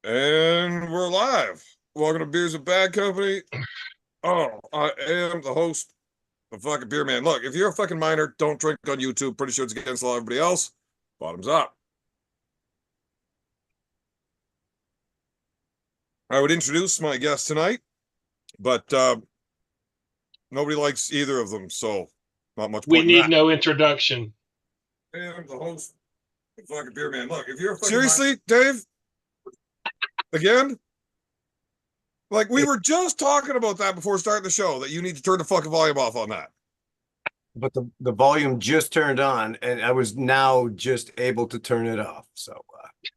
And we're live. Welcome to Beers and Bad Company. Oh, I am the host, the fucking beer man. Look, if you're a fucking minor, don't drink on YouTube. Pretty sure it's against the law. Everybody else, bottoms up. I would introduce my guest tonight, but nobody likes either of them, so not much We point in need that. no introduction. I am the host, the fucking beer man. Look, if you're a fucking seriously, Dave, again. Like, we were just talking about that before starting the show, that you need to turn the fucking volume off on that. But the volume just turned on, and I was now just able to turn it off. So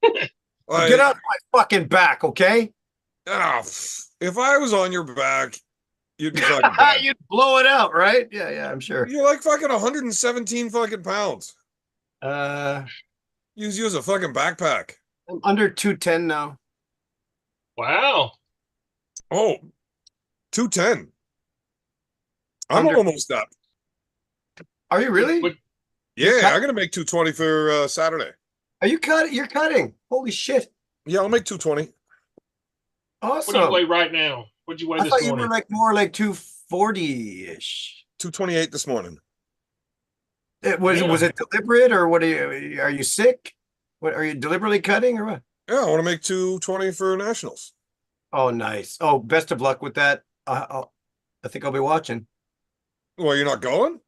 get out of my fucking back, okay? If I was on your back, you'd be fucking bad. You'd blow it out, right? Yeah, I'm sure. You're like fucking 117 fucking pounds. Use you as a fucking backpack. I'm under 210 now. Wow. Oh, 210. I'm almost up. Are you really? Yeah, I'm gonna make 220 for Saturday. Are you cutting? You're cutting. Holy shit. Yeah, I'll make 220. Awesome. What do you weigh right now? What'd you weigh this morning? You were like more like 240-ish. 228 this morning. Was it deliberate, or what are you sick? What are you deliberately cutting, or what? Yeah, I want to make 220 for nationals. Oh, nice. Oh, best of luck with that. I think I'll be watching. Well, you're not going?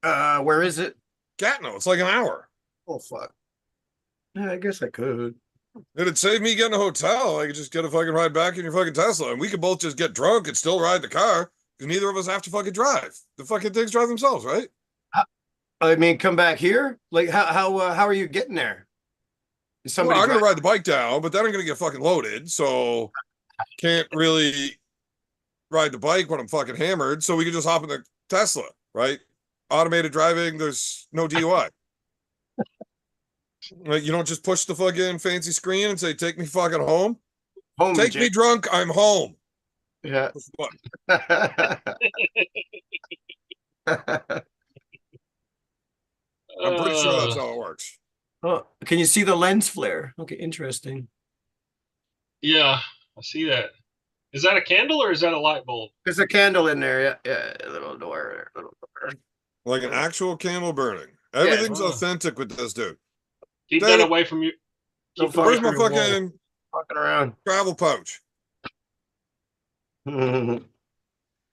Where is it? Gatineau. It's like an hour. Oh, fuck. Yeah, I guess I could. It'd save me getting a hotel. I could just get a fucking ride back in your fucking Tesla, and we could both just get drunk and still ride the car, because neither of us have to fucking drive. The fucking things drive themselves, right? I mean, come back here? Like, how are you getting there? I'm gonna ride the bike down, but then I'm gonna get fucking loaded, so can't really ride the bike when I'm fucking hammered. So we can just hop in the Tesla, right? Automated driving, there's no DUI. Like, you don't just push the fucking fancy screen and say, "Take me fucking home." Take me drunk, I'm home. Yeah. I'm pretty sure that's how it works. Oh, can you see the lens flare? Okay, interesting. Yeah, I see that. Is that a candle or is that a light bulb? There's a candle in there. Yeah, a little door. Like an actual candle burning. Everything's authentic with this dude. Keep that away from you. Where's my fucking around travel pouch?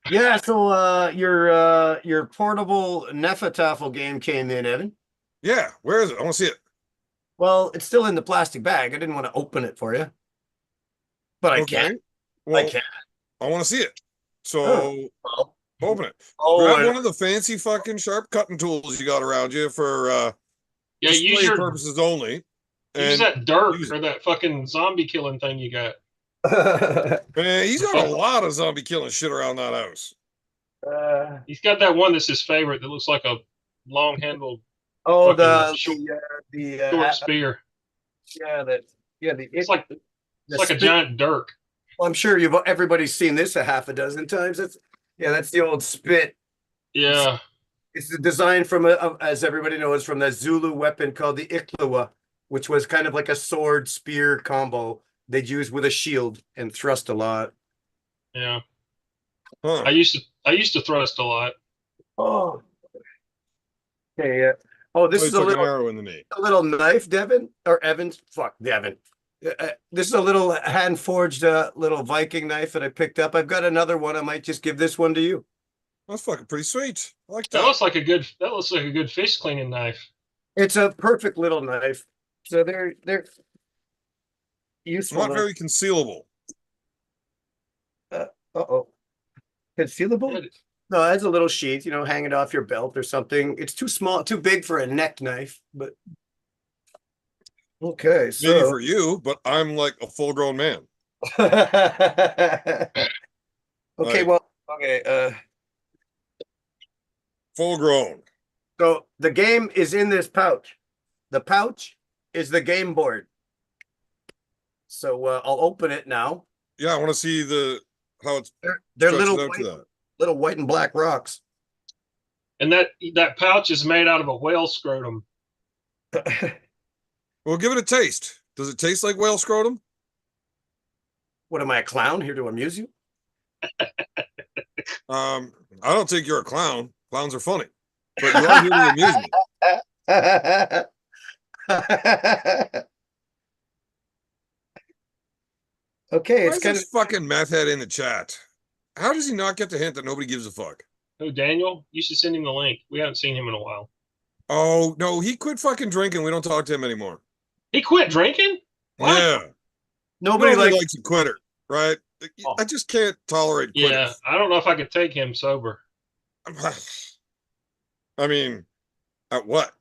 Yeah, so your portable Nephl game came in, Evan. Yeah, where is it? I want to see it. Well, it's still in the plastic bag. I didn't want to open it for you, but I can. Well, I can. I want to see it. So open it. Oh, grab one of the fancy fucking sharp cutting tools you got around you for display purposes only. Use that dirt or that fucking zombie killing thing you got. Man, he's got a lot of zombie killing shit around that house. He's got that one that's his favorite that looks like a long handled. Oh, the short spear. It's like a giant dirk. Well, I'm sure everybody's seen this a half a dozen times. That's the old spit. Yeah, it's the design from as everybody knows, from the Zulu weapon called the Iklewa, which was kind of like a sword spear combo they'd use with a shield and thrust a lot. Yeah, I used to thrust a lot. Oh, okay, yeah. Oh, this is a little arrow in the knee. A little knife, Devin or Evans. Fuck, Devin. This is a little hand forged little Viking knife that I picked up. I've got another one. I might just give this one to you. That's fucking pretty sweet. I like that. That looks like a good fish cleaning knife. It's a perfect little knife. So they're useful. Not very concealable. Concealable? No, that's a little sheath, hang it off your belt or something. It's too small, too big for a neck knife, but okay. So maybe for you, but I'm like a full-grown man. Full grown. So the game is in this pouch. The pouch is the game board. So I'll open it now. Yeah, I want to see how it's. They're little white and black rocks. And that pouch is made out of a whale scrotum. Well, give it a taste. Does it taste like whale scrotum? What am I, a clown here to amuse you? I don't think you're a clown. Clowns are funny, but you are here to amuse me. Okay, Why it's is kind of this fucking meth head in the chat? How does he not get the hint that nobody gives a fuck? Oh, Daniel, you should send him the link. We haven't seen him in a while. Oh, no, he quit fucking drinking. We don't talk to him anymore. He quit drinking? What? Yeah. nobody Likes a quitter, right? Oh. I just can't tolerate quitters. Yeah, I don't know if I could take him sober. I mean, at what?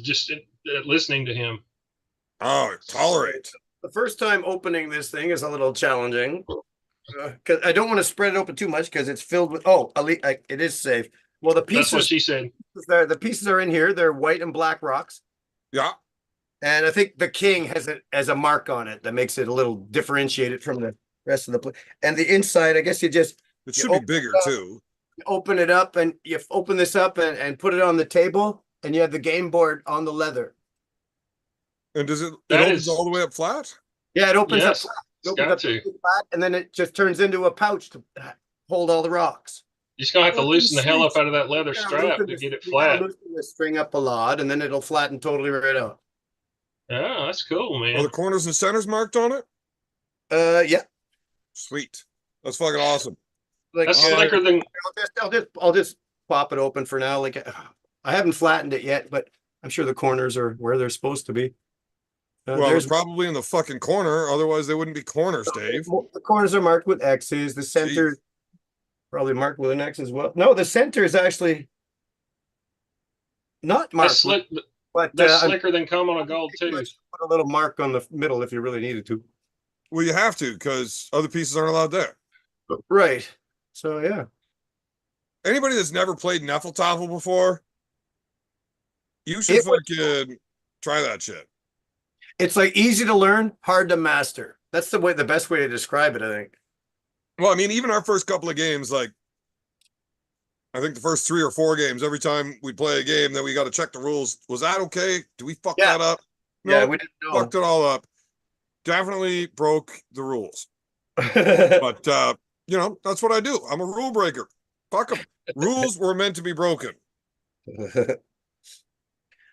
Just listening to him. Oh, tolerate. The first time opening this thing is a little challenging because I don't want to spread it open too much because it's filled with. Oh, it is safe. Well, the pieces. That's what she said. The pieces are in here. They're white and black rocks. Yeah. And I think the king has a mark on it that makes it a little differentiated from the rest of the play. And the inside, I guess it should be bigger too. You open it up and you open this up and put it on the table, and you have the game board on the leather. And does it opens all the way up flat? Yeah, it opens up. It opens up flat, and then it just turns into a pouch to hold all the rocks. You're just gonna have to loosen the hell up out of that leather strap to get it flat. Loosen the string up a lot, and then it'll flatten totally right out. Yeah, that's cool, man. Are the corners and centers marked on it? Yeah. Sweet. That's fucking awesome. Like, that's slicker than. I'll just pop it open for now. Like, I haven't flattened it yet, but I'm sure the corners are where they're supposed to be. Well, they're probably in the fucking corner. Otherwise, they wouldn't be corners, Dave. The corners are marked with X's. The center probably marked with an X as well. No, the center is actually not marked. But that's slicker than come on a gold too. Put a little mark on the middle if you really needed to. Well, you have to because other pieces aren't allowed there. Right. So yeah. Anybody that's never played Nephl before, you should fucking try that shit. It's like easy to learn, hard to master. That's the best way to describe it, I think. Well, I mean, even our first couple of games, like I think the first 3 or 4 games, every time we play a game, then we got to check the rules. Was that okay? Do we fuck that up? No, yeah, we didn't know. Fucked it all up. Definitely broke the rules. But that's what I do. I'm a rule breaker. Fuck them. Rules were meant to be broken.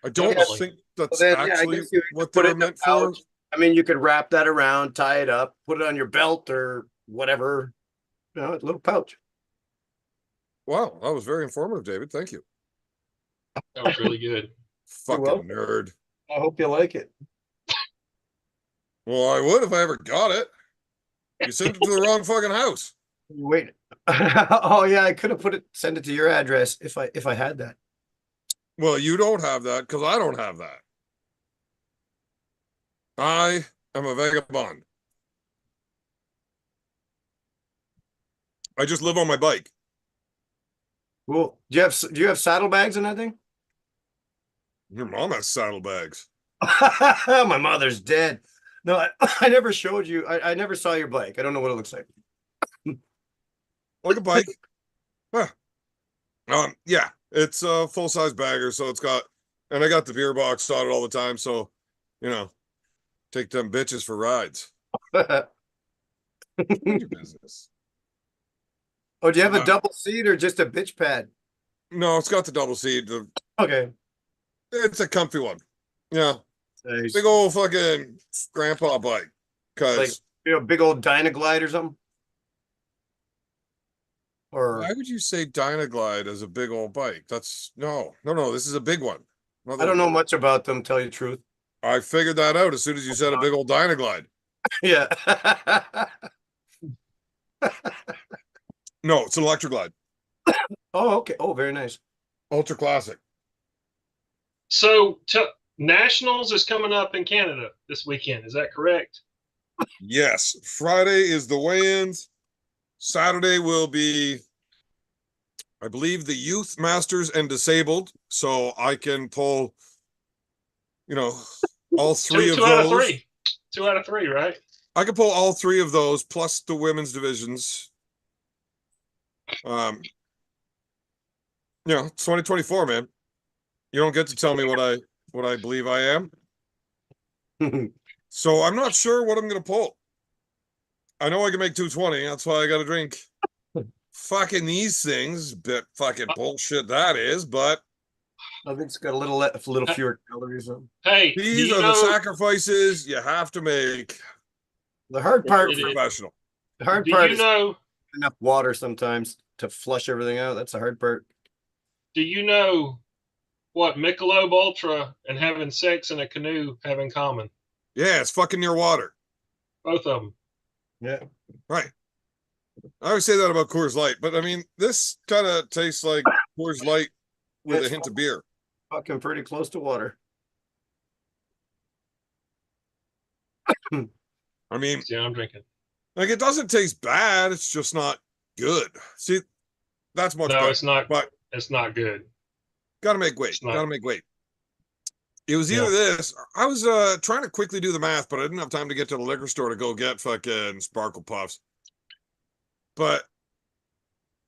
I don't think that's actually what they're meant for. I mean, you could wrap that around, tie it up, put it on your belt or whatever. A little pouch. Wow, that was very informative, David. Thank you. That was really good. Fucking nerd. I hope you like it. Well, I would if I ever got it. You sent it to the wrong fucking house. Wait. Oh yeah, I could have send it to your address if I had that. Well, you don't have that because I don't have that. I am a vagabond. I just live on my bike. Cool. Do you have saddlebags and anything? Your mom has saddlebags. My mother's dead. No, I never showed you. I never saw your bike. I don't know what it looks like. Like a bike. Huh. Yeah, it's a full-size bagger, so and I got the beer box on it all the time, so take them bitches for rides. Your business. Oh, do you have a double seat or just a bitch pad? No, it's got the double seat. Okay. It's a comfy one. Yeah. Nice. Big old fucking grandpa bike. Cause big old Dynaglide or something. Or why would you say Dynaglide as a big old bike? That's no. This is a big one. I don't know much about them, tell you the truth. I figured that out as soon as you said a big old Dynaglide. Yeah. No, it's an Electroglide. Oh, okay. Oh, very nice. Ultra classic. So Nationals is coming up in Canada this weekend. Is that correct? Yes. Friday is the weigh-ins. Saturday will be, I believe, the youth masters and disabled. So I can pull, all three of those. 2 out of 3. 2 out of 3, right? I can pull all 3 of those plus the women's divisions. It's 2024, man. You don't get to tell me what I believe I am. So I'm not sure what I'm going to pull. I know I can make 220. That's why I got to drink fucking these things. Bit fucking bullshit that is, but I think it's got a little fewer calories on. Hey, these are the sacrifices you have to make. The hard part, Professional. The hard part is enough water sometimes to flush everything out. That's the hard part. Do you know what Michelob Ultra and having sex in a canoe have in common? Yeah, it's fucking near water. Both of them. Yeah. Right. I always say that about Coors Light, but I mean, this kind of tastes like Coors Light with a hint of beer. Fucking pretty close to water. I mean, yeah, I'm drinking. Like, it doesn't taste bad. It's just not good. See, that's much better. No, it's not. But it's not good. Got to make weight. Got to make weight. It was either this. I was trying to quickly do the math, but I didn't have time to get to the liquor store to go get fucking Sparkle Puffs. But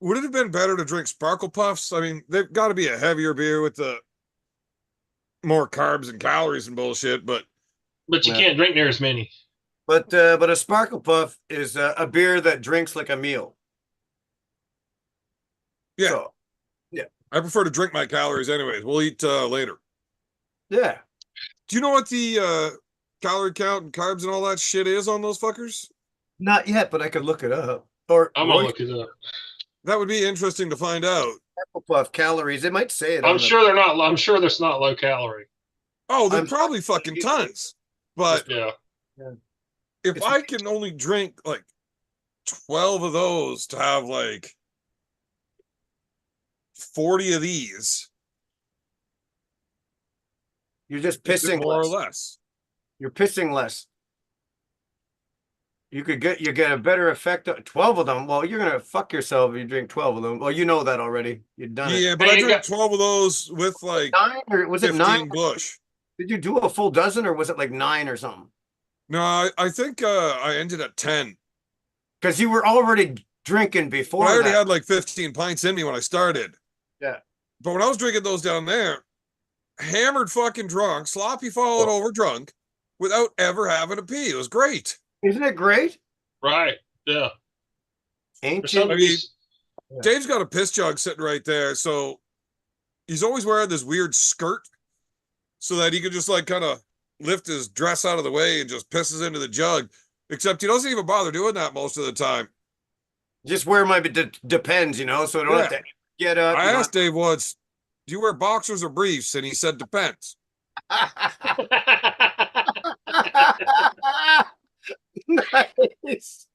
would it have been better to drink Sparkle Puffs? I mean, they've got to be a heavier beer with the more carbs and calories and bullshit, but you can't drink near as many. But a Sparkle Puff is a beer that drinks like a meal. Yeah. So, yeah. I prefer to drink my calories anyways. We'll eat later. Yeah. Do you know what the calorie count and carbs and all that shit is on those fuckers? Not yet, but I could look it up. Or I'm gonna look it up. That would be interesting to find out. Sparkle Puff calories. It might say it. I'm sure they're not. I'm sure there's not low calorie. Oh, they're probably fucking tons. But yeah. If I can only drink like 12 of those to have like 40 of these, you're just pissing more or less. You're pissing less. You get a better effect of 12 of them. Well, you're gonna fuck yourself if you drink 12 of them. Well, you know that already. You've done it. Yeah, but I drank 12 of those with like 9 or was it 9 Bush. Did you do a full dozen or was it like 9 or something? No, I think I ended at 10. Because you were already drinking before. I already had like 15 pints in me when I started. Yeah. But when I was drinking those down there, hammered fucking drunk, sloppy falling over drunk, without ever having to pee. It was great. Isn't it great? Right. Yeah. Ancient. I mean, Dave's got a piss jug sitting right there, so he's always wearing this weird skirt so that he can just like kind of lift his dress out of the way and just pisses into the jug. Except he doesn't even bother doing that most of the time. Just where my depends, you know, so I don't have to get up. I asked Dave once, do you wear boxers or briefs? And he said, depends. Nice.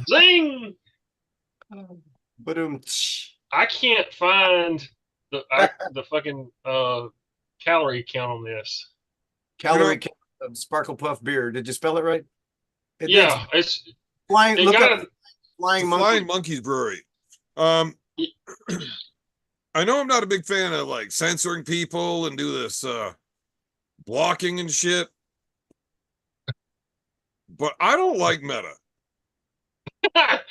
Zing! But I can't find the fucking calorie count on this. Calorie count of Sparkle Puff beer. Did you spell it right? It's flying. Look up Flying Monkeys Brewery. I know I'm not a big fan of like censoring people and do this blocking and shit, but I don't like Meta.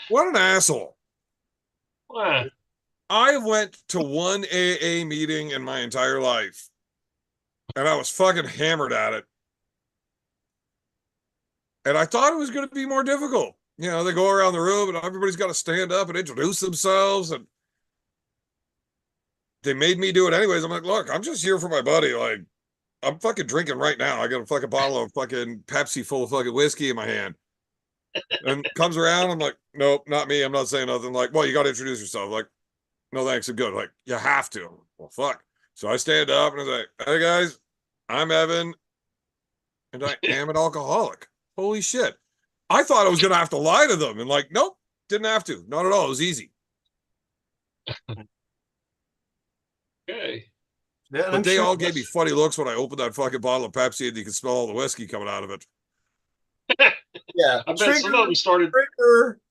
What an asshole. Why? I went to one AA meeting in my entire life, and I was fucking hammered at it. And I thought it was going to be more difficult. You know, they go around the room and everybody's got to stand up and introduce themselves. And they made me do it anyways. I'm like, look, I'm just here for my buddy. Like, I'm fucking drinking right now. I got a fucking bottle of fucking Pepsi full of fucking whiskey in my hand. And comes around, I'm like, nope, not me. I'm not saying nothing. Like, well, you got to introduce yourself. Like, no thanks, I'm good. Like, you have to. Well, fuck. So I stand up and I was like, hey guys, I'm Evan, and I am an alcoholic. Holy shit. I thought I was going to have to lie to them. And like, nope, didn't have to. Not at all. It was easy. Okay. Yeah, but they all gave me funny looks when I opened that fucking bottle of Pepsi and you could smell all the whiskey coming out of it. Yeah. I bet some of them started.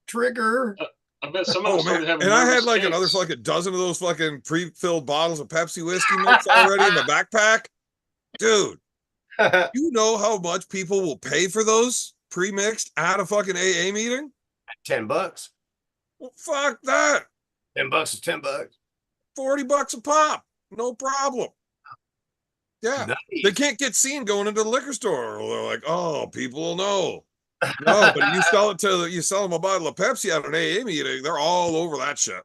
Trigger. I bet some of them started having. And I had like another fucking dozen of those fucking pre-filled bottles of Pepsi whiskey mix already in the backpack. Dude, you know how much people will pay for those pre-mixed at a fucking AA meeting? $10. Well, fuck that. $10 is $10. $40 a pop. No problem. Yeah. Nice. They can't get seen going into the liquor store. They're like, oh, people will know. No, but you sell them a bottle of Pepsi at an AA meeting, they're all over that shit.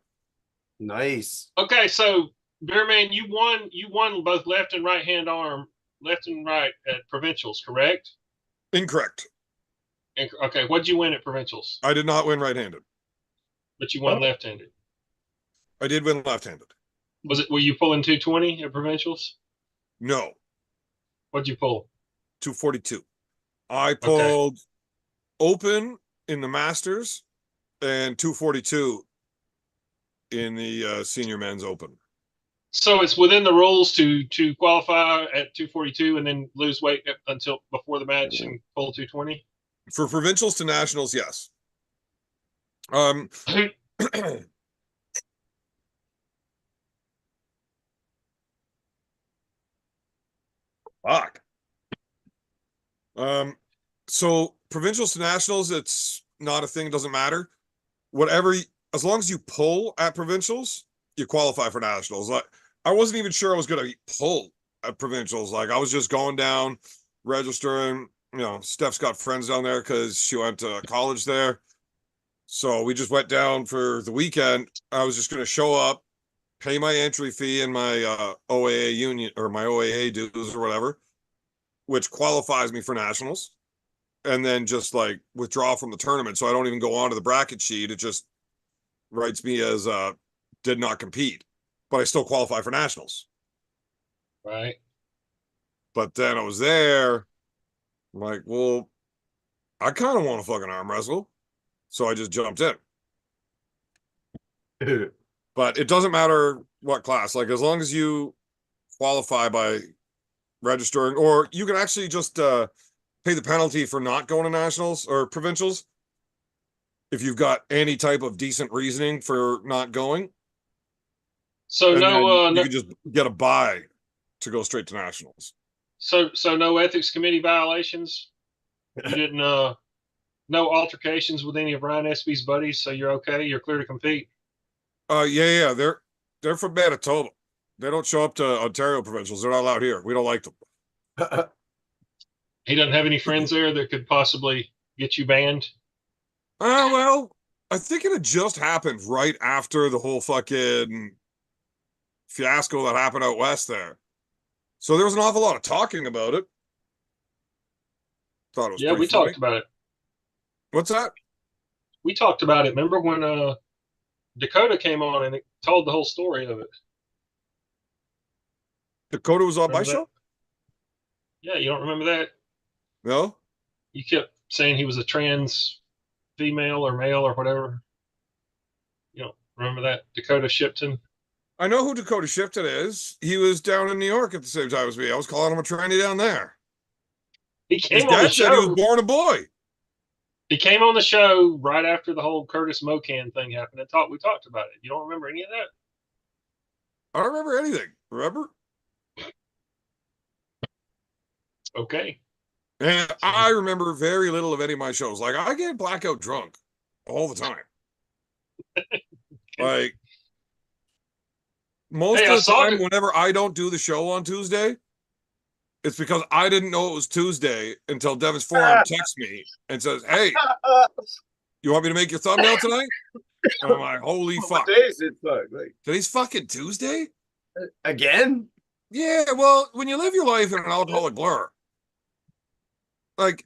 Nice. Okay, so Bearman, you won both left and right hand arm, left and right at provincials, correct? Incorrect. Okay, what'd you win at provincials? I did not win right-handed. But you won left-handed. I did win left-handed. Were you pulling 220 at provincials? No. What'd you pull? 242. I pulled open in the Masters and 242 in the senior men's open. So it's within the rules to qualify at 242 and then lose weight until before the match and pull 220? For provincials to nationals, yes. Fuck. So provincials to nationals, it's not a thing, doesn't matter. Whatever, as long as you pull at provincials, you qualify for nationals. Like, I wasn't even sure I was gonna pull at provincials. Like, I was just going down, registering. You know, Steph's got friends down there because she went to college there. So we just went down for the weekend. I was just gonna show up, pay my entry fee and my OAA union or my OAA dues or whatever, which qualifies me for nationals, and then just like withdraw from the tournament. So I don't even go on to the bracket sheet. It just writes me as did not compete, but I still qualify for nationals. Right. But then I was there, I'm like, well, I kind of want to fucking arm wrestle. So I just jumped in. But it doesn't matter what class. Like, as long as you qualify by registering, or you can actually just pay the penalty for not going to nationals or provincials if you've got any type of decent reasoning for not going. So you can just get a bye to go straight to nationals. So no ethics committee violations. You didn't no altercations with any of Ryan Espy's buddies, so you're okay. You're clear to compete. Yeah, they're from Manitoba. They don't show up to Ontario provincials. They're not allowed here. We don't like them. He doesn't have any friends there that could possibly get you banned. Well, I think it had just happened right after the whole fucking fiasco that happened out west there. So there was an awful lot of talking about it. Thought it was we funny. talked about it. What's that? We talked about it. Remember when Dakota came on and it told the whole story of it? Dakota was on my show? Yeah, you don't remember that? No? You kept saying he was a trans female or male or whatever. You don't remember that? Dakota Shipton? I know who Dakota Shipton is. He was down in New York at the same time as me. I was calling him a tranny down there. He came on the show. Said he was born a boy. He came on the show right after the whole Curtis Mocan thing happened and we talked about it. You don't remember any of that? I don't remember anything. Remember? Okay. And I remember very little of any of my shows. Like, I get blackout drunk all the time. Like, most of the time, whenever I don't do the show on Tuesday, it's because I didn't know it was Tuesday until Devin's Forum texts me and says, hey, you want me to make your thumbnail tonight? And I'm like, holy fuck. What day is it? Today's fucking Tuesday? Again? Yeah, well, when you live your life in an alcoholic blur, like,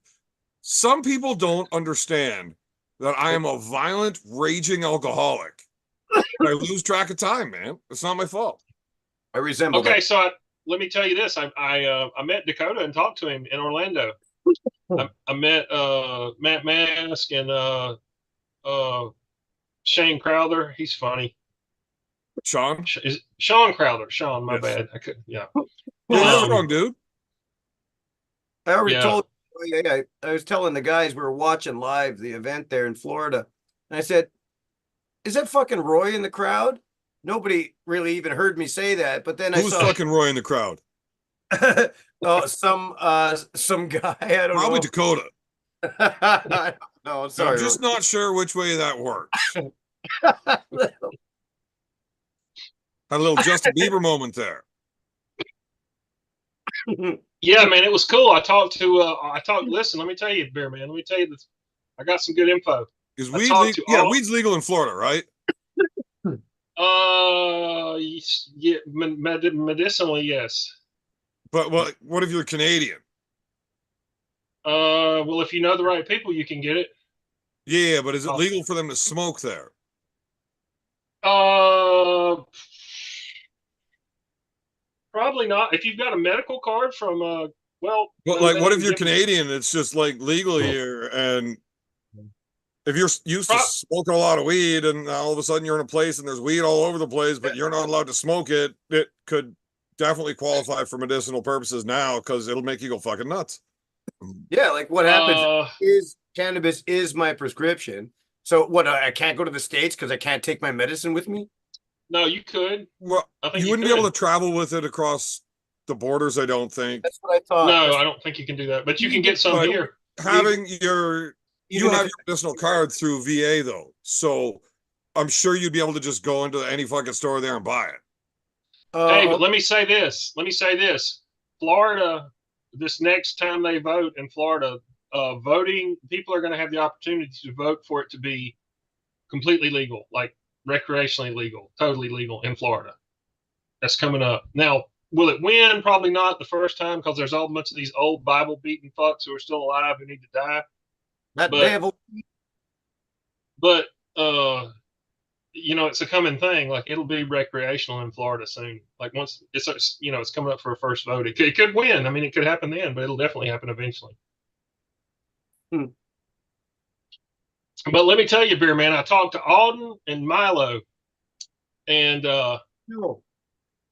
some people don't understand that I am a violent, raging alcoholic. I lose track of time, man. It's not my fault. I resemble that. So let me tell you this. I met Dakota and talked to him in Orlando. I met Matt Mask and Shane Crowther. He's funny. Sean Crowther. Sean, my bad. I could Yeah, you're strong, dude. I already told you, I was telling the guys we were watching live the event there in Florida, and I said, is that fucking Roy in the crowd? Nobody really even heard me say that, but then Who's fucking Roy in the crowd? Some guy. I don't know. Probably Dakota. No, sorry. I'm just not sure which way that works. Had a little Justin Bieber moment there. Yeah, man, it was cool. Listen, let me tell you, Bear Man, let me tell you I got some good info. Is weed legal? Yeah, weed's legal in Florida, right? Yeah, medicinally, yes. But what if you're Canadian? Well, if you know the right people, you can get it. Yeah, but is it legal for them to smoke there? Probably not. If you've got a medical card from well, but like, what if you're Canadian? It's just like legal here, and if you're used to smoking a lot of weed, and all of a sudden you're in a place and there's weed all over the place, but you're not allowed to smoke it, it could definitely qualify for medicinal purposes now because it'll make you go fucking nuts. Yeah, like what happens is cannabis is my prescription. So what? I can't go to the States because I can't take my medicine with me. No, you could. Well, you wouldn't be able to travel with it across the borders, I don't think. That's what I thought. No, I don't think you can do that. But you can get some here. Having you have your medicinal card through VA though, so I'm sure you'd be able to just go into any fucking store there and buy it. Hey, but let me say this. Florida, this next time they vote in Florida, voting, people are going to have the opportunity to vote for it to be completely legal, like recreationally legal, totally legal in Florida. That's coming up. Now, will it win? Probably not the first time because there's all bunch of these old Bible-beating fucks who are still alive who need to die. But it's a coming thing. Like it'll be recreational in Florida soon. Like once it's coming up for a first vote. It could win. I mean, it could happen then, but it'll definitely happen eventually. But let me tell you, Beer Man, I talked to Alden and Milo, and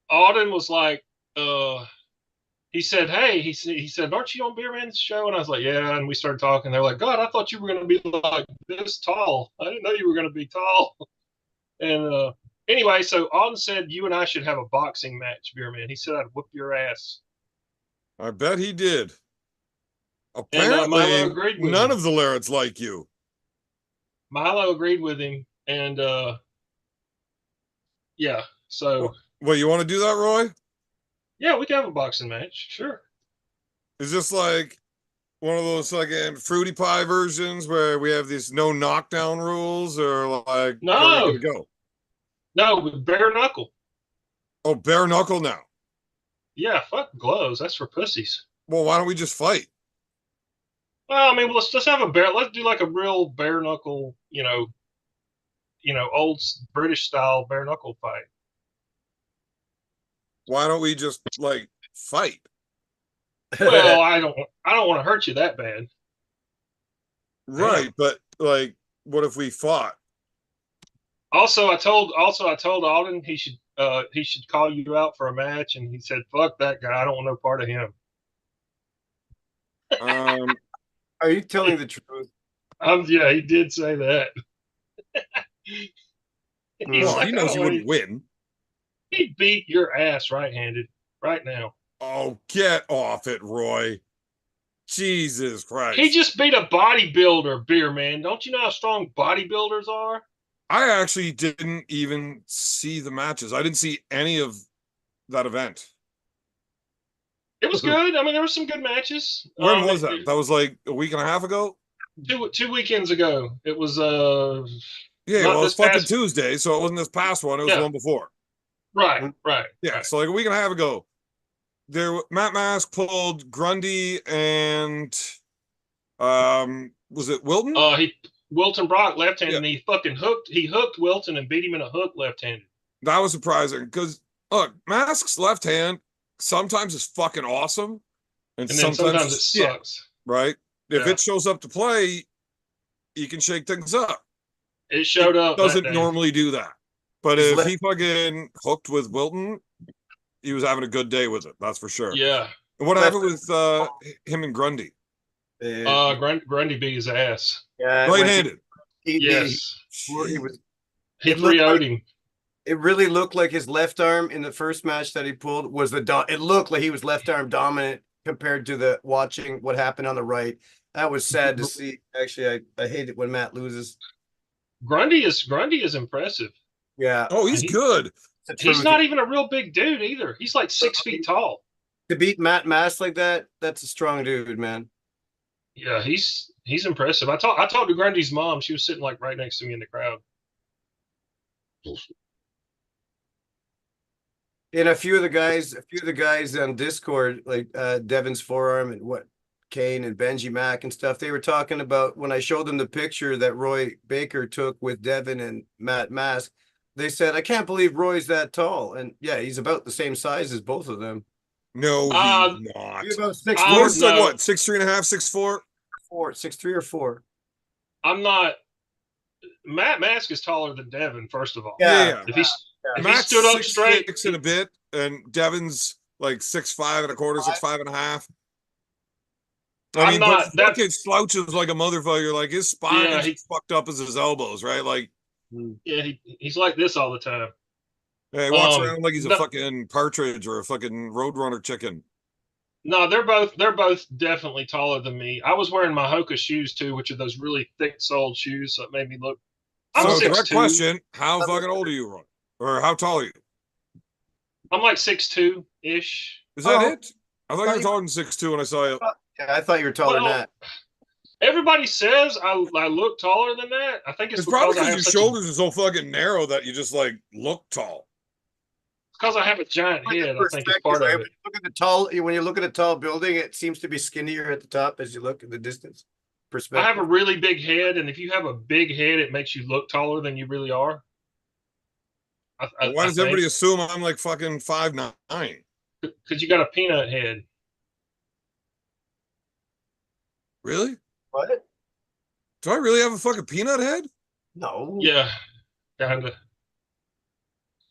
Alden was like, he said, "Hey," he said, "Aren't you on Beer Man's show?" And I was like, "Yeah." And we started talking. They're like, "God, I thought you were going to be like this tall. I didn't know you were going to be tall." And anyway, so Alden said you and I should have a boxing match, Beer Man. He said I'd whoop your ass. I bet he did. Apparently, none of the Larretts like you. Milo agreed with him, and yeah. So, well, you want to do that, Roy? Yeah, we can have a boxing match. Sure. Is this like one of those fucking fruity pie versions where we have these no knockdown rules, or like no? Go? No, bare knuckle. Oh, bare knuckle now. Yeah, fuck gloves. That's for pussies. Well, why don't we just fight? Well, I mean, let's just have let's do like a real bare knuckle, old British style bare knuckle fight. Why don't we just like fight? Well, I don't want to hurt you that bad. Right, yeah. But like, what if we fought? Also, I told Alden he should call you out for a match, and he said, "Fuck that guy. I don't want no part of him." Are you telling the truth? Yeah, he did say that. He knows he wouldn't win. He'd beat your ass right-handed right now. Oh, get off it, Roy. Jesus Christ. He just beat a bodybuilder, Beer Man. Don't you know how strong bodybuilders are? I actually didn't even see the matches. I didn't see any of that event. It was good. I mean, there were some good matches. When was that? That was like a week and a half ago? 2 weekends ago. It was yeah, well, it was fucking Tuesday, so it wasn't this past one, it was the one before. Right. Yeah, right. So like a week and a half ago, Matt Mask pulled Grundy and was it Wilton? Wilton Brock left-handed, and he hooked Wilton and beat him in a hook left-handed. That was surprising because look, Mask's left hand sometimes is fucking awesome, and sometimes it sucks. Right? If it shows up to play, you can shake things up. It showed up. Doesn't normally do that. But if he fucking hooked with Wilton, he was having a good day with it. That's for sure. Yeah. And what happened with him and Grundy? Grundy beat his ass. Yeah, right-handed. Yes. He 3-0'd him. It really looked like his left arm in the first match that he pulled was it looked like he was left arm dominant compared to watching what happened on the right. That was sad to see. Actually, I hate it when Matt loses. Grundy is impressive. Yeah. Oh, he's good. He's not even a real big dude either. He's like 6 feet tall. To beat Matt Mask like that, that's a strong dude, man. Yeah, he's He's impressive. I talked to Grundy's mom. She was sitting like right next to me in the crowd. And a few of the guys on Discord, like Devin's Forearm and Kane and Benji Mac and stuff, they were talking about when I showed them the picture that Roy Baker took with Devin and Matt Mask. They said, I can't believe Roy's that tall. And yeah, he's about the same size as both of them. No, he's not. He's about 6'4". Roy's like what, 6'3.5", 6'4"? 6'3" or 4. I'm not. Matt Mask is taller than Devin, first of all. Yeah. If he Matt's stood up straight, 6'6" and a bit, and Devin's like 6'5" and 1/4", 6'5.5". I mean, but he fucking slouches like a motherfucker. Like his spine is fucked up as his elbows, right? Like, yeah, he's like this all the time. Yeah, he walks around like he's a fucking partridge or a fucking roadrunner chicken. No, they're both definitely taller than me. I was wearing my Hoka shoes too, which are those really thick-soled shoes, so it made me look. So, direct question: how fucking old are you, Ron? Or how tall are you? I'm like 6'2" ish. Is that it? I thought you were taller than 6'2" when I saw you. Yeah, I thought you were taller than that. Everybody says I look taller than that. I think it's probably because your shoulders are so fucking narrow that you just like look tall. Because I have a giant head, I think it's part of it. When you look at a tall building, it seems to be skinnier at the top as you look at the distance. Perspective. I have a really big head, and if you have a big head, it makes you look taller than you really are. Why does everybody assume I'm like fucking 5'9"? Because you got a peanut head. Really? What? Do I really have a fucking peanut head? No. Yeah, kind of.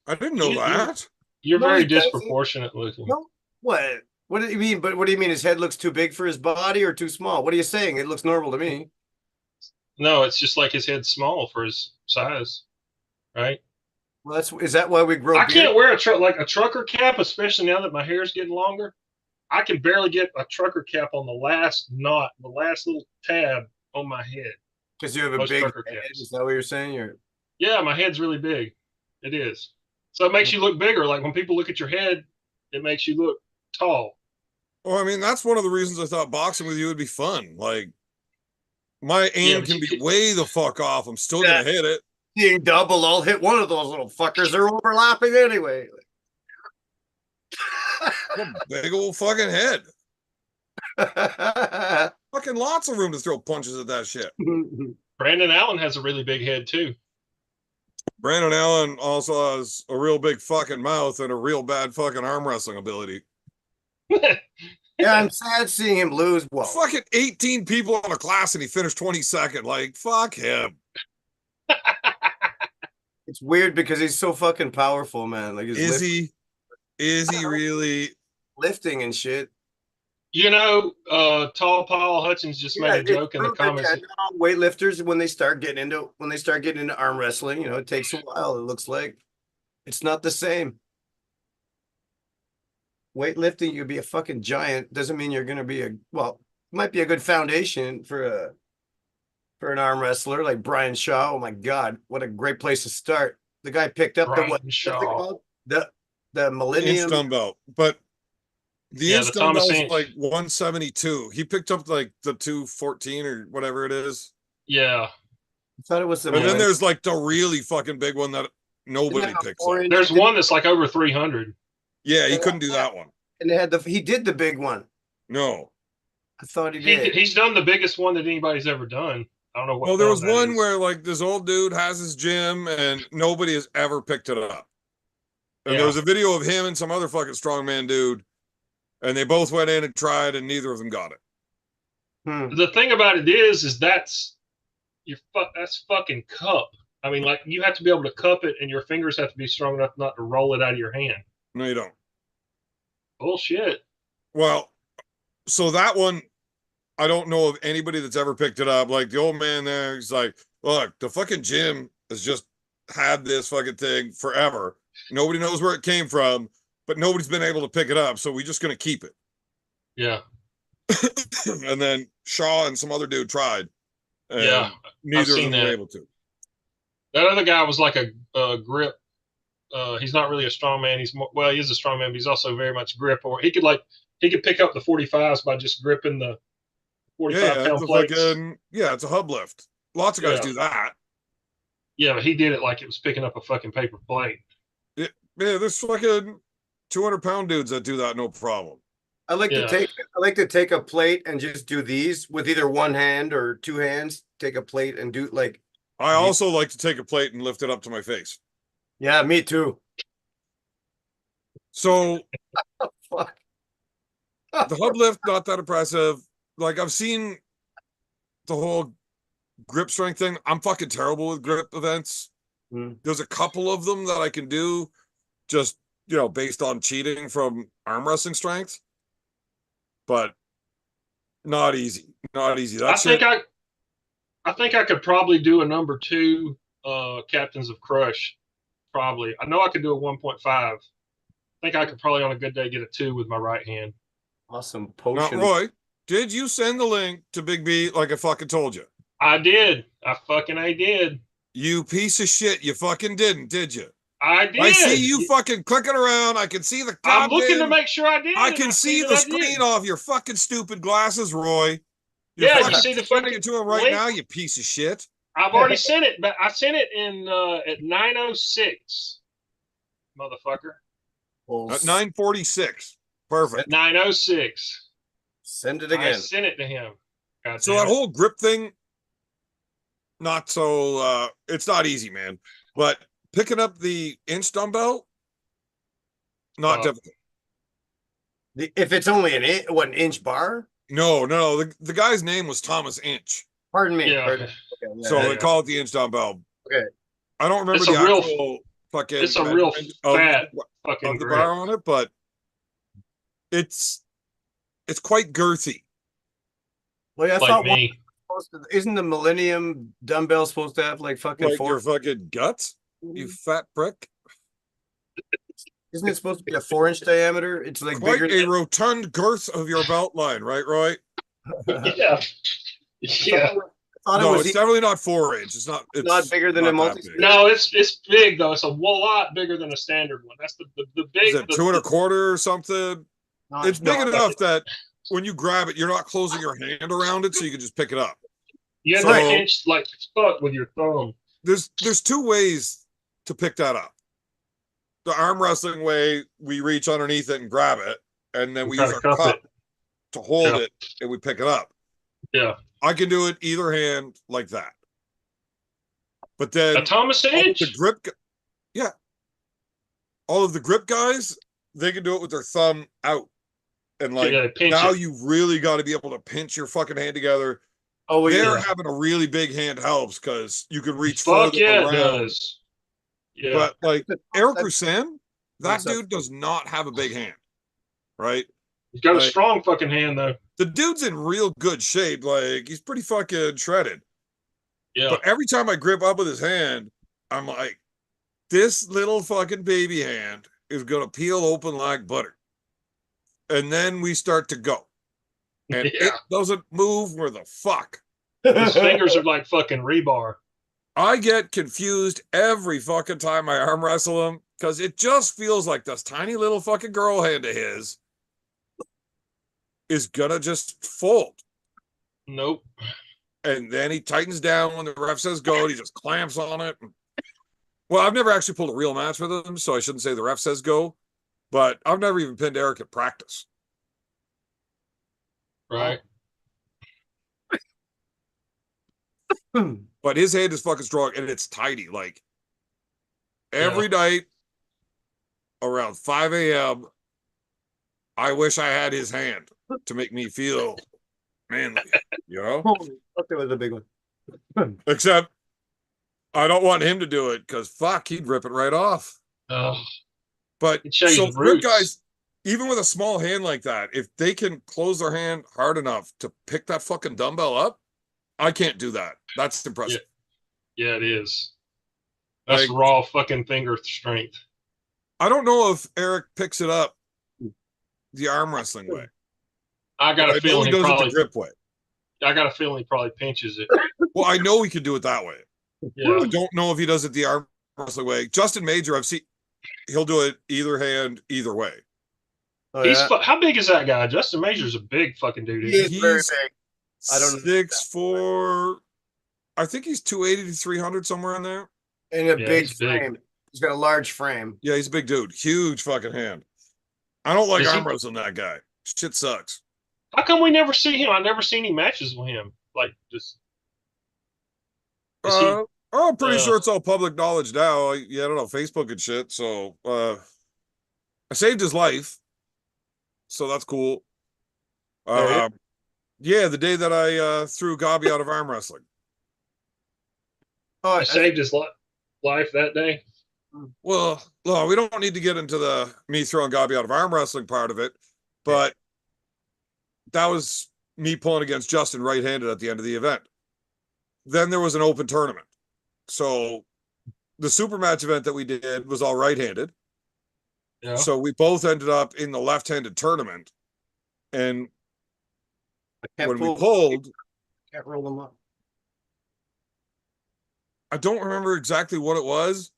I didn't know that. You're very disproportionate looking. No. What? What do you mean? But what do you mean? His head looks too big for his body or too small? What are you saying? It looks normal to me. No, it's just like his head's small for his size, right? Well, is that why we grow? I can't wear a trucker cap, especially now that my hair's getting longer. I can barely get a trucker cap on the last knot, the last little tab on my head. Because you have a big head. Is that what you're saying? Yeah, my head's really big. It is. So it makes you look bigger. Like when people look at your head, it makes you look tall. Well, I mean, that's one of the reasons I thought boxing with you would be fun. Like, my aim can be way the fuck off. I'm still going to hit it. Being double, I'll hit one of those little fuckers. They're overlapping anyway. A big old fucking head. Fucking lots of room to throw punches at that shit. Brandon Allen has a really big head, too. Brandon Allen also has a real big fucking mouth and a real bad fucking arm wrestling ability. Yeah, I'm sad seeing him lose. Well, fucking 18 people in a class and he finished 22nd. Like, fuck him. It's weird because he's so fucking powerful, man. Like, is he really lifting and shit? You know, Tall Paul Hutchins just made a joke in the comments. Weightlifters, when they start getting into arm wrestling, you know, it takes a while. It looks like it's not the same. Weightlifting, you'll be a fucking giant. Doesn't mean you're going to be might be a good foundation for an arm wrestler like Brian Shaw. Oh my God, what a great place to start. The guy picked up the Millennium inch dumbbell, but the inch dumbbell is like 172. He picked up like the 214 or whatever it is. Yeah, I thought it was the. And then there's like the really fucking big one that nobody picks up. There's one that's like over 300. Yeah, he couldn't do that one. And he did the big one. No, I thought he did. He's done the biggest one that anybody's ever done. I don't know what. Well, there was one where like this old dude has his gym and nobody has ever picked it up. And there was a video of him and some other fucking strongman dude, and they both went in and tried, and neither of them got it. The thing about it is that's fucking cup. I mean, like you have to be able to cup it, and your fingers have to be strong enough not to roll it out of your hand. No, you don't. Bullshit. Well, so that one, I don't know of anybody that's ever picked it up. Like the old man there, he's like, look, the fucking gym has just had this fucking thing forever. Nobody knows where it came from, but nobody's been able to pick it up. So we're just going to keep it. Yeah. And then Shaw and some other dude tried. And neither of them were able to. That other guy was like a grip. He's not really a strong man. He is a strong man, but he's also very much grip. Or he could pick up the 45s by just gripping the 45-pound plates. It's a hub lift. Lots of guys do that. Yeah, but he did it like it was picking up a fucking paper plate. Yeah, there's fucking 200-pound dudes that do that no problem. I like to take a plate and just do these with either one hand or two hands. Take a plate and do like. I also like to take a plate and lift it up to my face. Yeah, me too. So oh, fuck. The hub lift, not that impressive. Like I've seen the whole grip strength thing. I'm fucking terrible with grip events. There's a couple of them that I can do just, based on cheating from arm wrestling strength, but not easy. Not easy. I think I could probably do a number 2 Captains of Crush. Probably. I know I could do a 1.5. I think I could probably on a good day get a 2 with my right hand. Awesome potion. Now, Roy, did you send the link to Big B like I fucking told you? I did. I did. You piece of shit. You fucking didn't, did you? I did. I see you fucking clicking around. I can see the I'm looking to make sure I did. I can see the screen off your fucking stupid glasses, Roy. You see the fucking it to him right now, you piece of shit. I've already sent it, but I sent it in at 9:06, motherfucker. At 9:46. Perfect. 9:06. Send it again. I sent it to him. So that whole grip thing, not so. It's not easy, man. But picking up the inch dumbbell, not difficult. If it's only an inch bar? No. The guy's name was Thomas Inch. Pardon me. Yeah. Okay, so they call it the inch dumbbell. Okay. I don't remember the actual fucking. It's a real fat fucking of the bar on it, but it's quite girthy. Well, I like thought me. Isn't the Millennium dumbbell supposed to have like fucking your fucking guts? You fat prick. Isn't it supposed to be a 4-inch diameter? It's like quite bigger a rotund girth of your belt line, right, Roy? Yeah. No, it's definitely not 4-inch. It's not bigger than a multi. No, it's big though. It's a lot bigger than a standard one. That's the big. Is it 2 1/4 or something? It's big enough that when you grab it, you're not closing your hand around it, so you can just pick it up. You have to pinch like fuck with your thumb. There's 2 ways to pick that up. The arm wrestling way, we reach underneath it and grab it, and then we use our cup to hold it, and we pick it up. Yeah. I can do it either hand like that. But then a Thomas Inch. All of the grip guys, they can do it with their thumb out. And now you really got to be able to pinch your fucking hand together. Oh, having a really big hand helps because you can reach further around. It does. Yeah. But like Eric Roussin, that dude does not have a big hand, right? He's got a strong fucking hand though. The dude's in real good shape. Like he's pretty fucking shredded. Yeah. But every time I grip up with his hand, I'm like, this little fucking baby hand is gonna peel open like butter. And then we start to go. And it doesn't move where the fuck. His fingers are like fucking rebar. I get confused every fucking time I arm wrestle him because it just feels like this tiny little fucking girl hand of his is gonna just fold. Nope. And then he tightens down when the ref says go, and he just clamps on it. Well, I've never actually pulled a real match with him, so I shouldn't say the ref says go, but I've never even pinned Eric at practice. Right. But his hand is fucking strong, and it's tidy. Like every night around 5 a.m., I wish I had his hand to make me feel manly, you know? That was a big one. Except I don't want him to do it because fuck, he'd rip it right off. But so grip guys, even with a small hand like that, if they can close their hand hard enough to pick that fucking dumbbell up, I can't do that. That's impressive. Yeah, it is. That's raw fucking finger strength. I don't know if Eric picks it up the arm wrestling way. I got a feeling he does it the grip way. I got a feeling he probably pinches it. Well, I know he could do it that way. Yeah. I don't know if he does it the arm wrestling way. Justin Major, I've seen he'll do it either hand, either way. Oh, how big is that guy? Justin Major's a big fucking dude. He's very big. I don't know. 6'4". I think he's 280 to 300, somewhere in there. And a big frame. He's got a large frame. Yeah, he's a big dude. Huge fucking hand. I don't like arm wrestling that guy. Shit sucks. How come we never see him? I never see any matches with him. Like, just. I'm pretty sure it's all public knowledge now. I don't know, Facebook and shit. So I saved his life. So that's cool. Yeah, the day that I threw Gabi out of arm wrestling. Oh, I saved his life that day. Well, we don't need to get into the me throwing Gabi out of arm wrestling part of it, but that was me pulling against Justin right-handed at the end of the event. Then there was an open tournament. So the super match event that we did was all right-handed. Yeah. So we both ended up in the left-handed tournament. And when we pulled, can't roll them up. I don't remember exactly what it was,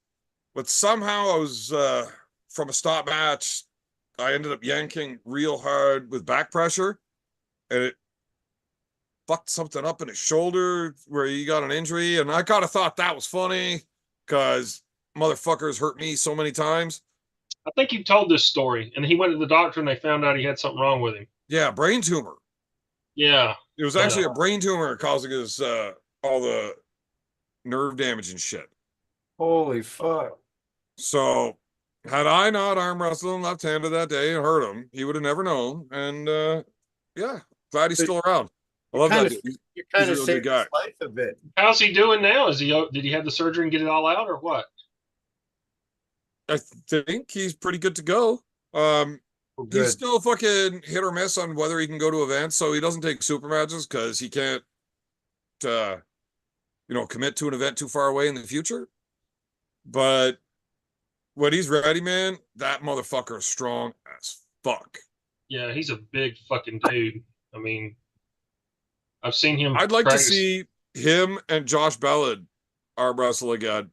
but somehow I was from a stop match, I ended up yanking real hard with back pressure, and it fucked something up in his shoulder where he got an injury. And I kind of thought that was funny because motherfuckers hurt me so many times. I think you told this story, and he went to the doctor and they found out he had something wrong with him. Yeah, brain tumor. Yeah. It was actually a brain tumor causing his all the nerve damage and shit. Holy fuck. So had I not arm wrestled him left-handed that day and hurt him, he would have never known. And yeah, glad he's still around. I love that. You kind of saved his life a bit. How's he doing now? Did he have the surgery and get it all out, or what? I think he's pretty good to go. He's still fucking hit or miss on whether he can go to events, so he doesn't take super matches because he can't commit to an event too far away in the future. But when he's ready, man, that motherfucker is strong as fuck. Yeah, he's a big fucking dude. I mean, I've seen him. I'd like to see him and Josh Bellad arm wrestle again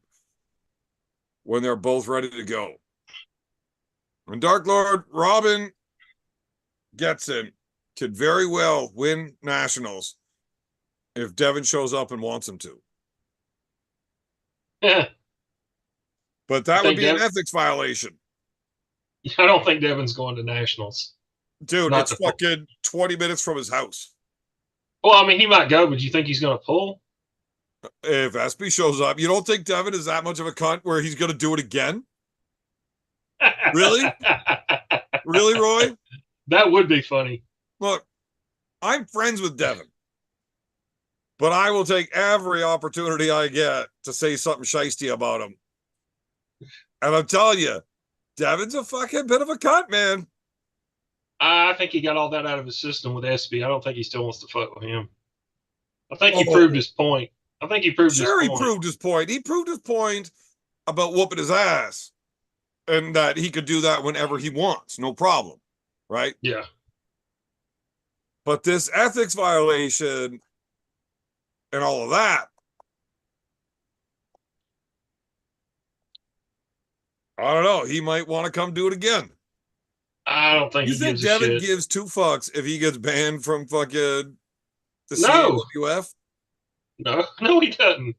when they're both ready to go. And Dark Lord Robin Getson could very well win nationals if Devin shows up and wants him to. Yeah. But that would be an ethics violation. I don't think Devin's going to nationals. Dude, it's fucking 20 minutes from his house. Well, I mean, he might go, but do you think he's going to pull? If SB shows up, you don't think Devin is that much of a cunt where he's going to do it again? Really? Really, Roy? That would be funny. Look, I'm friends with Devin, but I will take every opportunity I get to say something shiesty about him. And I'm telling you, Devin's a fucking bit of a cunt, man. I think he got all that out of his system with SB. I don't think he still wants to fuck with him. I think he proved his point. I think he proved his point. Sure, he proved his point. He proved his point about whooping his ass. And that he could do that whenever he wants. No problem. Right? Yeah. But this ethics violation and all of that, I don't know. He might want to come do it again. I don't think you think Devin gives two fucks if he gets banned from fucking the CWF? No, he doesn't.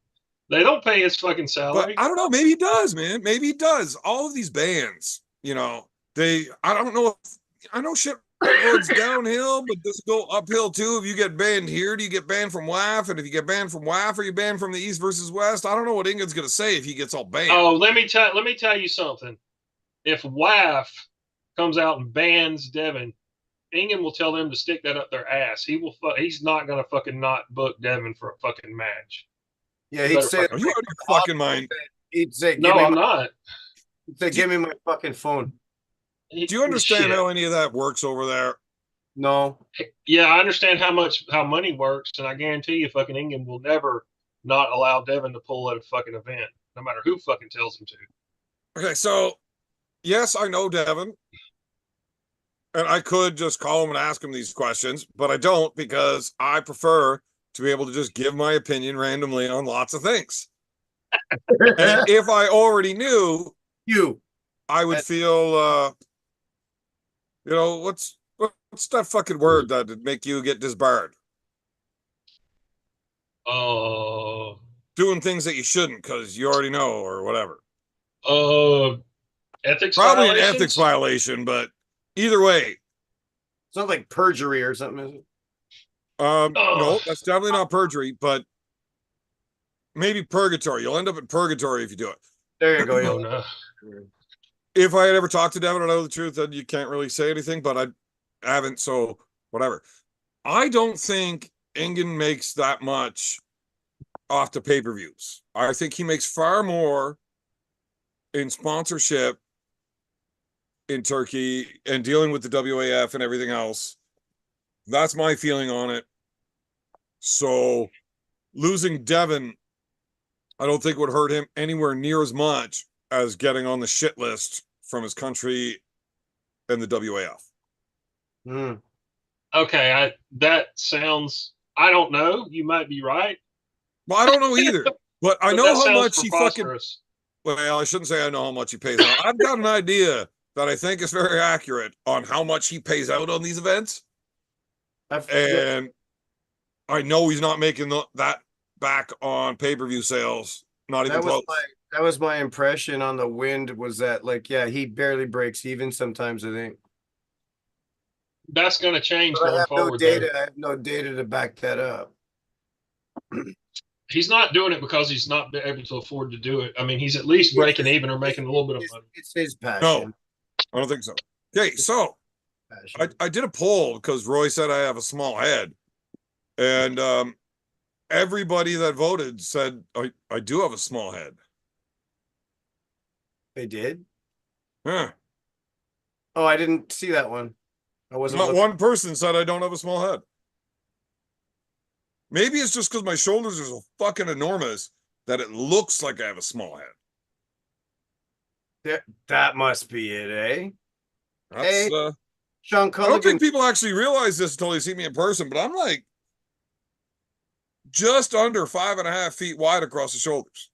They don't pay his fucking salary. But I don't know. Maybe he does, man. Maybe he does. All of these bans, I don't know. I know shit goes downhill, but does it go uphill too? If you get banned here, do you get banned from WAF? And if you get banned from WAF, are you banned from the East versus West? I don't know what Ingrid's going to say if he gets all banned. Oh, let me tell you something. If WAF comes out and bans Devin, Ingen will tell them to stick that up their ass. He's not going to fucking not book Devin for a fucking match. Yeah, he'd say, "Are you out of your fucking mind?" He'd say, "No, I'm not." He'd say, "Give me my fucking phone." Do you understand how any of that works over there? No. Yeah, I understand how money works, and I guarantee you, fucking Ingen will never not allow Devin to pull at a fucking event, no matter who fucking tells him to. Okay, so yes, I know Devin, and I could just call him and ask him these questions, but I don't because I prefer to be able to just give my opinion randomly on lots of things. And if I already knew I would feel, what's that fucking word that would make you get disbarred? Doing things that you shouldn't because you already know or whatever. Ethics Probably an ethics violations? violation, but either way. It's not like perjury or something, is it? No, that's definitely not perjury, but maybe purgatory. You'll end up in purgatory if you do it. There you go. Oh, no. If I had ever talked to Devin and I know the truth, then you can't really say anything, but I haven't, so whatever. I don't think Ingen makes that much off the pay-per-views. I think he makes far more in sponsorship in Turkey and dealing with the WAF and everything else. That's my feeling on it. So losing Devin, I don't think would hurt him anywhere near as much as getting on the shit list from his country and the WAF. Mm. Okay, that sounds. I don't know. You might be right. Well, I don't know either, but I know how much he fucking. Well, I shouldn't say I know how much he pays out. I've got an idea that I think is very accurate on how much he pays out on these events, and I know he's not making that back on pay-per-view sales. Not even close. That was my impression on the Wind. Was that like, yeah, he barely breaks even sometimes, I think. That's going to change But going forward. I have no data to back that up. He's not doing it because he's not able to afford to do it. I mean, he's at least breaking even or making a little bit of money. It's his passion. No, I don't think so. Okay, so I did a poll because Roy said I have a small head, and everybody that voted said I do have a small head. They did? Huh. Oh, I didn't see that one. I wasn't. Not one person said I don't have a small head. Maybe it's just because my shoulders are so fucking enormous that it looks like I have a small head. That must be it, eh? That's, Sean Culligan. I don't think people actually realize this until they see me in person, but I'm like just under 5.5 feet wide across the shoulders.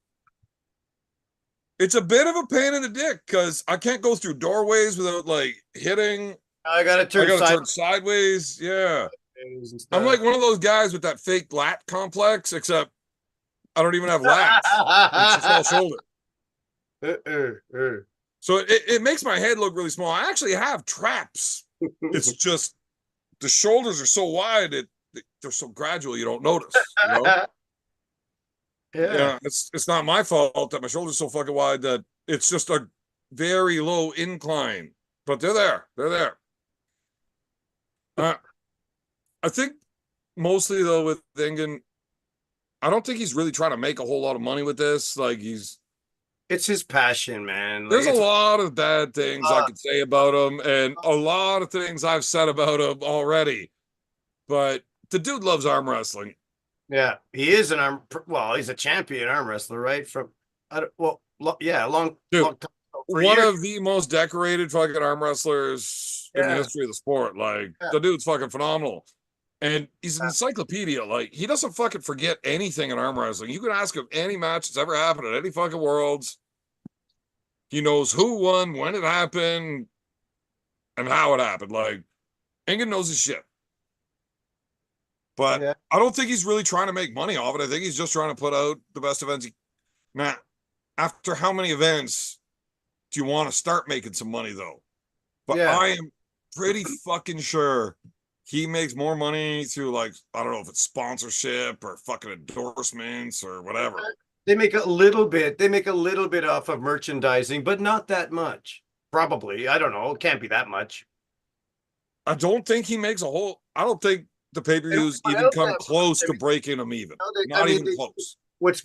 It's a bit of a pain in the dick because I can't go through doorways without like hitting. I gotta turn sideways. Yeah. I'm like one of those guys with that fake lat complex, except I don't even have lats. It's a small shoulder. So it makes my head look really small. I actually have traps. It's just the shoulders are so wide, they're so gradual you don't notice. You know? Yeah, it's not my fault that my shoulders are so fucking wide that it's just a very low incline. But they're there. They're there. I think mostly though with Ingen, I don't think he's really trying to make a whole lot of money with this. Like it's his passion, man. There's a lot of bad things I could say about him, and a lot of things I've said about him already. But the dude loves arm wrestling. Yeah, he is he's a champion arm wrestler, right? Long time. One of the most decorated fucking arm wrestlers in the history of the sport. Like the dude's fucking phenomenal. And he's an encyclopedia. Like, he doesn't fucking forget anything in arm wrestling. You can ask him any match that's ever happened at any fucking Worlds. He knows who won, when it happened, and how it happened. Like, Ingen knows his shit. But I don't think he's really trying to make money off it. I think he's just trying to put out the best events. Now, after how many events do you want to start making some money, though? But I am pretty fucking sure he makes more money through, like, I don't know if it's sponsorship or fucking endorsements or whatever. They make a little bit. They make a little bit off of merchandising, but not that much. Probably. I don't know. It can't be that much. I don't think he makes a whole. I don't think the pay-per-views even come close to breaking them even. Not even close. What's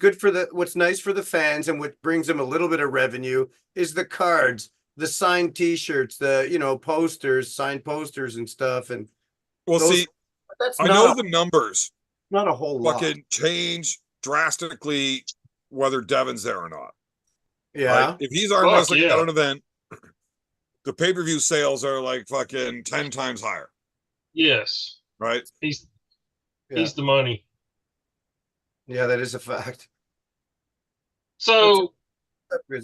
nice for the fans and what brings them a little bit of revenue is the cards, the signed T-shirts, the posters, signed posters and stuff. And see, I know the numbers. Not a whole lot. Fucking change drastically whether Devin's there or not. Yeah. Right? If he's arm wrestling at an event, the pay-per-view sales are like fucking 10 times higher. Yes. Right? He's the money. Yeah, that is a fact. So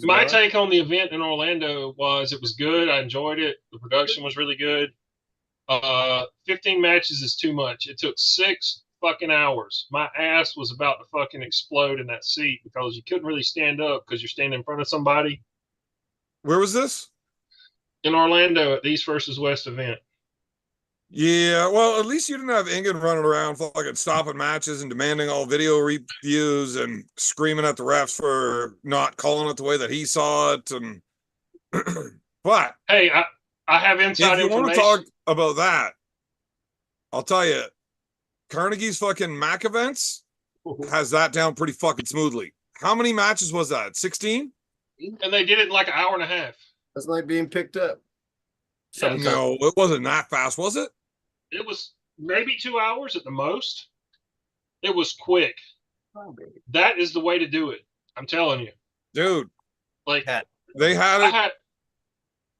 my take on the event in Orlando was it was good. I enjoyed it. The production was really good. 15 matches is too much. It took 6 fucking hours. My ass was about to fucking explode in that seat because you couldn't really stand up because you're standing in front of somebody. Where was this? In Orlando at the East versus West event. Yeah, well, at least you didn't have Ingen running around fucking stopping matches and demanding all video reviews and screaming at the refs for not calling it the way that he saw it. And but hey, I have inside if you information. want to talk about that, I'll tell you, Carnegie's fucking Mac events has that down pretty fucking smoothly. How many matches was that? 16? And they did it in like an hour and a half. That's like being picked up. Yeah. No, it wasn't that fast, was it? It was maybe 2 hours at the most. It was quick. That is the way to do it. I'm telling you. Dude. Like, they had it.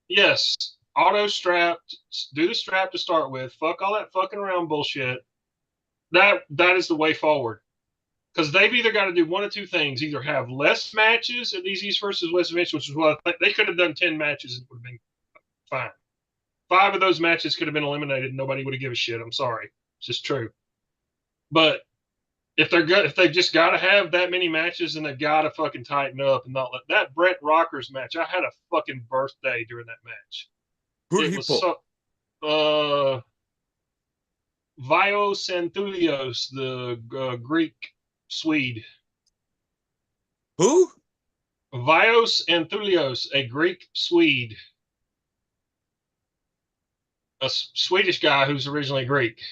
Yes. Auto strapped. Do the strap to start with. Fuck all that fucking around bullshit. That is the way forward. Because they've either got to do one of two things. Either have less matches at these East versus West events, which is what I think they could have done 10 matches and it would have been fine. 5 of those matches could have been eliminated and nobody would have given a shit. I'm sorry. It's just true. But if they've just got to have that many matches, and they've got to fucking tighten up and not let that Brett Rockers match. I had a fucking birthday during that match. Who did he pull? Vios Anthulios, the Greek Swede. Who? Vios Anthulios, a Greek Swede. A Swedish guy who's originally Greek.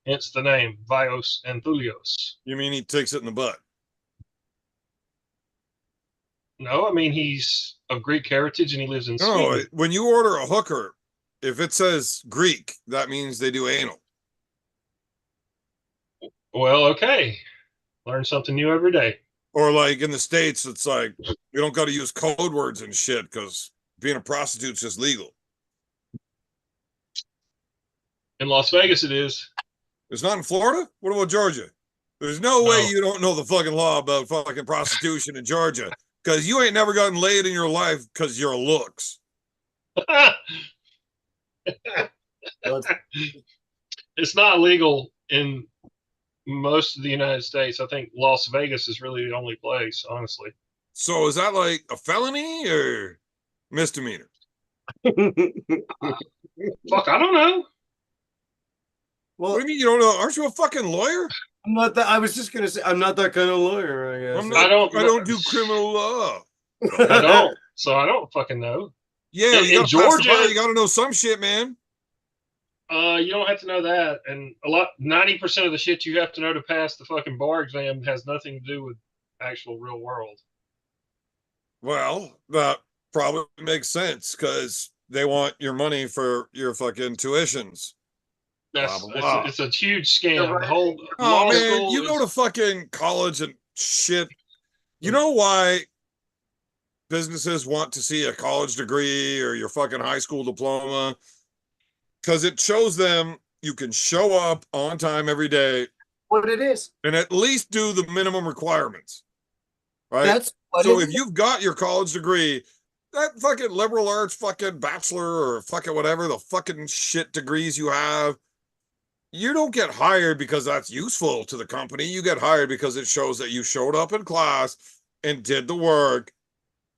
Hence the name, Vios Anthulios. You mean he takes it in the butt? No, I mean he's of Greek heritage and he lives in Sweden. No, when you order a hooker, if it says Greek, that means they do anal. Well, okay. Learn something new every day. Or like in the States, it's like, you don't got to use code words and shit because being a prostitute's just legal. In Las Vegas, it is. It's not in Florida? What about Georgia? There's no way you don't know the fucking law about fucking prostitution in Georgia because you ain't never gotten laid in your life because you're looks. It's not legal in most of the United States. I think Las Vegas is really the only place, honestly. So is that like a felony or misdemeanor? Fuck, I don't know. Well, what do you mean you don't know? Aren't you a fucking lawyer? I'm not that. I was just gonna say I'm not that kind of lawyer. I guess I don't do criminal law. I don't. So I don't fucking know. Yeah, in Georgia, you got to know some shit, man. You don't have to know that, and 90% of the shit you have to know to pass the fucking bar exam has nothing to do with actual real world. Well, that probably makes sense because they want your money for your fucking tuitions. That's blah, blah, blah. It's a huge scam. Right. The whole law man, you go to fucking college and shit. You know why businesses want to see a college degree or your fucking high school diploma? Because it shows them you can show up on time every day. What it is. And at least do the minimum requirements. Right? That's what so if you've got your college degree, that fucking liberal arts fucking bachelor or fucking whatever the fucking shit degrees you have, you don't get hired because that's useful to the company. You get hired because it shows that you showed up in class and did the work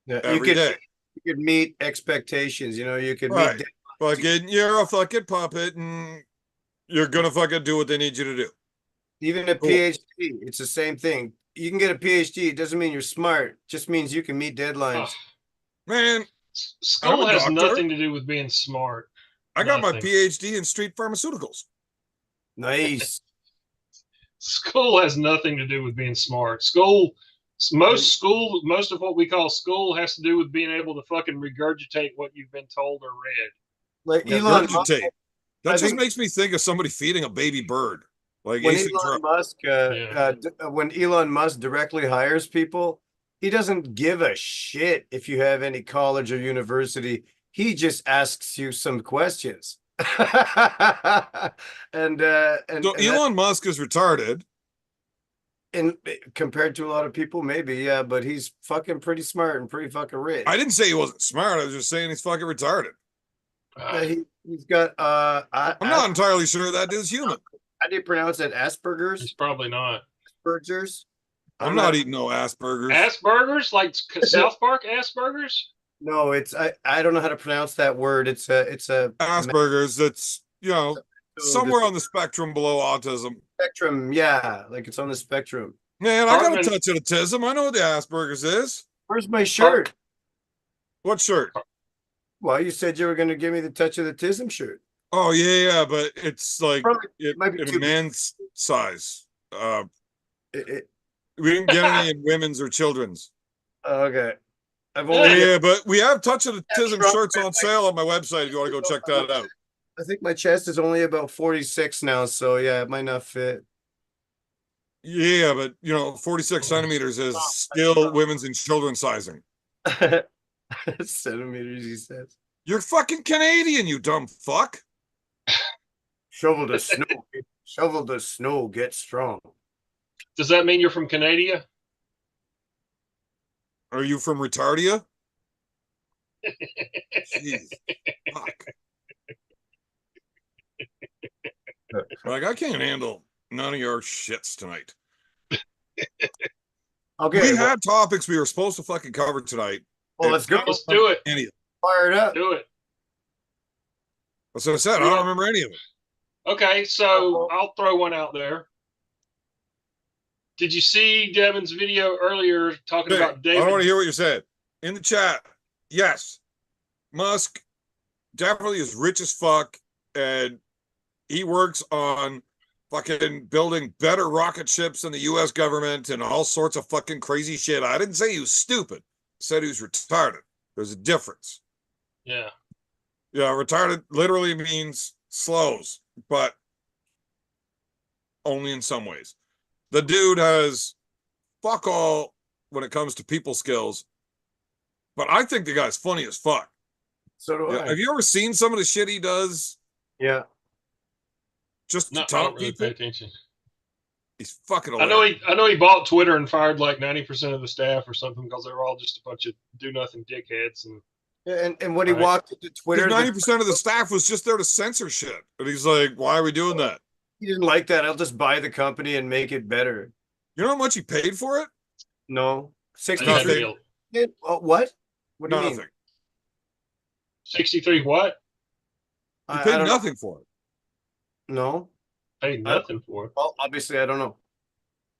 every day. You could meet expectations. You know, you could right. meet. Fucking, you're a fucking puppet and you're going to fucking do what they need you to do. Even a PhD, it's the same thing. You can get a PhD. It doesn't mean you're smart. It just means you can meet deadlines. Man, school has nothing to do with being smart. I got my PhD in street pharmaceuticals. Nice. School has nothing to do with being smart. Most of what we call school has to do with being able to fucking regurgitate what you've been told or read. Like Elon Musk, that just makes me think of somebody feeding a baby bird. Like when Elon Musk directly hires people, he doesn't give a shit if you have any college or university. He just asks you some questions. and Elon Musk is retarded. And compared to a lot of people, maybe, yeah, but he's fucking pretty smart and pretty fucking rich. I didn't say he wasn't smart. I was just saying he's fucking retarded. He's got. I'm not entirely sure that dude's human. How do you pronounce it? Asperger's? It's probably not. Asperger's? I'm not eating no Asperger's. Asperger's, like South Park Asperger's? No, it's I don't know how to pronounce that word. It's a Asperger's. That's somewhere on the spectrum below autism. Spectrum, yeah, like it's on the spectrum. Man, I got a touch of autism. I know what the Asperger's is. Where's my shirt? What shirt? Well, you said you were going to give me the touch of the tism shirt. Oh yeah, but it's like it might be in a man's size. We didn't get any in women's or children's. Okay. But we have touch of the tism shirts on sale on my website if you want to go check that out. I think my chest is only about 46 now, so yeah, it might not fit. Yeah, but 46 centimeters is still women's and children's sizing. Centimeters, he says. You're fucking Canadian, you dumb fuck. Shovel the snow, get strong. Does that mean you're from Canada? Are you from Retardia? Jeez, fuck. Like, I can't handle none of your shits tonight. Okay. We had topics we were supposed to fucking cover tonight. Well, let's go. Let's do it. Fire it up. Do it. That's what I said. I don't remember any of it. Okay, so I'll throw one out there. Did you see Devin's video earlier talking about David? I don't want to hear what you said. In the chat, yes, Musk definitely is rich as fuck, and he works on fucking building better rocket ships than the U.S. government and all sorts of fucking crazy shit. I didn't say he was stupid. I said he was retarded. There's a difference. Yeah. Yeah, retarded literally means slows, but only in some ways. The dude has fuck all when it comes to people skills, but I think the guy's funny as fuck. So do I. Have you ever seen some of the shit he does? Yeah. Just to I talk don't really people. pay attention. He's fucking hilarious. I know he bought Twitter and fired like 90% of the staff or something because they were all just a bunch of do nothing dickheads. And when he walked into Twitter, 90% of the staff was just there to censor shit. And he's like, why are we doing that? He didn't like that. I'll just buy the company and make it better. You know how much he paid for it? No. 63. What? What do you mean? 63 what? He paid nothing for it. No. Paid nothing for it. Well, obviously, I don't know.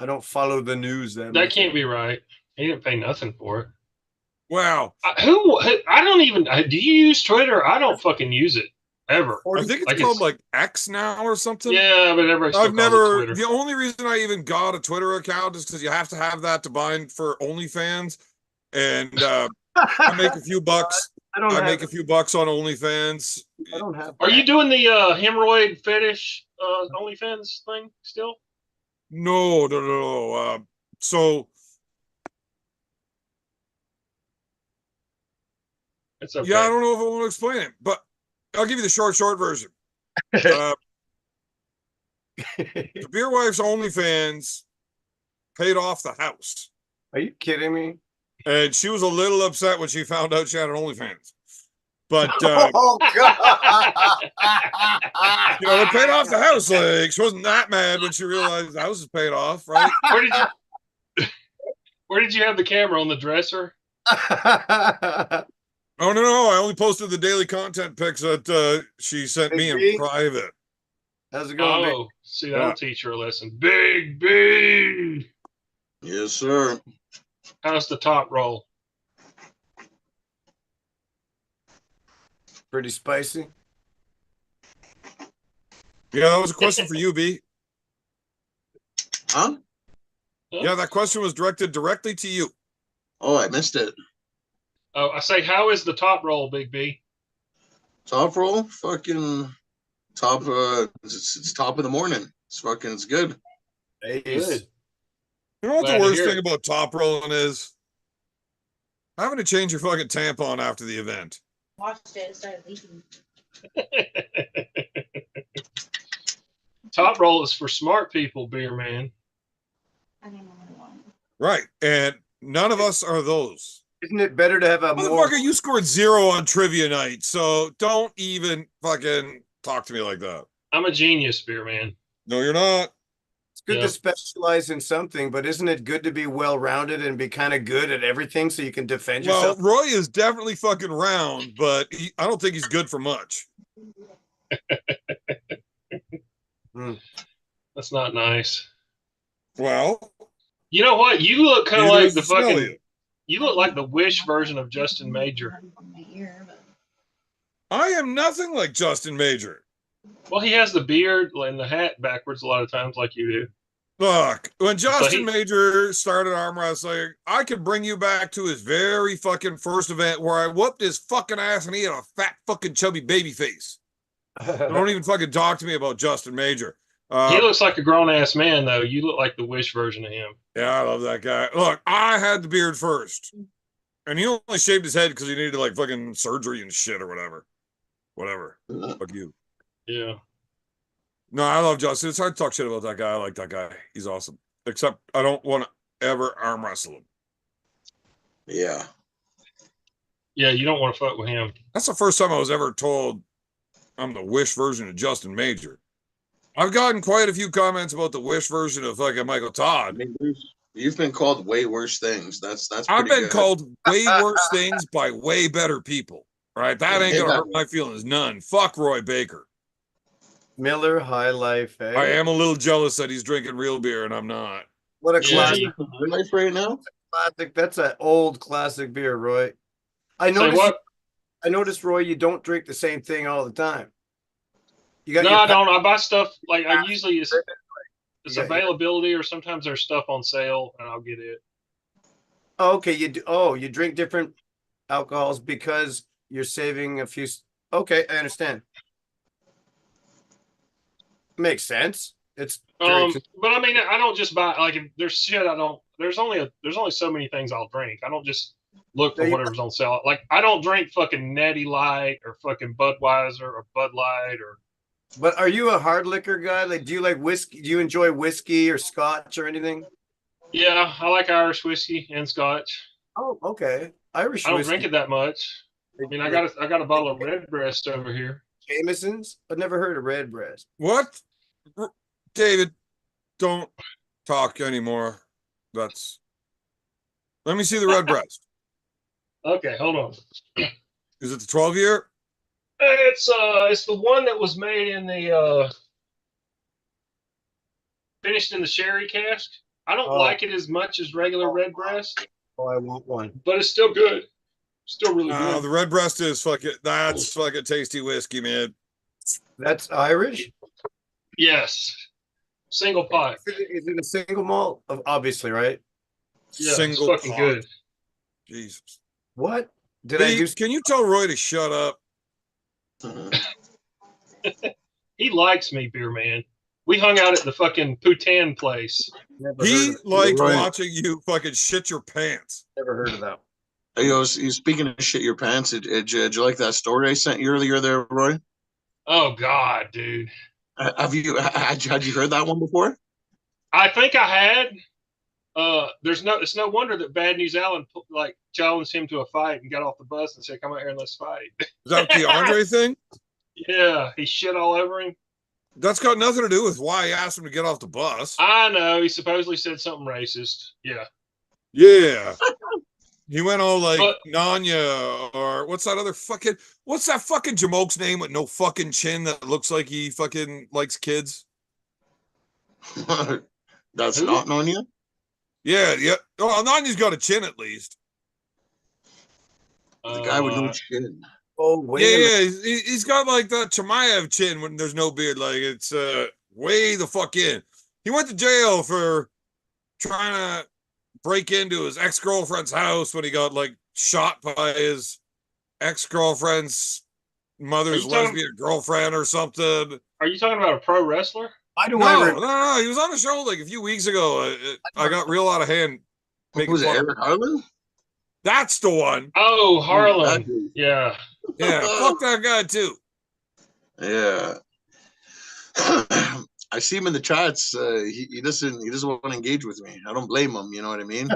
I don't follow the news. That can't be right. He didn't pay nothing for it. Wow. I don't even. Do you use Twitter? I don't fucking use it ever. I think it's called like X now or something. Yeah, but I've never. The only reason I even got a Twitter account is because you have to have that to bind for OnlyFans, and I make a few bucks. I make a few bucks on OnlyFans. I don't have. Are you doing the hemorrhoid fetish OnlyFans thing still? No. So. It's okay. Yeah, I don't know if I want to explain it, but I'll give you the short version. The Beer Wife's OnlyFans paid off the house. Are you kidding me? And she was a little upset when she found out she had an OnlyFans. But oh god, it paid off the house. Like she wasn't that mad when she realized the house is paid off, right? Where did you have the camera, on the dresser? Oh no! I only posted the daily content pics that she sent me in private. How's it going? Oh, see, that'll teach her a lesson. Big B. Yes, sir. How's the top roll? Pretty spicy. Yeah, that was a question for you, B. Huh? Yeah, that question was directed directly to you. Oh, I missed it. Oh, I say, how is the top roll, Big B? Top roll? Fucking top. It's top of the morning. It's good. Good. You know what the worst thing about top rolling is? Having to change your fucking tampon after the event. Watched it, started leaking. Top roll is for smart people, beer man. I didn't know what it was. Right, and none of us are those. Isn't it better to have a motherfucker? You scored 0 on trivia night, so don't even fucking talk to me like that. I'm a genius, beer man. No, you're not. It's good to specialize in something, but isn't it good to be well-rounded and be kind of good at everything so you can defend yourself? Well, Roy is definitely fucking round, but I don't think he's good for much. That's not nice. Well, you know what? You look kind of like the fucking. You look like the Wish version of Justin Major. I am nothing like Justin Major. Well, he has the beard and the hat backwards a lot of times, like you do. Look, when Justin Major started arm wrestling, I could bring you back to his very fucking first event where I whooped his fucking ass and he had a fat fucking chubby baby face. Don't even fucking talk to me about Justin Major. He looks like a grown-ass man, though. You look like the Wish version of him. Yeah, I love that guy. Look, I had the beard first. And he only shaved his head because he needed, like, fucking surgery and shit or whatever. Whatever. Fuck you. Yeah. No, I love Justin. It's hard to talk shit about that guy. I like that guy. He's awesome. Except I don't want to ever arm wrestle him. Yeah. Yeah, you don't want to fuck with him. That's the first time I was ever told I'm the Wish version of Justin Major. I've gotten quite a few comments about the Wish version of fucking Michael Todd. I mean, you've been called way worse things. That's I've been called way worse things by way better people. Right? That ain't gonna hurt my feelings none. Fuck Roy Baker. Miller High Life. Eh? I am a little jealous that he's drinking real beer and I'm not. What a classic life right now. Classic. That's an old classic beer, Roy. I noticed, Roy, you don't drink the same thing all the time. I don't. I buy stuff like I usually it's availability, or sometimes there's stuff on sale and I'll get it. Oh, okay, you do. Oh, you drink different alcohols because you're saving a few. Okay, I understand. Makes sense. It's but I mean, I don't just buy like if there's shit I don't. There's only so many things I'll drink. I don't just look for whatever's on sale. Like I don't drink fucking Natty Light or fucking Budweiser or Bud Light or. But are you a hard liquor guy? Like, do you like whiskey? Do you enjoy whiskey or scotch or anything? Yeah, I like Irish whiskey and scotch. Oh, okay. Irish whiskey. I don't drink it that much. I mean, I got a bottle of Redbreast over here. Jameson's? I've never heard of Redbreast. What? David, don't talk anymore. Let me see the Redbreast. Okay, hold on. Is it the 12-year? It's the one that was made in the finished in the sherry cask. I don't like it as much as regular Redbreast. Oh, I want one. But it's still good. Still really good. The Redbreast is that's fucking tasty whiskey, man. That's Irish? Yes. Single pot. Is it a single malt? Obviously, right? Yeah, single it's fucking good. Jesus. What? Can you tell Roy to shut up? He likes me, beer man. We hung out at the fucking Putan place. He liked watching you fucking shit your pants. Never heard of that. Hey, speaking of shit your pants, did you like that story I sent you earlier there, Roy? Oh God, dude. Had you heard that one before? I think I had. It's no wonder that Bad News Allen like challenged him to a fight and got off the bus and said, "Come out here and let's fight." Is that the Andre thing? Yeah, he shit all over him. That's got nothing to do with why he asked him to get off the bus. I know. He supposedly said something racist. Yeah. Yeah. He went all like Nanya or what's that fucking Jamoke's name with no fucking chin that looks like he fucking likes kids? That's not Nanya? Yeah. Well, Nanya's got a chin at least. The guy with no chin. Oh, wait. Yeah, he's got like the Chimaev chin when there's no beard. Like it's way the fuck in. He went to jail for trying to break into his ex-girlfriend's house when he got like shot by his ex-girlfriend's mother's lesbian girlfriend or something. Are you talking about a pro wrestler? No. He was on the show like a few weeks ago. I got real out of hand. Was it Eric Harlan? That's the one. Oh, Harlan. Yeah. Yeah, fuck that guy too. Yeah. I see him in the chats. He doesn't want to engage with me. I don't blame him. You know what I mean?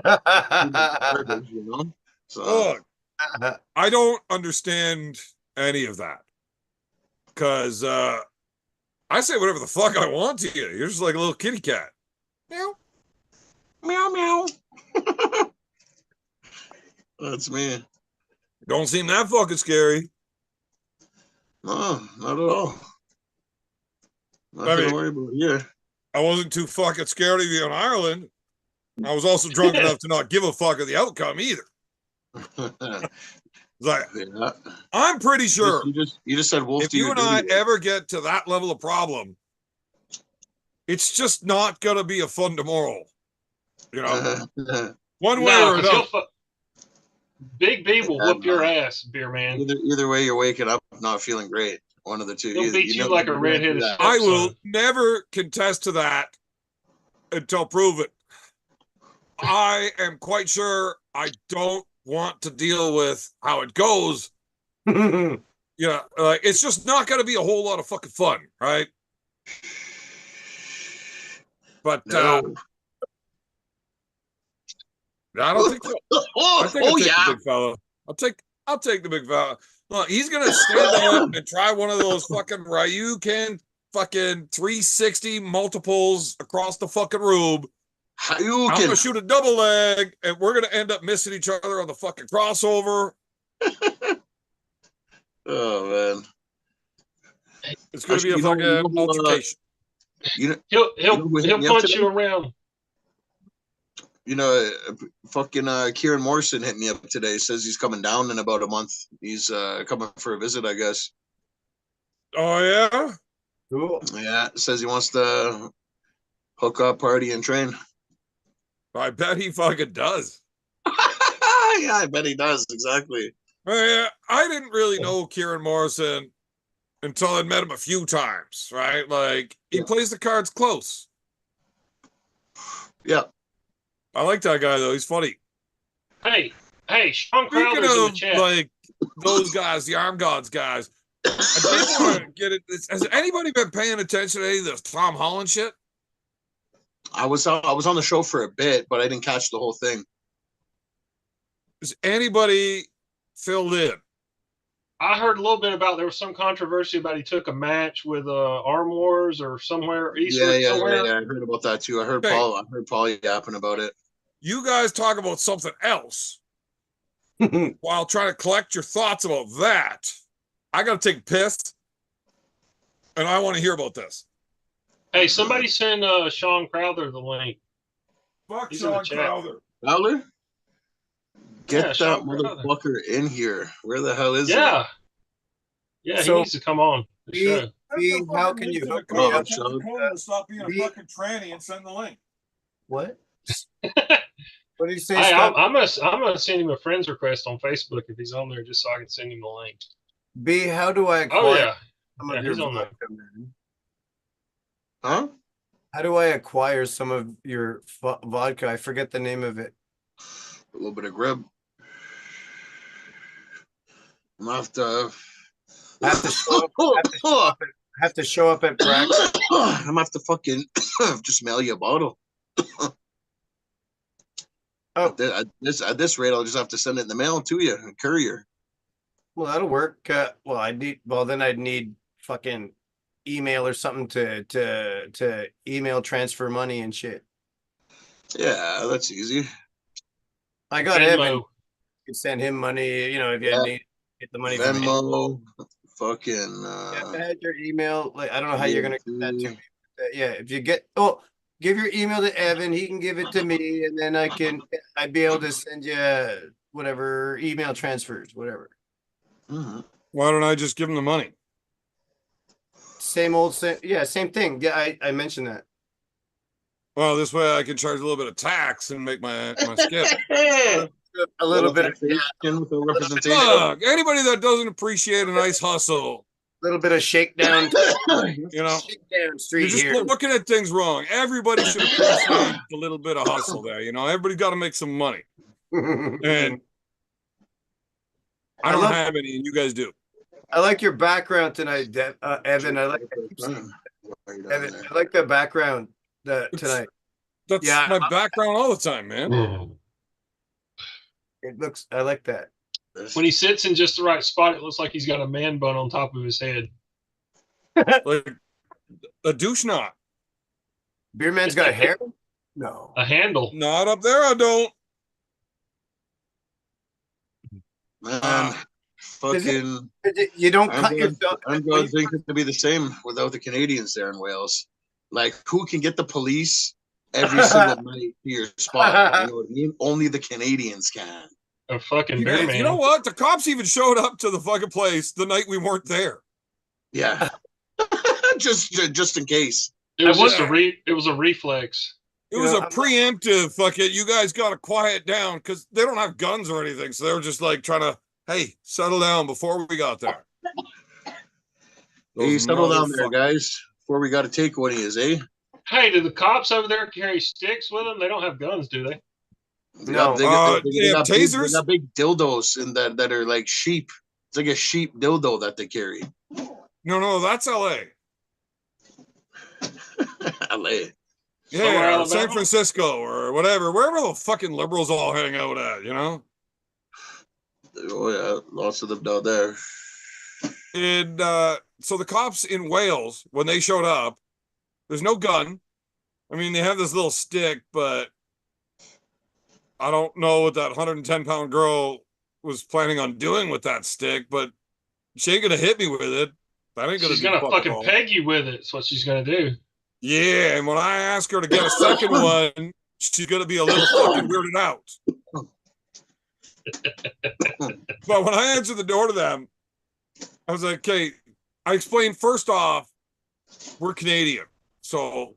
You know? So. Look, I don't understand any of that because I say whatever the fuck I want to you. You're just like a little kitty cat. Meow. Meow meow. That's me. Don't seem that fucking scary. No, not at all. Nothing to worry about here. I wasn't too fucking scared of you in Ireland. I was also drunk enough to not give a fuck of the outcome either. Like, yeah. I'm pretty sure you just said wolf. If you and I ever get to that level of problem, it's just not gonna be a fun tomorrow. You know, one way or another. Big B will whoop your ass, beer man. Either way, you're waking up not feeling great. One of the two. He'll beat you like a redheaded stepson. I will never contest to that until proven. I am quite sure I don't want to deal with how it goes. Yeah, it's just not going to be a whole lot of fucking fun, right? But no. I don't think so. I think I'll take the big fella. I'll take the big fella. Look, he's gonna stand up and try one of those fucking Ryuken fucking 360 multiples across the fucking room. I'm gonna shoot a double leg, and we're gonna end up missing each other on the fucking crossover. Oh man, it's gonna be a fucking altercation. He'll punch you around. You know, fucking Kieran Morrison hit me up today. Says he's coming down in about a month. He's coming for a visit, I guess. Oh yeah, cool. Yeah, says he wants to hook up, party, and train. I bet he fucking does. Yeah, I bet he does. Exactly. I didn't really know Kieran Morrison until I'd met him a few times, right? Like, he plays the cards close. Yeah. I like that guy, though. He's funny. Hey, Sean Crowder's in the chat. Like, those guys, the Arm Gods guys. I did want to get it. Has anybody been paying attention to any of this Tom Holland shit? I was on the show for a bit, but I didn't catch the whole thing. Is anybody filled in? I heard a little bit about there was some controversy about he took a match with Arm Wars or somewhere. Yeah, I heard about that too. I heard Paul yapping about it. You guys talk about something else while trying to collect your thoughts about that. I got to take a piss, and I want to hear about this. Hey, somebody send Sean Crowder the link. Fuck Sean Crowder. Crowder? Get that motherfucker in here. Where the hell is he? Yeah, he needs to come on the show. How can you hook me up, Sean? Stop being a fucking tranny and send the link. What? What do you say? I'm gonna send him a friend's request on Facebook if he's on there, just so I can send him the link. B, how do I acquire some of your vodka, man? Huh? How do I acquire some of your vodka? I forget the name of it. A little bit of grub. I'm gonna have to show up at practice. I'm gonna have to fucking just mail you a bottle. At this rate, I'll just have to send it in the mail to you, a courier. Well, that'll work. Then I'd need fucking email or something to email transfer money and shit. Yeah, that's easy. I got him. You can send him money. If you need get the money from him. Fucking. I had your email. Like, I don't know how you're gonna get that to me. If you get give your email to Evan. He can give it to me, and then I'd be able to send you whatever email transfers, whatever. Mm-hmm. Why don't I just give him the money? Same thing. Yeah, I mentioned that. Well, this way I can charge a little bit of tax and make my skip. A little bit of representation. Look, anybody that doesn't appreciate a nice hustle. A little bit of shakedown. Shakedown street. You're just looking at things wrong. Everybody should appreciate a little bit of hustle there. Everybody's got to make some money. And I don't have any, and you guys do. I like your background tonight, Evan. I like Evan. I like the background tonight. That's my background all the time, man. I like that. When he sits in just the right spot, it looks like he's got a man bun on top of his head. Like A douche knot. Beer man's got hair? No. A handle. Not up there, I don't. Man, fucking. You don't cut yourself. I'm going to think it to be the same without the Canadians there in Wales. Like, who can get the police every single night to your spot? You know what I mean? Only the Canadians can. A fucking beer man. You know what? The cops even showed up to the fucking place the night we weren't there. Yeah. just in case. It was just it was a reflex. It was a preemptive fuck it. You guys got to quiet down because they don't have guns or anything. So they were just like trying to, hey, settle down before we got there. Hey, settle down there, guys. Before we got to take one of you, eh? Hey, do the cops over there carry sticks with them? They don't have guns, do they? No. They got tasers. They got big dildos in that are like sheep. It's like a sheep dildo that they carry. No, that's LA. LA. Yeah, San Francisco or whatever, wherever the fucking liberals all hang out at, you know? Oh, yeah, lots of them down there. And so the cops in Wales, when they showed up, there's no gun. I mean, they have this little stick, but I don't know what that 110-pound girl was planning on doing with that stick, but she ain't going to hit me with it. That ain't gonna she's going to fucking peg you with it. That's what she's going to do. Yeah, and when I ask her to get a second one, she's going to be a little fucking weirded out. But when I answered the door to them, I was like, okay, I explained first off, we're Canadian. So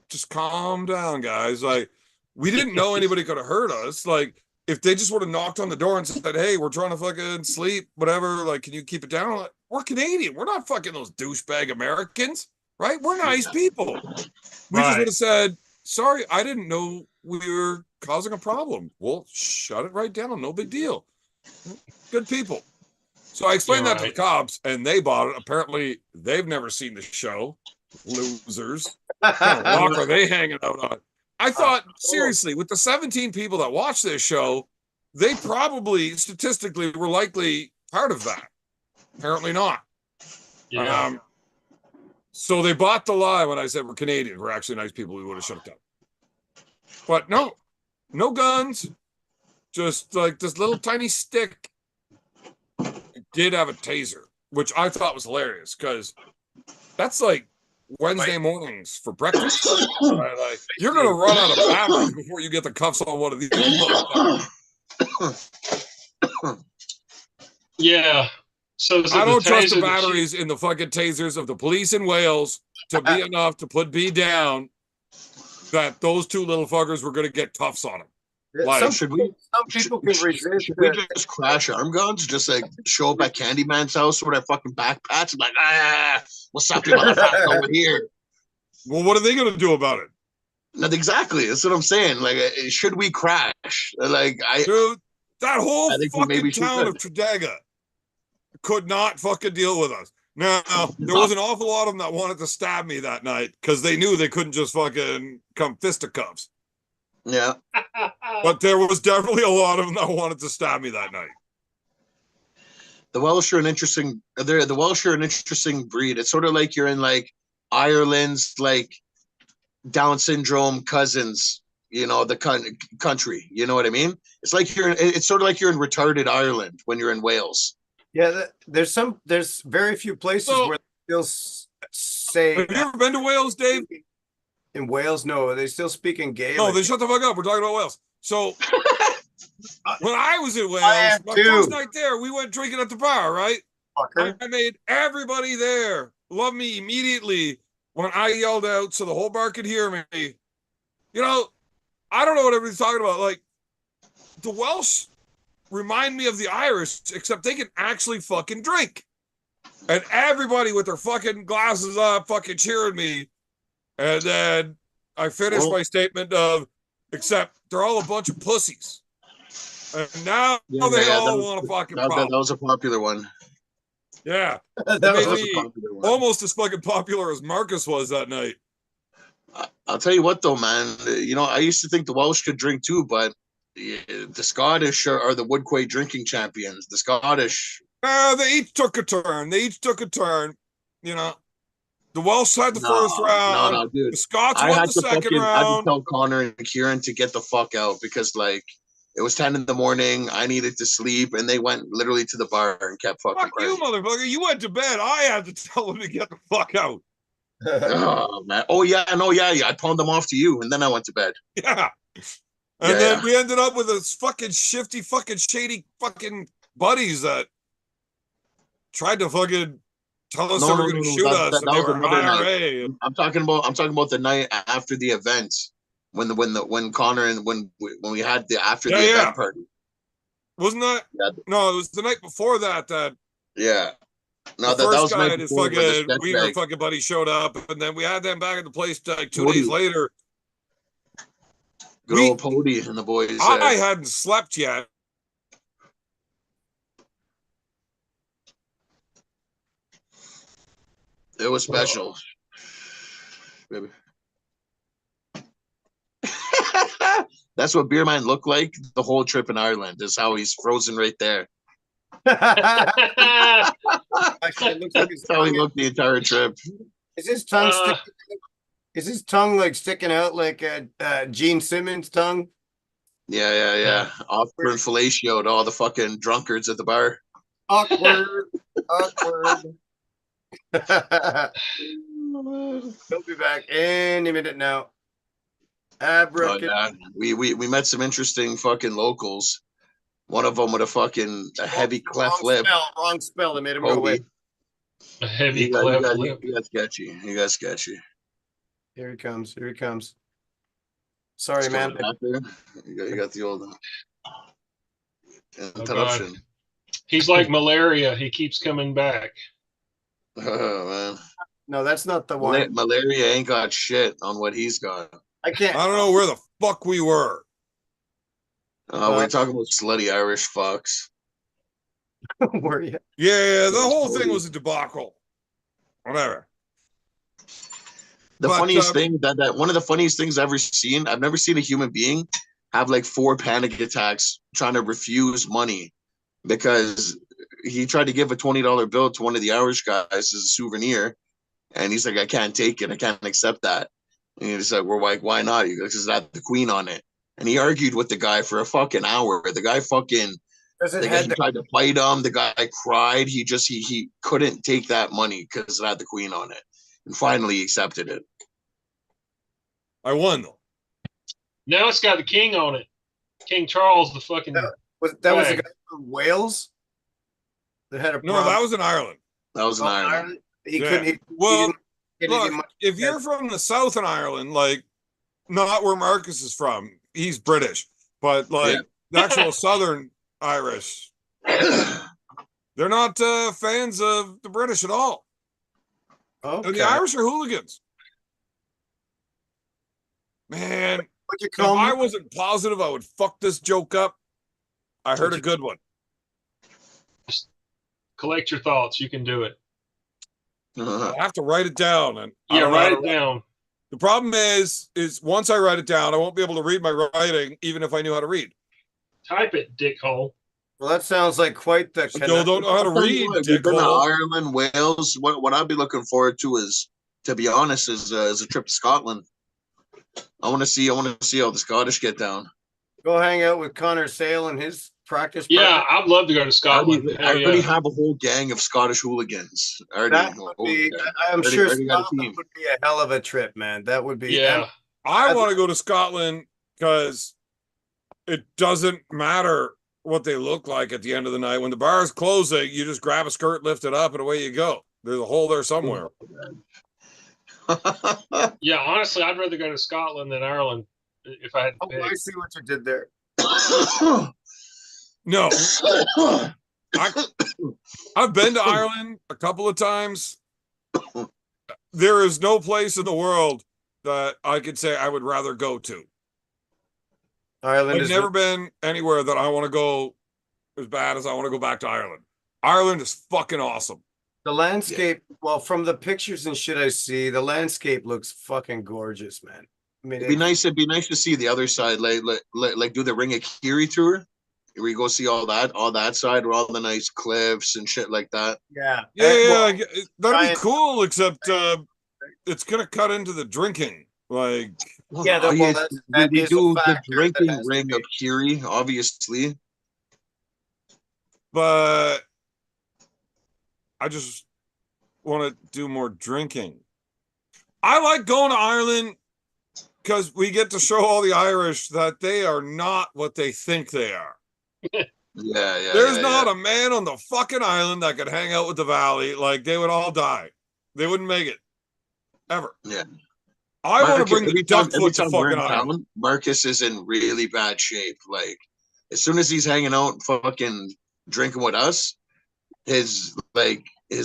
just calm down, guys. Like, we didn't know anybody could have hurt us. Like, if they just would have knocked on the door and said, hey, we're trying to fucking sleep, whatever, like, can you keep it down? Like, we're Canadian. We're not fucking those douchebag Americans. Right? We're nice people. We just would have said, sorry, I didn't know we were causing a problem. Well, shut it right down. No big deal. Good people. So I explained that to the cops, and they bought it. Apparently, they've never seen the show. Losers. What kind of rock are they hanging out on? I thought, seriously, with the 17 people that watch this show, they probably, statistically, were likely part of that. Apparently not. Yeah. So they bought the lie when I said we're Canadian. We're actually nice people. We would have shut it down. But no guns. Just like this little tiny stick. It did have a taser, which I thought was hilarious because that's like Wednesday mornings for breakfast. Right? Like, you're going to run out of batteries before you get the cuffs on one of these. Yeah. So I don't trust the batteries in the fucking tasers of the police in Wales to be enough to put me down that those two little fuckers were going to get cuffs on them. Like, some people can resist. Should we just crash arm guns? Just like show up at Candyman's house with our fucking backpacks and like, what's up, you motherfucker over here? Well, what are they going to do about it? Not exactly. That's what I'm saying. Like, should we crash? Like, dude, that whole fucking town of Tredegar could not fucking deal with us. Now, there was an awful lot of them that wanted to stab me that night because they knew they couldn't just fucking come fisticuffs. Yeah. But there was definitely a lot of them that wanted to stab me that night. The Welsh are an interesting. The Welsh are an interesting breed. It's sort of like you're in like Ireland's like Down syndrome cousins. You know, the country. You know what I mean? It's like it's sort of like you're in retarded Ireland when you're in Wales. Yeah, there's very few places where they'll say. Have you ever been to Wales, Dave? In Wales, no, they still speak in Gaelic. No, they shut the fuck up. We're talking about Wales. So when I was in Wales, my first night there, we went drinking at the bar, right? Fucker. I made everybody there love me immediately when I yelled out so the whole bar could hear me. You know, I don't know what everybody's talking about. Like, the Welsh remind me of the Irish, except they can actually fucking drink. And everybody with their fucking glasses up fucking cheering me. And then I finished my statement of, except they're all a bunch of pussies. And now they all want a fucking problem. That was a popular one. Yeah. That was a popular one. Almost as fucking popular as Marcus was that night. I'll tell you what, though, man. You know, I used to think the Welsh could drink too, but the Scottish are the Woodquay drinking champions. The Scottish. They each took a turn. You know, The Welsh had the first round. No, dude. The Scots won the second round. I had to tell Connor and Kieran to get the fuck out because, like, it was 10 in the morning. I needed to sleep, and they went literally to the bar and kept fucking. Fuck you, motherfucker! You went to bed. I had to tell them to get the fuck out. Oh man! Oh yeah! No, yeah. I pawned them off to you, and then I went to bed. Yeah. And then we ended up with this fucking shifty, fucking shady, fucking buddies that tried to fucking tell us they were going to shoot us. That was another night. I'm talking about the night after the event when Connor and when we had the after the event party. Wasn't that? Yeah. No, it was the night before that. Yeah. No, the first guy and his fucking Weaver fucking buddy showed up, and then we had them back at the place like 2 days later. Good old Pody and the boys. I hadn't slept yet. It was special. Baby. That's what Beerman looked like the whole trip in Ireland. Is how he's frozen right there. Actually, that's how he looked the entire trip. Is his tongue sticking? Is his tongue like sticking out like Gene Simmons' tongue? Yeah. Awkward and fellatio to all the fucking drunkards at the bar. Awkward. He'll be back any minute now. We met some interesting fucking locals. One of them with a heavy cleft lip. Wrong spell. They made him go away. A heavy cleft lip. He got sketchy. Here he comes. Sorry, man. You got the old interruption. He's like malaria. He keeps coming back. Oh, man. No, that's not the one. Malaria ain't got shit on what he's got. I don't know where the fuck we were. We're talking about slutty Irish fucks. Were you? Yeah, the whole thing was a debacle. Whatever. The funniest thing that one of the funniest things I've ever seen. I've never seen a human being have like 4 panic attacks trying to refuse money because he tried to give a $20 bill to one of the Irish guys as a souvenir, and he's like, "I can't take it. I can't accept that." And he's like, "We're like, why not?" He goes, "It's got the Queen on it." And he argued with the guy for a fucking hour. The guy fucking tried to fight him. The guy cried. He couldn't take that money because it had the Queen on it. And finally he accepted it. I won though. Now it's got the king on it. King Charles, the fucking that was the guy from Wales that had a problem. No, that was in Ireland. That was in Ireland. He couldn't. Look, if you're from the south in Ireland, like not where Marcus is from, he's British, but like the actual southern Irish, they're not fans of the British at all. Okay. And the Irish are hooligans. Man, if I wasn't positive I would fuck this joke up, I heard a good one. Just collect your thoughts. You can do it. I have to write it down. And write it down. The problem is once I write it down, I won't be able to read my writing, even if I knew how to read. Type it, dickhole. Well, that sounds like quite the. Still don't know how to read. We've been to Ireland, Wales. What I'd be looking forward to is, to be honest, is a trip to Scotland. I want to see how the Scottish get down. Go hang out with Connor Sale and his practice. Yeah, I'd love to go to Scotland. I already have a whole gang of Scottish hooligans. I'm sure Scotland would be a hell of a trip, man. That would be. Yeah, I want to go to Scotland because it doesn't matter what they look like at the end of the night. When the bar is closing, you just grab a skirt, lift it up, and away you go. There's a hole there somewhere. Yeah, honestly, I'd rather go to Scotland than Ireland if I had to pick. I see what you did there. No. I've been to Ireland a couple of times. There is no place in the world that I could say I would rather go to. I've never been anywhere that I want to go as bad as I want to go back to Ireland. Ireland is fucking awesome. The landscape, well, from the pictures and shit I see, the landscape looks fucking gorgeous, man. I mean, it'd be nice to see the other side, like do the Ring of Kerry tour. We go see all that side where all the nice cliffs and shit like that. Yeah. That'd be cool, except it's gonna cut into the drinking. Like, yeah, well, we do the drinking ring of Curie, obviously. but I just want to do more drinking. I like going to Ireland because we get to show all the Irish that they are not what they think they are. There's not a man on the fucking island that could hang out with the Valley. Like, they would all die. They wouldn't make it. Ever. Yeah. I want to bring the duck foot to fucking island. Marcus is in really bad shape. Like, as soon as he's hanging out fucking drinking with us, his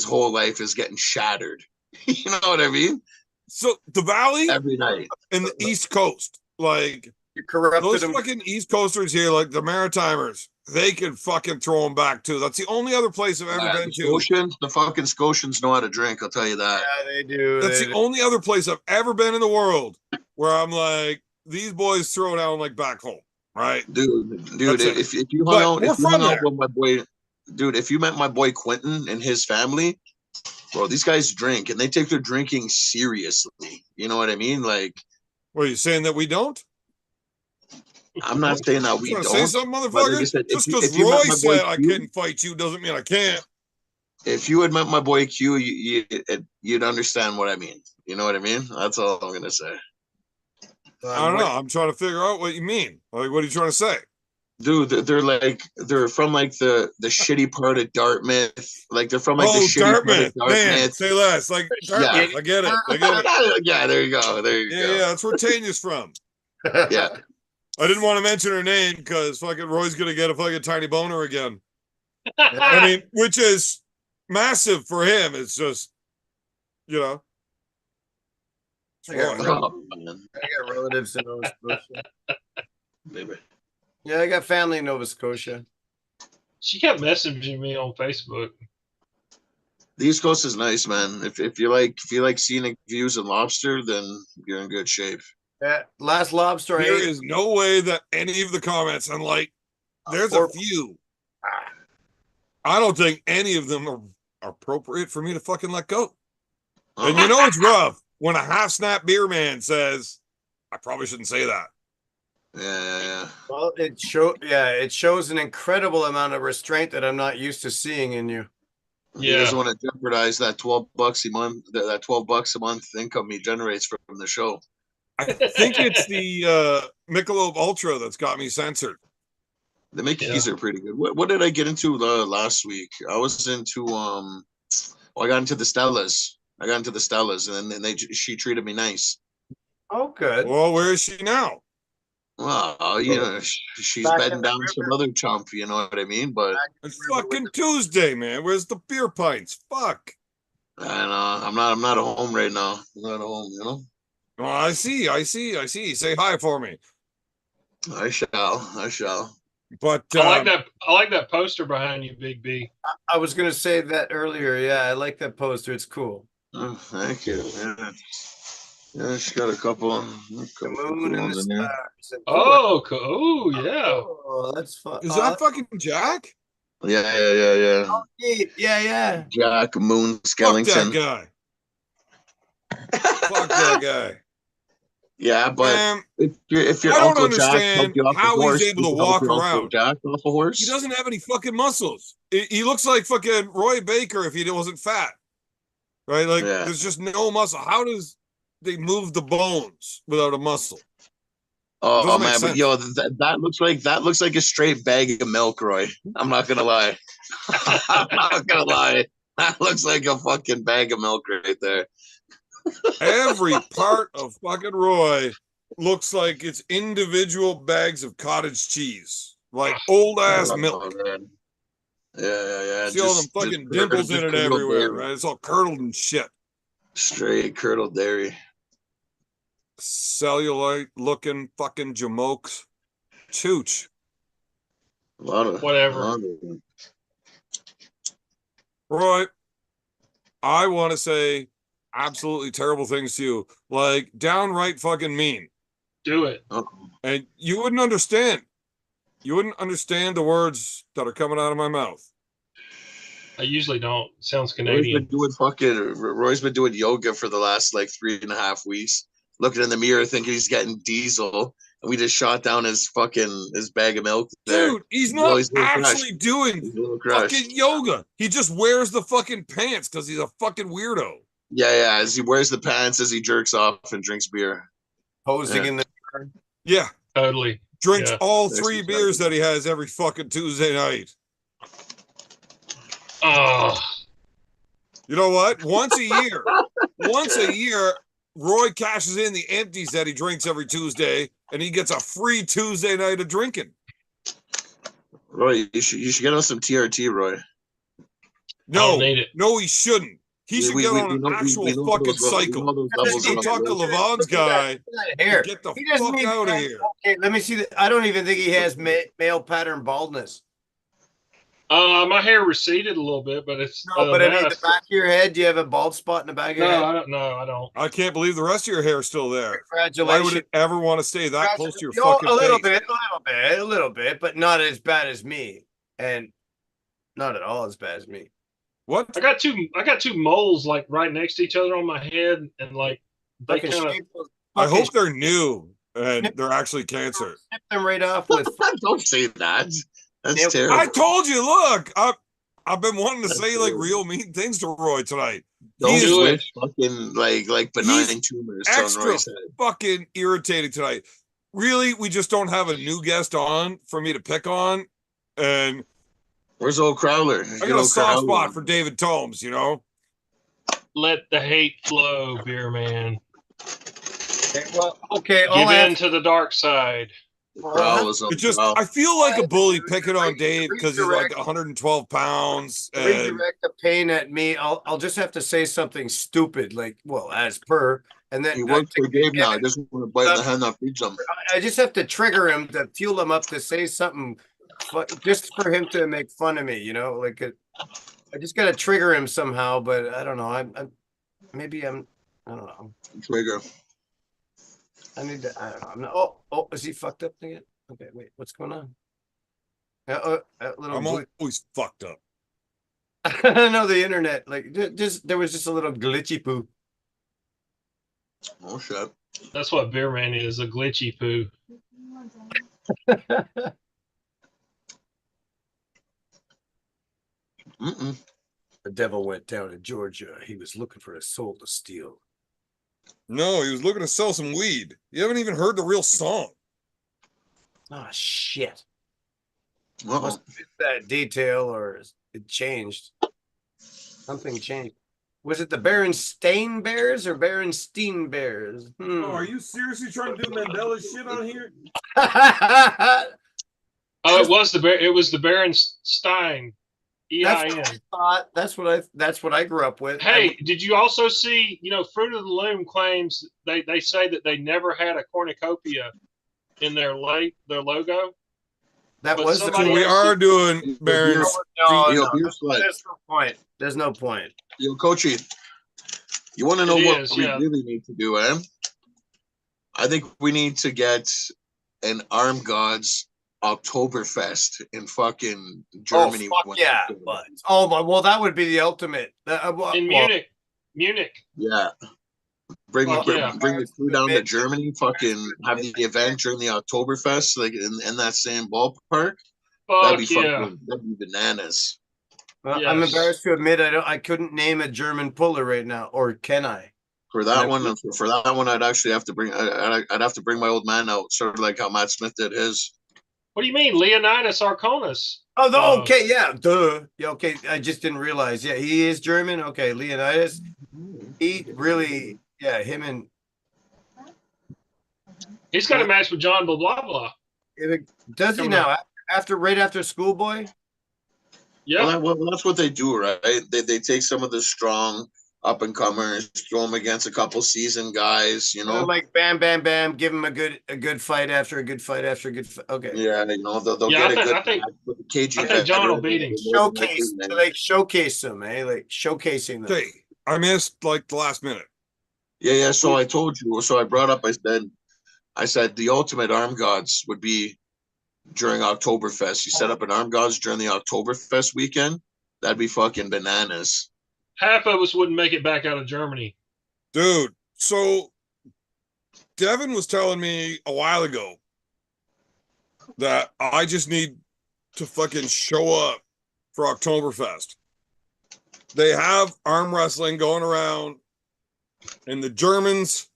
whole life is getting shattered. You know what I mean? So the Valley every night and the East Coast, like, you corrupted those them. fucking East Coasters here, like the Maritimers, they can fucking throw them back too. That's the only other place I've ever been to. The fucking Scotians know how to drink. I'll tell you that. Yeah, they do. That's the only other place I've ever been in the world where I'm like, these boys throw down like back home, right? Dude, if you hung out, with my boy, dude, if you met my boy Quentin and his family, bro, these guys drink and they take their drinking seriously. You know what I mean? Like, what are you saying that we don't? I'm not saying that we don't. Say something, motherfucker. Like said, just because Roy said I couldn't fight you doesn't mean I can't. If you had met my boy Q, you'd understand what I mean. You know what I mean? That's all I'm gonna say. I don't know. I'm trying to figure out what you mean. Like, what are you trying to say? Dude, they're from like the shitty part of Dartmouth. Like, they're from like the shitty Dartmouth. part of Dartmouth. Man, say less. Like, Dartmouth. Yeah. I get it. Yeah, there you go. Yeah, that's where Tanya's from. Yeah. I didn't want to mention her name because fucking Roy's gonna get a fucking tiny boner again. I mean, which is massive for him. It's just, you know. I got relatives in Nova Scotia. Maybe. Yeah, I got family in Nova Scotia. She kept messaging me on Facebook. The East Coast is nice, man. If you like scenic views and lobster, then you're in good shape. Yeah, last lobster I There ate. is no way that any of the comments, and like, there's a few. I don't think any of them are appropriate for me to fucking let go. And you know it's rough when a half-snap beer man says, I probably shouldn't say that. Yeah. Well, it shows an incredible amount of restraint that I'm not used to seeing in you. Yeah. He doesn't want to jeopardize that $12 a month, that $12 a month income he generates from the show. I think it's the Michelob Ultra that's got me censored. The Mickeys are pretty good. What did I get into last week? I was into I got into the Stellas. And then she treated me nice. Oh, good. Well, where is she now? Well, you know, she's bedding down some other chump. You know what I mean? But it's fucking Tuesday, man. Where's the beer pints? Fuck. I know. I'm not at home right now. I'm not at home. You know. Oh, I see. Say hi for me. I shall. But I like that poster behind you, Big B. I was gonna say that earlier. Yeah, I like that poster. It's cool. Oh, thank you. Yeah, she's got a couple moon and the stars. Oh, cool. Oh, yeah. Oh, that's fun. Is that fucking Jack? Yeah. Oh, yeah. Jack Moon Skellington. Fuck that guy. Yeah, but if your I don't Uncle understand Jack how horse, he's able to walk around. Jack off a horse. He doesn't have any fucking muscles. He looks like fucking Roy Baker if he wasn't fat, right? Like, there's just no muscle. How does they move the bones without a muscle? Oh man, but yo, that looks like a straight bag of milk, Roy. I'm not gonna lie. That looks like a fucking bag of milk right there. Every part of fucking Roy looks like it's individual bags of cottage cheese, like old ass milk. Man. Yeah. See all them fucking dimples in it everywhere, right? It's all curdled and shit. Straight curdled dairy. Cellulite looking fucking jamokes. Chooch. A lot of whatever. Roy, I want to say absolutely terrible things to you, like downright fucking mean. Do it. And you wouldn't understand. You wouldn't understand the words that are coming out of my mouth. I usually don't. Sounds Canadian. Canadian. Roy's been doing yoga for the last like 3.5 weeks. Looking in the mirror, thinking he's getting diesel, and we just shot down his bag of milk. Dude, he's not actually doing fucking yoga. He just wears the fucking pants because he's a fucking weirdo. Yeah. As he wears the pants, as he jerks off and drinks beer, posing in the car. Yeah, totally. Drinks all 3 beers that he has every fucking Tuesday night. Oh. You know what? Once a year, Roy cashes in the empties that he drinks every Tuesday, and he gets a free Tuesday night of drinking. Roy, you should get on some TRT, Roy. No, he shouldn't. He should get on an actual fucking cycle. He should talk to Levon's guy. Get the fuck out of here. Okay, let me see. I don't even think he has male pattern baldness. My hair receded a little bit, but it's no. But I mean, the back of your head, do you have a bald spot in the back of your head? I don't. I can't believe the rest of your hair is still there. Congratulations. Why would it ever want to stay that close to your fucking face? A little bit, but not as bad as me, and not at all as bad as me. What? I got two moles like right next to each other on my head, and like they kind of. I hope they're new and they're actually cancer. Snip them right off with. Don't say that. That's terrible. I told you. Look, I've been wanting to say like real mean things to Roy tonight. Don't do it. Fucking like benign tumors. Extra fucking irritating tonight. Really, we just don't have a new guest on for me to pick on. And where's old Crowler? I got a soft spot for David Tomes, you know. Let the hate flow, beer man. Okay, well, okay. Give in to the dark side. I feel like a bully picking on Dave because he's like 112 pounds. And redirect the pain at me. I'll just have to say something stupid, like, well, as per, and then he works for Dave now. He doesn't want to bite the hand off each of them. I just have to trigger him to fuel him up to say something, just for him to make fun of me. You know, like I just got to trigger him somehow. But I don't know. I don't know. Trigger. I need to. I don't know. I'm not, oh, is he fucked up again? Okay, wait. What's going on? I'm always fucked up. I know the internet. Like, there was just a little glitchy poo. Oh shit! That's what beer man is, a glitchy poo. The devil went down to Georgia. He was looking for a soul to steal. No, he was looking to sell some weed. You haven't even heard the real song. Oh, shit. Must have that detail, or it changed. Something changed. Was it the Berenstain Bears or Berenstein Bears? Oh, are you seriously trying to do Mandela shit on here? Oh, it was the Berenstein. EIN. That's what I grew up with. Hey, did you also see, Fruit of the Loom claims they say that they never had a cornucopia in their logo. That was we are doing Barons. No, there's no point. There's no point. Yo, Coachy, you want to know what we really need to do, eh? I think we need to get an Armed Gods Oktoberfest in fucking Germany. Oh, fuck yeah. Well, that would be the ultimate. In Munich. Yeah. Bring the crew down to Germany, fucking have the event during the Oktoberfest, like in that same ballpark. That'd be bananas. Well, yes. I'm embarrassed to admit I couldn't name a German puller right now, or can I? For that one, I'd actually have to bring. I'd have to bring my old man out, sort of like how Matt Smith did his. What do you mean, Leonidas Arconis? Oh, okay, yeah, duh. Yeah, okay, I just didn't realize. Yeah, he is German. Okay, Leonidas. He really, him and. He's got a match with John blah blah. Does he now? Right after Schoolboy? Yeah. Well, that's what they do, right? They take some of the strong up and comers, throw them against a couple seasoned guys, like bam, bam, bam, give them a good fight after a good fight after a good fight. Okay. Yeah, they'll get a good. I think John will beat him. Showcase them, like showcasing them. Hey, I missed like the last minute. Yeah. So I told you. So I brought up. I said the ultimate Armed Gods would be during Oktoberfest. You set up an Armed Gods during the Oktoberfest weekend. That'd be fucking bananas. Half of us wouldn't make it back out of Germany. Dude, so Devin was telling me a while ago that I just need to fucking show up for Oktoberfest. They have arm wrestling going around, and the Germans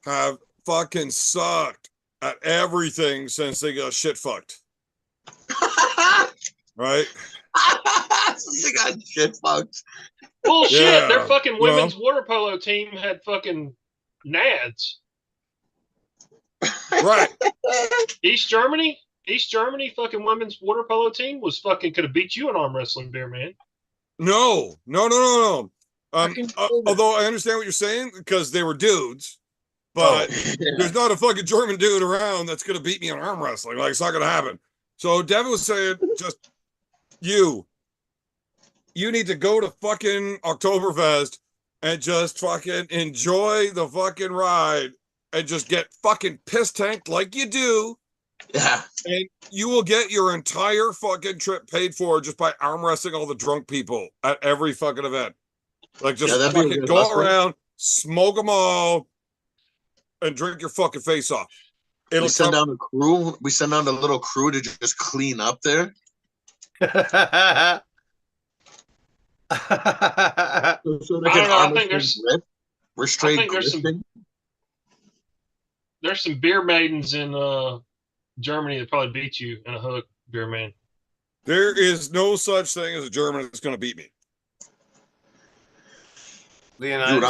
have fucking sucked at everything since they got shit fucked. Right? They got shit fucked. Bullshit. Yeah, Their fucking women's water polo team had fucking nads. Right. East Germany fucking women's water polo team was fucking could have beat you in arm wrestling, beer man. No. Although I understand what you're saying because they were dudes, but there's not a fucking German dude around that's gonna beat me in arm wrestling. Like, it's not gonna happen. So Devin was saying, just you need to go to fucking Oktoberfest and just fucking enjoy the fucking ride and just get fucking piss tanked like you do. Yeah. And you will get your entire fucking trip paid for just by arm wrestling all the drunk people at every fucking event. Like, just fucking go around, smoke them all, and drink your fucking face off. We send down a crew. We send down a little crew to just clean up there. I don't know. I think we're straight. There's some beer maidens in Germany that probably beat you in a hook, beer man. There is no such thing as a German that's going to beat me. Dude, when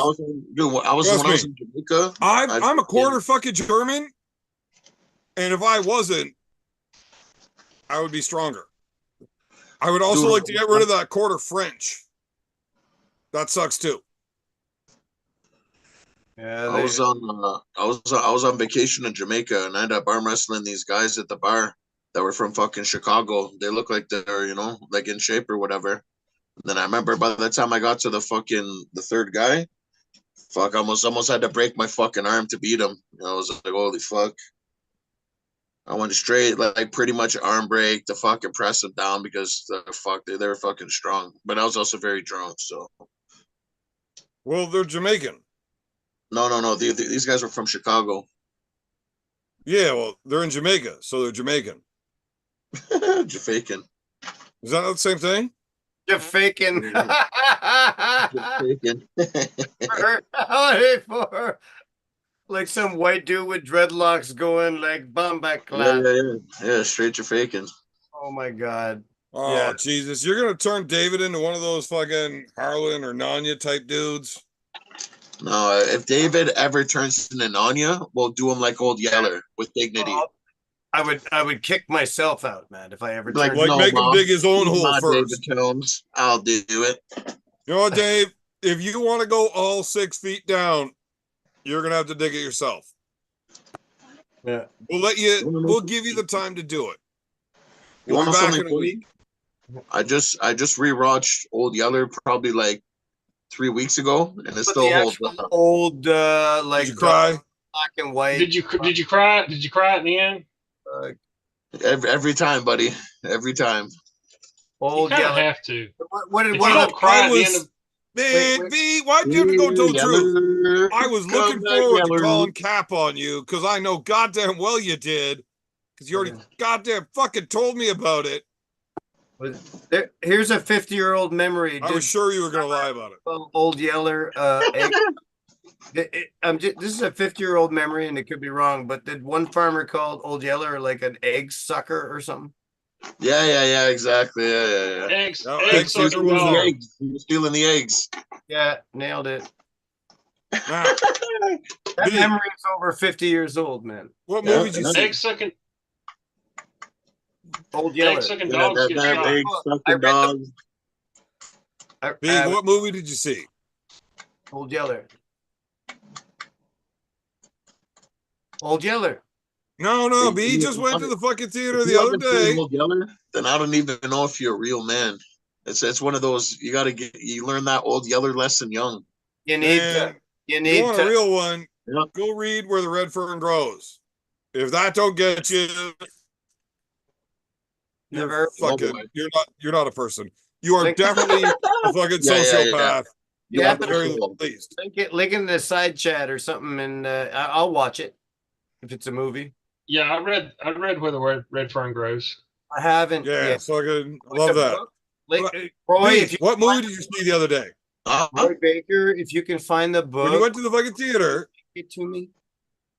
I was in Jamaica. I'm a quarter fucking German, and if I wasn't, I would be stronger. I would also like to get rid of that quarter French. That sucks too. Yeah, I was on vacation in Jamaica, and I ended up arm wrestling these guys at the bar that were from fucking Chicago. They look like they're, like in shape or whatever. And then I remember by the time I got to the third guy, I almost had to break my fucking arm to beat him. I was like, holy fuck. I went straight, like pretty much arm break to fucking press them down because they were fucking strong. But I was also very drunk, so. Well, they're Jamaican. No. These guys were from Chicago. Yeah, well, they're in Jamaica, so they're Jamaican. Jamaican. Is that not the same thing? Jamaican. Jamaican. For like some white dude with dreadlocks going like Bombay clap. Yeah, straight Jamaican. Oh my god. Oh, yeah. Jesus. You're going to turn David into one of those fucking Harlan or Nanya type dudes? No, if David ever turns into Nanya, we'll do him like Old Yeller with dignity. I would kick myself out, man, if I ever make him dig his own hole first. David Jones, I'll do it. You know what, Dave? If you want to go all 6 feet down, you're going to have to dig it yourself. Yeah. We'll give you the time to do it. We'll be back in a week. I just rewatched Old Yeller probably like 3 weeks ago, and it still holds up. Old like did you cry? Black and white. Did you cry? Did you cry at the end? Every time, buddy. Every time. Old Yeller. Have to. What did cry at the end of? Man, B, why'd you have to go tell truth? I was looking forward to calling cap on you because I know goddamn well you did because you already goddamn fucking told me about it. Here's a 50-year-old memory. I was sure you were going to lie about it. Old Yeller. This is a 50-year-old memory, and it could be wrong, but did one farmer call Old Yeller like an egg sucker or something? Yeah, exactly. Yeah. Eggs. He was stealing the eggs. Yeah, nailed it. That memory is over 50 years old, man. What movie did you see? Egg sucking. Old Yeller. Egg sucking dogs get shot. Egg sucking dogs. What movie did you see? Old Yeller. Old Yeller. No, B just went to the fucking theater the other day. Old Yeller, then I don't even know if you're a real man. It's one of those you learn that Old Yeller lesson young. You need a real one. Yeah. Go read Where the Red Fern Grows. If that don't get you, you're not a person. You are definitely a fucking sociopath. Yeah, at the very least. Link it in the side chat or something, and I'll watch it if it's a movie. Yeah, I read Where the Red Fern Grows. I haven't. Yeah, so I love that. Roy, what movie did you see the other day? Roy Baker, if you can find the book. When you went to the fucking theater, it to me.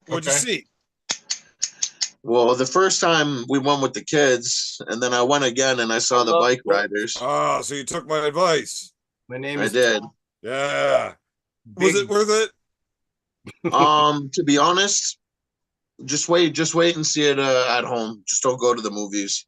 What'd you see? Well, the first time we went with the kids, and then I went again and I saw the bike riders. Oh, so you took my advice. My name is did. Tom. Yeah. Was it worth it? To be honest, just wait and see it at home. Just don't go to the movies.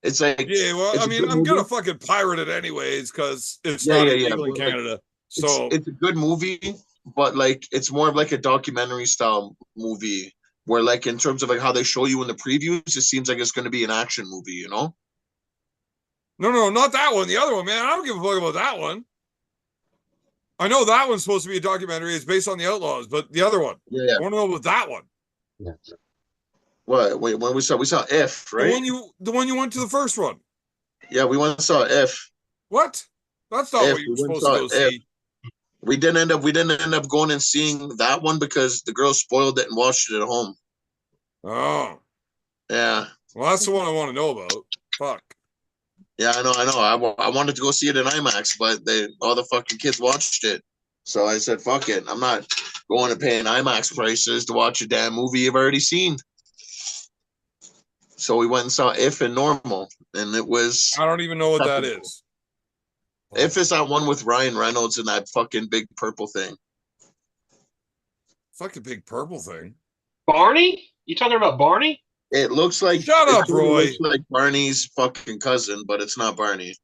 It's like, yeah, well, I mean, I'm gonna fucking pirate it anyways because it's not illegal in Canada. So it's a good movie, but like it's more of like a documentary style movie where, like, in terms of like how they show you in the previews, it seems like it's going to be an action movie, you know? No, not that one. The other one, man. I don't give a fuck about that one. I know that one's supposed to be a documentary. It's based on the Outlaws, but the other one, I want to know about that one. Yeah. What? Wait, when we saw If, right? The one you went to the first one. Yeah, we went and saw If. What? That's not what you were supposed to go see. We didn't end up going and seeing that one because the girl spoiled it and watched it at home. Oh. Yeah. Well, that's the one I want to know about. Fuck. Yeah, I know. I wanted to go see it in IMAX, but all the fucking kids watched it. So I said, fuck it. I'm not going to pay an IMAX prices to watch a damn movie you've already seen. So we went and saw If in normal, and it was... I don't even know what that is. If is that one with Ryan Reynolds and that fucking big purple thing. Fucking big purple thing. Barney? You talking about Barney? It looks like... Shut up, Roy. It looks like Barney's fucking cousin, but it's not Barney.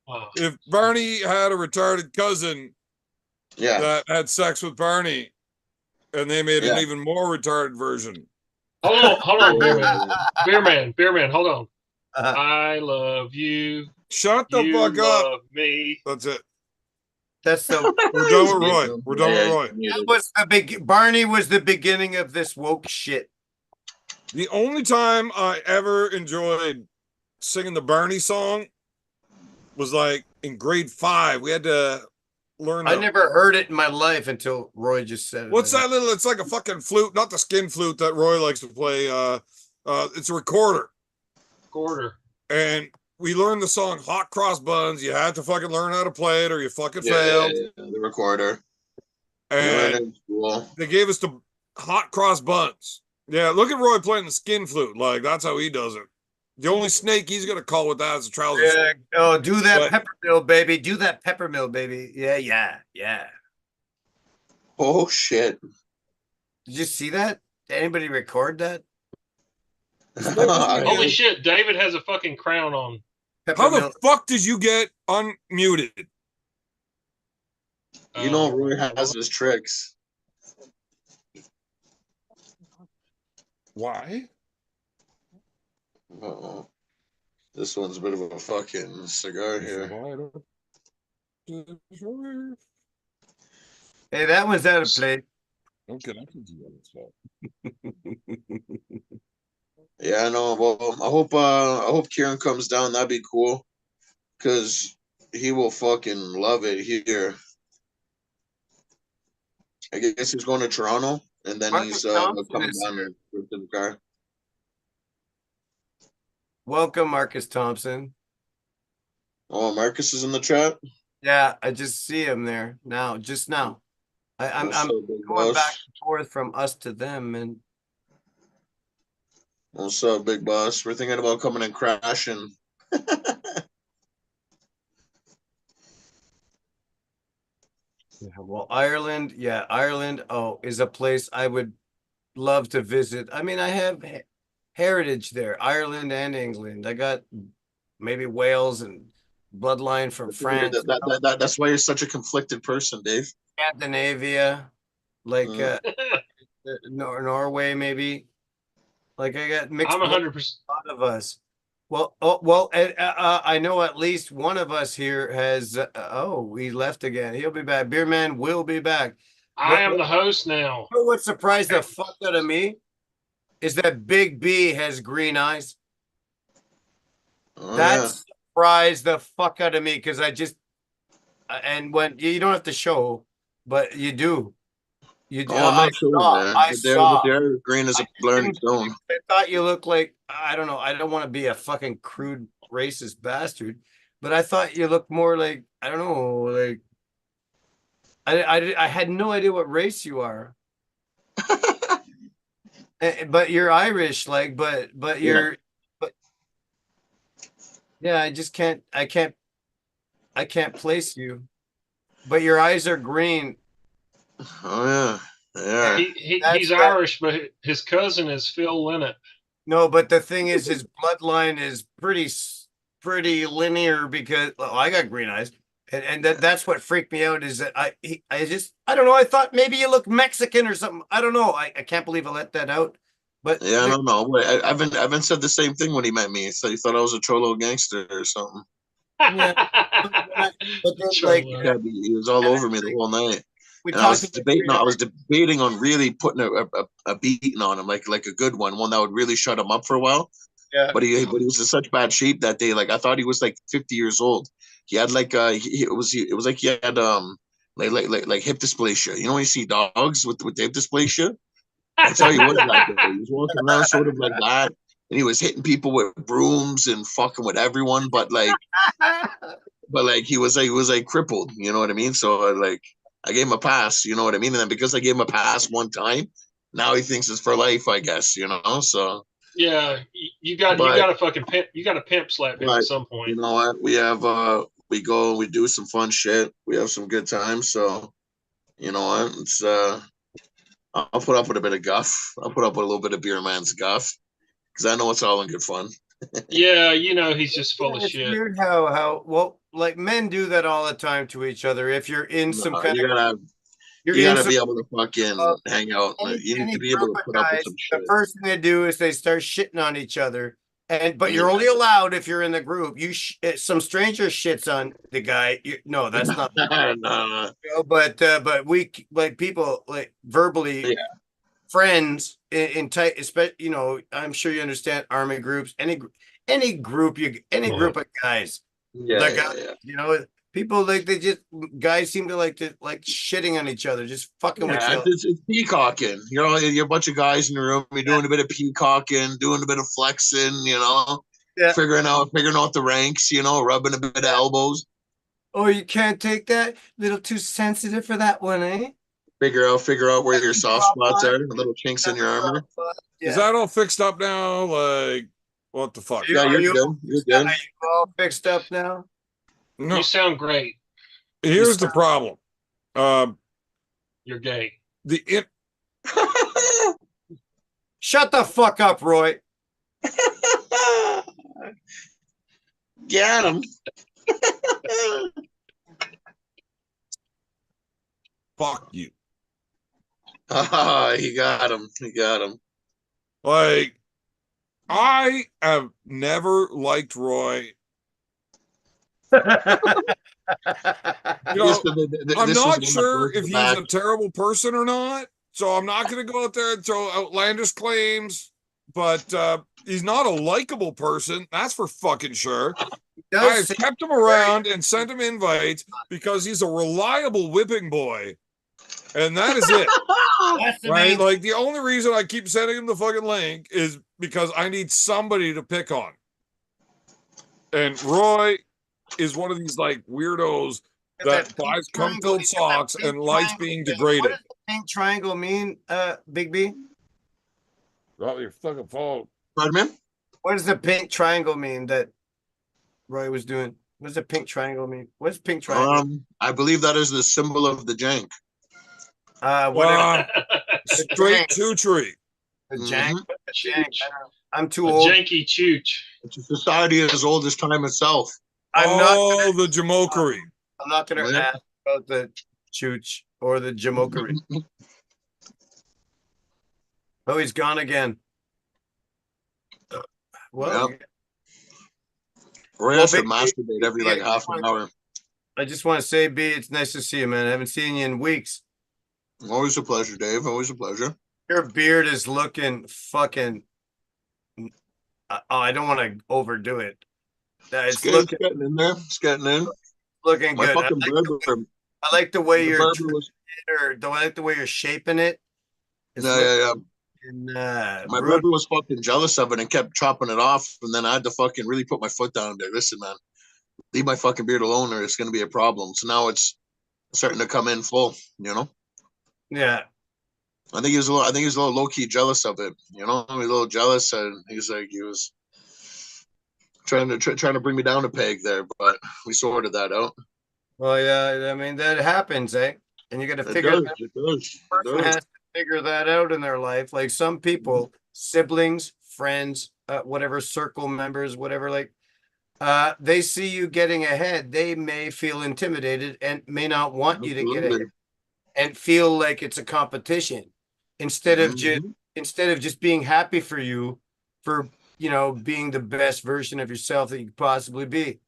Wow. If Barney had a retarded cousin that had sex with Barney, and they made an even more retarded version. Hold on, Beer Man, hold on. I love you. Shut the fuck up. Love me. That's it. That's the. We're done with Roy. We're done with Roy. That was Barney was the beginning of this woke shit. The only time I ever enjoyed singing the Barney song was like in grade 5. We had to learn. I never heard it in my life until Roy just said it. What's that little? It's like a fucking flute, not the skin flute that Roy likes to play. It's a recorder. And we learned the song Hot Cross Buns. You had to fucking learn how to play it or you fucking failed. Yeah, the recorder. And they gave us the Hot Cross Buns. Yeah, look at Roy playing the skin flute. Like, that's how he does it. The only snake he's going to call with that is a trouser. Yeah. Oh, do that peppermill, baby. Do that peppermill, baby. Yeah. Oh, shit. Did you see that? Did anybody record that? Holy shit, David has a fucking crown on. How the fuck did you get unmuted? You know Roy has his tricks. Why? Uh-oh. This one's a bit of a fucking cigar here. Hey, that one's out of place. Okay, I can do that. Yeah, I know. Well, I hope Kieran comes down. That'd be cool, because he will fucking love it here. I guess he's going to Toronto, and then he's coming down with the car. Welcome, Marcus Thompson. Oh, Marcus is in the chat? Yeah, I just see him there now, just now. I'm going back and forth from us to them, and what's up, big boss? We're thinking about coming and crashing. Well, Ireland, is a place I would love to visit. I mean, I have heritage there, Ireland and England. I got maybe Wales and bloodline from France. That's why you're such a conflicted person, Dave. Scandinavia, like Norway, maybe. Like I got mixed. I'm 100%. A lot of us. Well, I know at least one of us here has. He left again. He'll be back. Beerman will be back. I am the host now. You know what surprised the fuck out of me is that Big B has green eyes. That's surprised the fuck out of me because I just and when you don't have to show, but you do. You do. Oh, I'm not sure, man. I But saw. they're green as a blaring stone. I thought you looked like I don't know. I don't want to be a fucking crude racist bastard, but I thought you looked more like I don't know, like I had no idea what race you are. But you're Irish, like, but you're, but yeah, I can't place you. But your eyes are green. Oh yeah, He's Irish, but his cousin is Phil Lynott. No, but the thing is, his bloodline is pretty linear because well, I got green eyes, and that's what freaked me out is that I don't know. I thought maybe you look Mexican or something. I don't know. I can't believe I let that out. But yeah. I don't know. I've said the same thing when he met me. So he thought I was a cholo gangster or something. yeah, but then like Yeah, he was all over me the whole night. we And I was talked. debating on really putting a beating on him, like a good one that would really shut him up for a while. Yeah. But he was in such bad shape that day. Like I thought he was like 50 years old. He had like it was like he had like hip dysplasia. You know when you see dogs with hip dysplasia? That's how he was that day. He was walking around sort of like that. And he was hitting people with brooms and fucking with everyone, but like he was like crippled, you know what I mean? So I gave him a pass, you know what I mean? And then because I gave him a pass one time, now he thinks it's for life, I guess, you know. So yeah, you got to fucking pimp, you got to pimp slap him at some point. You know what? We have we go, we do some fun shit. We have some good times. So you know what? It's I'll put up with a bit of guff. I'll put up with a little bit of beer man's guff because I know it's all in good fun. Yeah, you know he's just full of shit. It's weird how well like men do that all the time to each other. If you're in some kind you of you gotta be able to fucking hang out. You need to be able to put up with some shit. The first thing they do is they start shitting on each other. But you're only allowed if you're in the group. Some stranger shits on the guy. No, that's not. No. You know, but we like people like verbally friends in tight. Especially, you know, I'm sure you understand army groups. Any group group of guys. You know, people like guys seem to like shitting on each other, just fucking with each other. It's peacocking. You know, you're a bunch of guys in the room. You're doing a bit of peacocking, doing a bit of flexing. You know, figuring out the ranks. You know, rubbing a bit of elbows. Oh, you can't take that. Little too sensitive for that one, eh? Figure out where your soft spots are. The little chinks in your armor. Is that all fixed up now? Like, what the fuck? Yeah, you're good. You're good. Are you all fixed up now? No. You sound great. Here's the problem. You're gay. Shut the fuck up, Roy. Get him. Fuck you. He got him. He got him. Like, I have never liked Roy. You know, I'm not sure if he's a terrible person or not, so I'm not going to go out there and throw outlandish claims, but he's not a likable person, that's for fucking sure. I've kept him around and sent him invites because he's a reliable whipping boy, and that is it. Right? Like, the only reason I keep sending him the fucking link is because I need somebody to pick on. And Roy is one of these like weirdos that buys cum-filled socks and likes being degraded. What does the pink triangle mean, Big B? Drop your fucking phone. Pardon me? What does the pink triangle mean that Roy was doing? What does the pink triangle mean? What's pink triangle? I believe that is the symbol of the jank. Straight choochery. The jank. The jank. I'm too old. Janky chooch. It's a society as old as time itself. The jamokery. I'm not going to ask about the chooch or the jamokery. Oh, he's gone again. Well, Roy has to masturbate every like half an hour. I just want to say, B, it's nice to see you, man. I haven't seen you in weeks. Always a pleasure, Dave. Always a pleasure. Your beard is looking fucking. I don't want to overdo it, It's getting in there. It's getting in. Looking My good. fucking barber. I like the way The you're barber was. or do I like the way you're shaping it? It's Yeah. My brutal. barber was fucking jealous of it and kept chopping it off, and then I had to fucking really put my foot down there. Listen, man, leave my fucking beard alone, or it's gonna be a problem. So now it's starting to come in full. You know. Yeah. I think he was a little low key jealous of it. You know, he was a little jealous, and he was trying to bring me down a peg there, but we sorted that out. Well, yeah, I mean that happens, eh? And you got to figure It does. person has to figure that out in their life. Like some people, siblings, friends, whatever circle members, whatever, like they see you getting ahead, they may feel intimidated and may not want you to get ahead and feel like it's a competition instead of just being happy for you for being the best version of yourself that you could possibly be.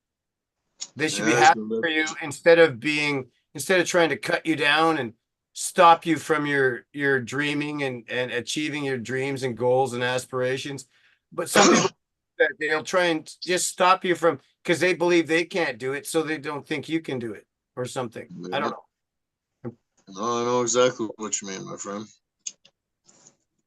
They should be happy for you instead of trying to cut you down and stop you from your dreaming and achieving your dreams and goals and aspirations. But some people they'll try and just stop you from because they believe they can't do it, so they don't think you can do it or something. I don't know. No, I know exactly what you mean, my friend.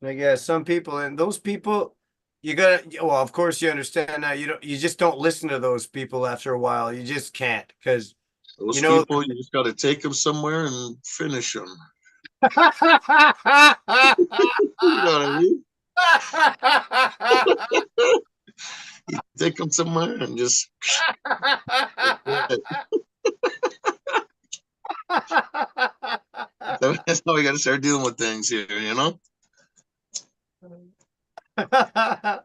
Like, yeah, some people, and those people, you gotta. Well, of course, you understand now. You just don't listen to those people after a while. You just can't because those people, you just got to take them somewhere and finish them. You know what I mean? You take them somewhere and just. That's how we got to start dealing with things here, you know? Well,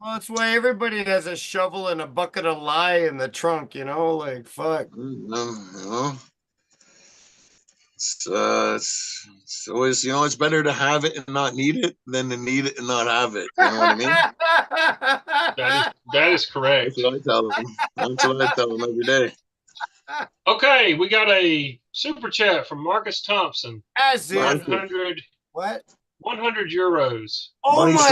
that's why everybody has a shovel and a bucket of lye in the trunk, like fuck. You know, it's always, it's better to have it and not need it than to need it and not have it. You know what I mean? That is correct. That's what I tell them. That's what I tell them every day. Okay, we got a super chat from Marcus Thompson. As in 100 what? 100 euros. Oh my!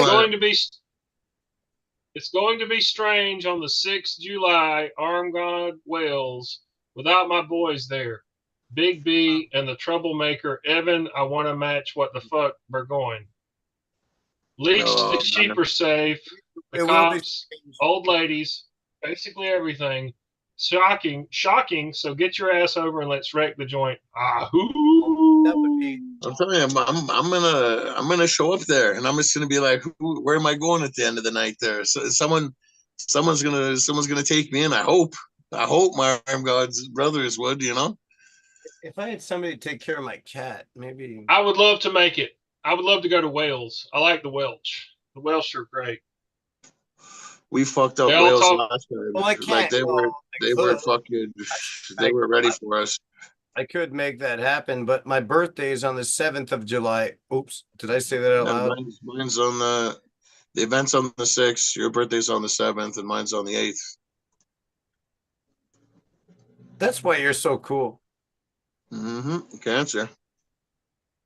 It's going to be strange on the 6th July, Armagh, Wales, without my boys there. Big B and the troublemaker Evan. I want to match what the fuck we're going. Least the sheep are safe. The cops, old ladies, basically everything. Shocking. So get your ass over and let's wreck the joint. That would be. I'm telling you, I'm gonna show up there, and I'm just gonna be like, where am I going at the end of the night? There, so someone's gonna take me in. I hope my Arm God's brothers would, If I had somebody to take care of my cat, maybe. I would love to make it. I would love to go to Wales. I like the Welsh. The Welsh are great. We fucked up Wales last time. Well, I can't. Like they were ready for us. I could make that happen, but my birthday is on the 7th of July. Oops, did I say that out loud? Mine's on the event's on the 6th. Your birthday's on the 7th, and mine's on the 8th. That's why you're so cool. Cancer.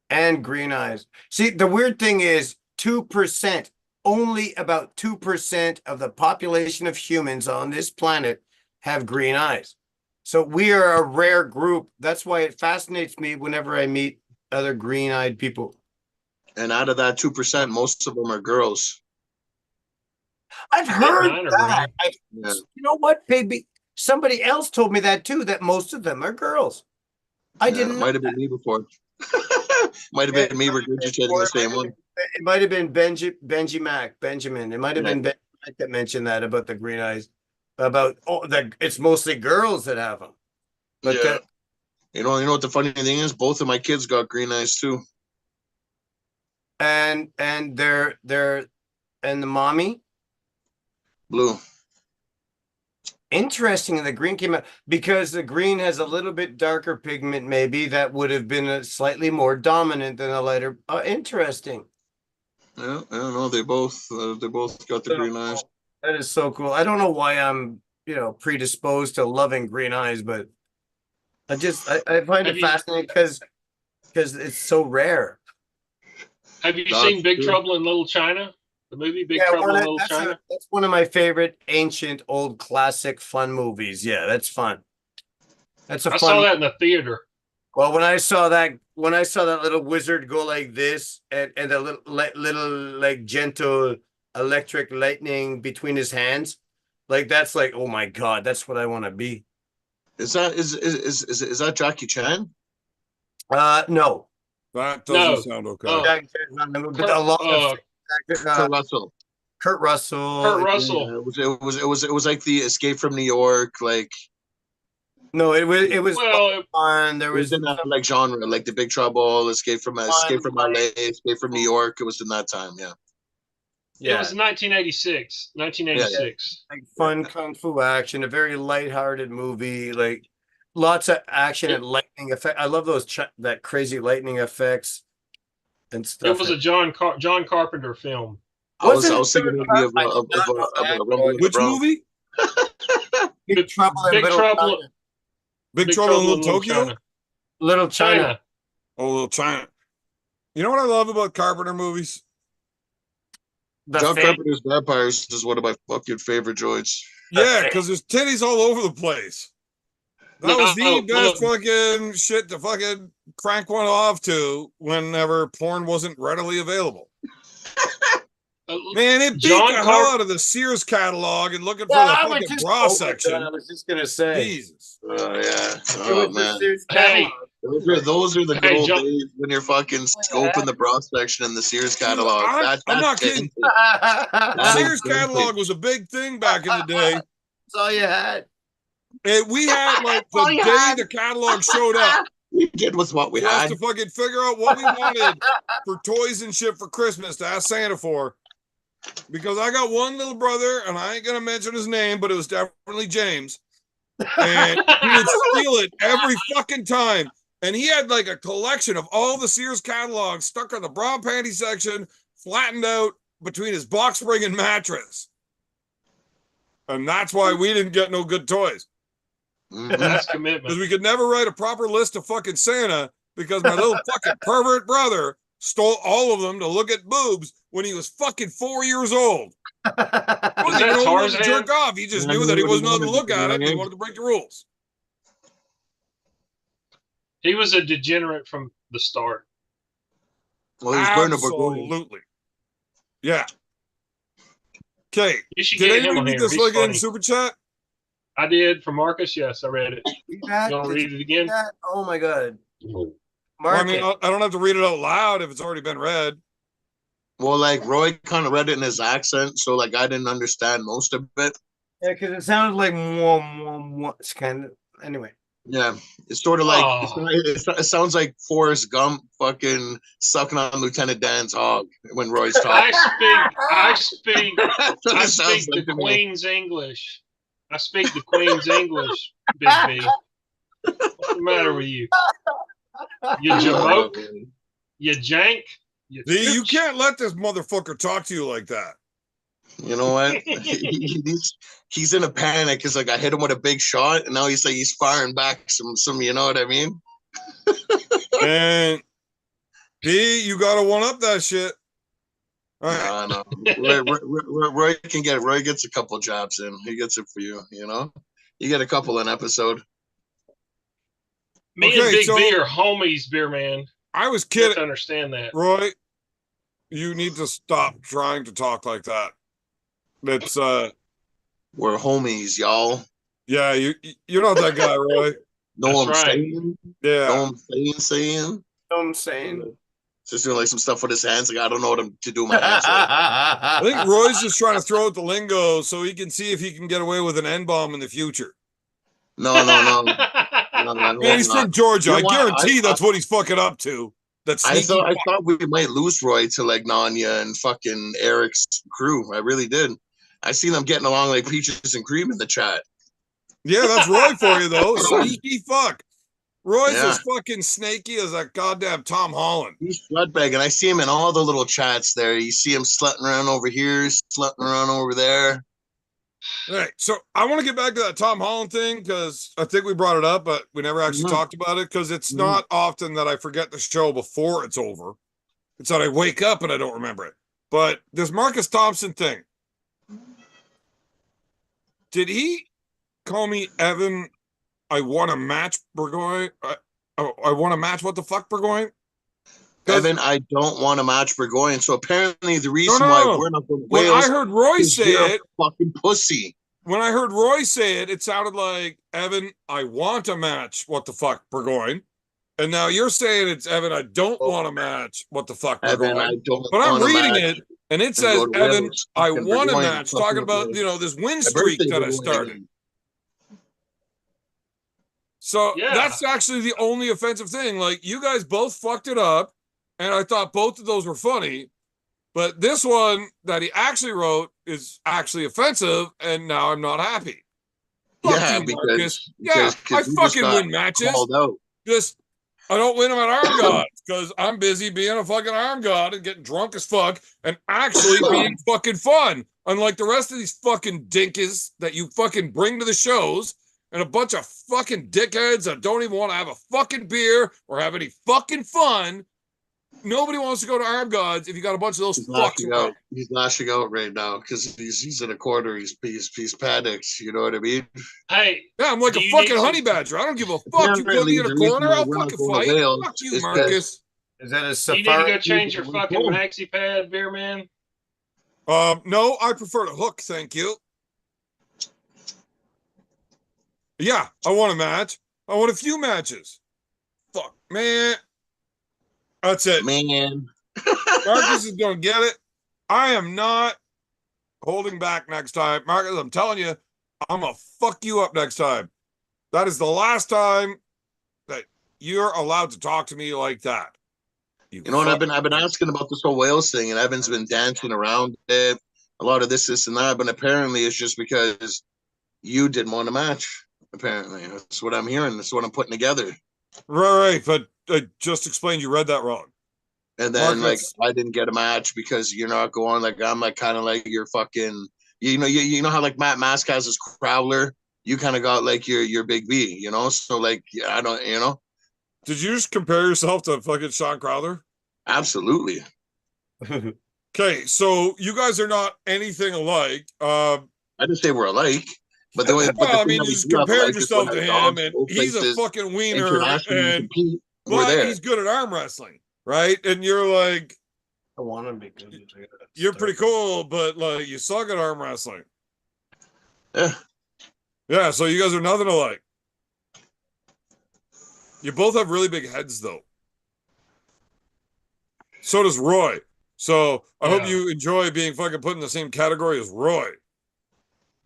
And green eyes. See, the weird thing is 2%, only about 2% of the population of humans on this planet have green eyes. So we are a rare group. That's why it fascinates me whenever I meet other green-eyed people. And out of that 2%, most of them are girls. I've heard that. You know what, baby? Somebody else told me that too, that most of them are girls. I didn't know. Might have been me before. Might have been me regurgitating the same one. It might have been Benjamin. It might have been Ben Mac that mentioned that about the green eyes. About it's mostly girls that have them. But you know what the funny thing is? Both of my kids got green eyes too. And they're and the mommy blue. Interesting. The green came out because the green has a little bit darker pigment, maybe that would have been slightly more dominant than the lighter. Interesting. Yeah, I don't know. They both got the green eyes. That is so cool. I don't know why I'm predisposed to loving green eyes, but I find it fascinating because it's so rare. Have you seen Big Trouble in Little China? The movie Big Trouble in Little China. That's one of my favorite ancient old classic fun movies. Yeah, that's fun. I saw that in the theater. Well, when I saw that little wizard go like this, and the little like gentle electric lightning between his hands, like that's like, oh my god, that's what I want to be. Is that Jackie Chan? No. That doesn't sound okay. Kurt Russell. Kurt Russell. Yeah, it was like the Escape from New York, like. No, it was fun. There was in that like genre, like The Big Trouble, Escape from LA, Escape from New York. It was in that time, yeah. Yeah, it was 1986. 1986. Like fun kung fu action, a very lighthearted movie, like lots of action and lightning effect. I love those that crazy lightning effects and stuff. It was a John Carpenter film. I was thinking of which movie? Big Trouble in Little Tokyo? Little China. Oh, Little China. You know what I love about Carpenter movies? John Carpenter's Vampires is one of my fucking favorite joints. Yeah, because there's titties all over the place. That was the best fucking shit to fucking crank one off to whenever porn wasn't readily available. Man, it beat the hell out of the Sears catalog and looking for the fucking bra section. I was just gonna say, Jesus. Oh man. Hey, those are the good old days when you're fucking scoping the bra section in the Sears catalog. I'm not kidding. The Sears catalog was a big thing back in the day. That's all you had. We had like the day the catalog showed up. We did with what we had to fucking figure out what we wanted for toys and shit for Christmas to ask Santa for. Because I got one little brother, and I ain't gonna mention his name, but it was definitely James. And he would steal it every fucking time. And he had like a collection of all the Sears catalogs stuck on the bra and panty section, flattened out between his box spring and mattress. And that's why we didn't get no good toys. That's commitment. Because we could never write a proper list of fucking Santa because my little fucking pervert brother stole all of them to look at boobs when he was fucking 4 years old. He wasn't even old enough to jerk off. He just knew that he wasn't allowed to look at it and he wanted to break the rules. He was a degenerate from the start. Well, absolutely. Yeah. Okay. Did anyone read this fucking super chat? I did for Marcus. Yes, I read it. You want to read it again? Oh my god. Well, I mean, I don't have to read it out loud if it's already been read. Well, like Roy kind of read it in his accent, so like I didn't understand most of it. Yeah, because it sounded like mwah. It's kind of anyway. Yeah, it's sort of like it sounds like Forrest Gump fucking sucking on Lieutenant Dan's hog when Roy's talking. I speak the Queen's English. I speak the Queen's English, Big B. What's the matter with you? You jamoke? You jank? You can't let this motherfucker talk to you like that. You know what? he's in a panic. It's like I hit him with a big shot, and now he's like he's firing back some. You know what I mean? And B, you gotta one up that shit. All right. No. Roy gets a couple jobs in. He gets it for you. You know, you get a couple an episode. Me and Big B are homies, Beer Man. I was kidding. To understand that, Roy. You need to stop trying to talk like that. It's we're homies, y'all. Yeah, you're not that guy, Roy. No, I'm saying. Yeah. No, I'm saying. Just doing like some stuff with his hands. Like I don't know what to do with my hands. I think Roy's just trying to throw out the lingo so he can see if he can get away with an N-bomb in the future. No. Man, he's from Georgia. I guarantee that's what he's fucking up to. I thought we might lose Roy to like Nanya and fucking Eric's crew. I really did. I see them getting along like peaches and cream in the chat. Yeah, that's Roy for you though. Sneaky fuck. Roy's as fucking snaky as that goddamn Tom Holland. He's slutbag, and I see him in all the little chats there. You see him slutting around over here, slutting around over there. All right, so I want to get back to that Tom Holland thing because I think we brought it up, but we never actually talked about it because it's not often that I forget the show before it's over. It's that I wake up and I don't remember it. But this Marcus Thompson thing, did he call me Evan? I want to match Burgoyne. I want to match what the fuck Burgoyne? Evan, I don't want to match Burgoyne. So apparently the reason why we're not going to when Wales I heard Roy say it, fucking pussy. When I heard Roy say it, it sounded like, Evan, I want to match what the fuck Burgoyne. And now you're saying it's Evan, I don't want to match what the fuck Evan, Burgoyne. I don't. But I'm reading it, and it says, Evan, I want to match. Talking about, this win streak that I started. So that's actually the only offensive thing. Like, you guys both fucked it up, and I thought both of those were funny. But this one that he actually wrote is actually offensive, and now I'm not happy. Fuck you, Marcus. I fucking win matches. Just, I don't win them at Arm Gods because I'm busy being a fucking Arm God and getting drunk as fuck and actually being fucking fun. Unlike the rest of these fucking dinkus that you fucking bring to the shows and a bunch of fucking dickheads that don't even want to have a fucking beer or have any fucking fun. Nobody wants to go to Arm Gods if you got a bunch of those fucks around. He's lashing out right now because he's in a corner. He's panicked. You know what I mean? Hey, yeah, I'm like a fucking honey badger. I don't give a fuck. You put me in a corner, I'll fucking fight. Fuck you, Marcus. Is that a safari? You need to go change your fucking maxi pad, beer man. No, I prefer to hook. Thank you. Yeah, I want a match. I want a few matches. Fuck, man. That's it. Man. Marcus is going to get it. I am not holding back next time. Marcus, I'm telling you, I'm going to fuck you up next time. That is the last time that you're allowed to talk to me like that. You know what? I've been asking about this whole Wales thing, and Evan's been dancing around it. A lot of this, and that. But apparently it's just because you didn't want to match. Apparently. That's what I'm hearing. That's what I'm putting together. Right. But I just explained you read that wrong. And then Marcus, I didn't get a match because you're not going. Like, I'm like kind of like your fucking, you know how like Matt Mask has his Crowler. You kind of got like your Big B, you know. So like, yeah, I don't, you know. Did you just compare yourself to fucking Sean Crowther? Absolutely. Okay, so you guys are not anything alike. I didn't say we're alike. But the way, well, I mean, you just compared yourself to him, and he's a fucking wiener, and he's good at arm wrestling, right? And you're like, I want to be good. You're pretty cool, but like, you suck at arm wrestling. Yeah. So you guys are nothing alike. You both have really big heads, though. So does Roy. So I hope you enjoy being fucking put in the same category as Roy.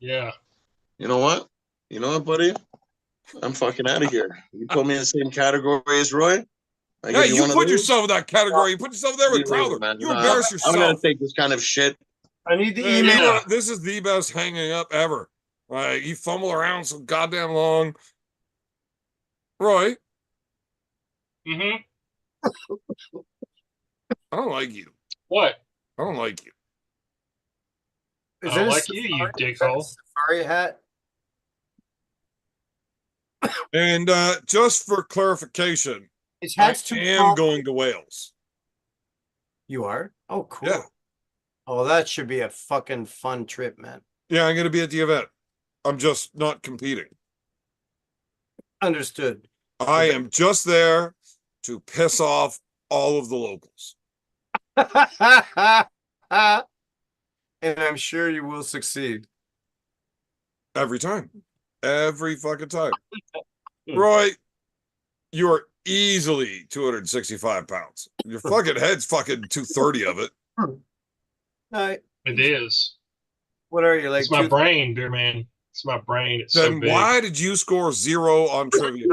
Yeah. You know what, buddy? I'm fucking out of here. You put me in the same category as Roy? You put yourself in that category. You put yourself there with Crowther. You embarrass yourself. I'm going to take this kind of shit. I need the email. This is the best hanging up ever. Like, you fumble around so goddamn long. Roy? Mm-hmm. I don't like you. What? I don't like you. I don't like you dickhole. Safari hat? And just for clarification, I am going to Wales. You are? Oh, cool. Yeah. Oh, that should be a fucking fun trip, man. Yeah, I'm going to be at the event. I'm just not competing. Understood. I am just there to piss off all of the locals. And I'm sure you will succeed. Every time. Every fucking time. Roy, you are easily 265 pounds. Your fucking head's fucking 230 of it. It is. What are you, like? It's my brain, beer man. It's my brain. It's then so big. Why did you score 0 on trivia?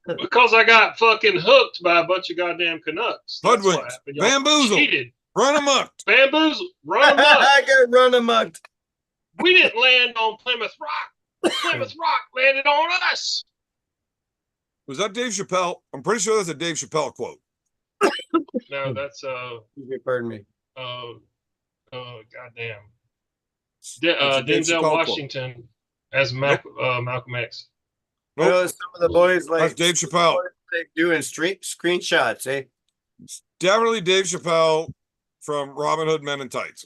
Because I got fucking hooked by a bunch of goddamn Canucks. Hoodwinked. Bamboozled. Cheated. Run amok. Bamboozled. Run amok. I got run amok. We didn't land on Plymouth Rock. Plymouth Rock landed on us. Was that Dave Chappelle? I'm pretty sure that's a Dave Chappelle quote. No, that's pardon me. Goddamn. Denzel Washington quote. As Malcolm X. Nope. You know, some of the boys like that's Dave Chappelle. Doing screenshots, eh? It's definitely Dave Chappelle. from Robin Hood Men in Tights.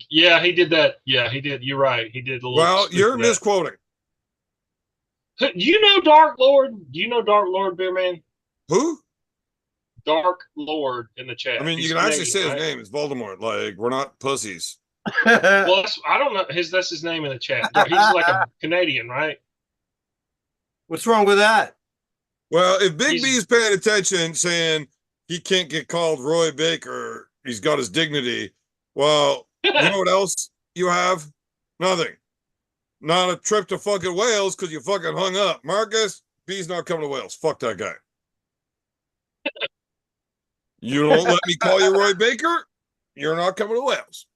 Yeah, he did that. Yeah, he did. You're right. He did a little. Well, you're misquoting. Do you know Dark Lord? Do you know Dark Lord, Beer Man? Who? Dark Lord in the chat. I mean, He's you can Canadian, actually say his right? name. It's Voldemort. Like, we're not pussies. Well, I don't know. That's his name in the chat. He's like a Canadian, right? What's wrong with that? Well, if Big B is paying attention, saying he can't get called Roy Baker, he's got his dignity. Well, you know what else you have? Nothing. Not a trip to fucking Wales because you fucking hung up. Marcus, B's not coming to Wales. Fuck that guy. You don't let me call you Roy Baker, you're not coming to Wales.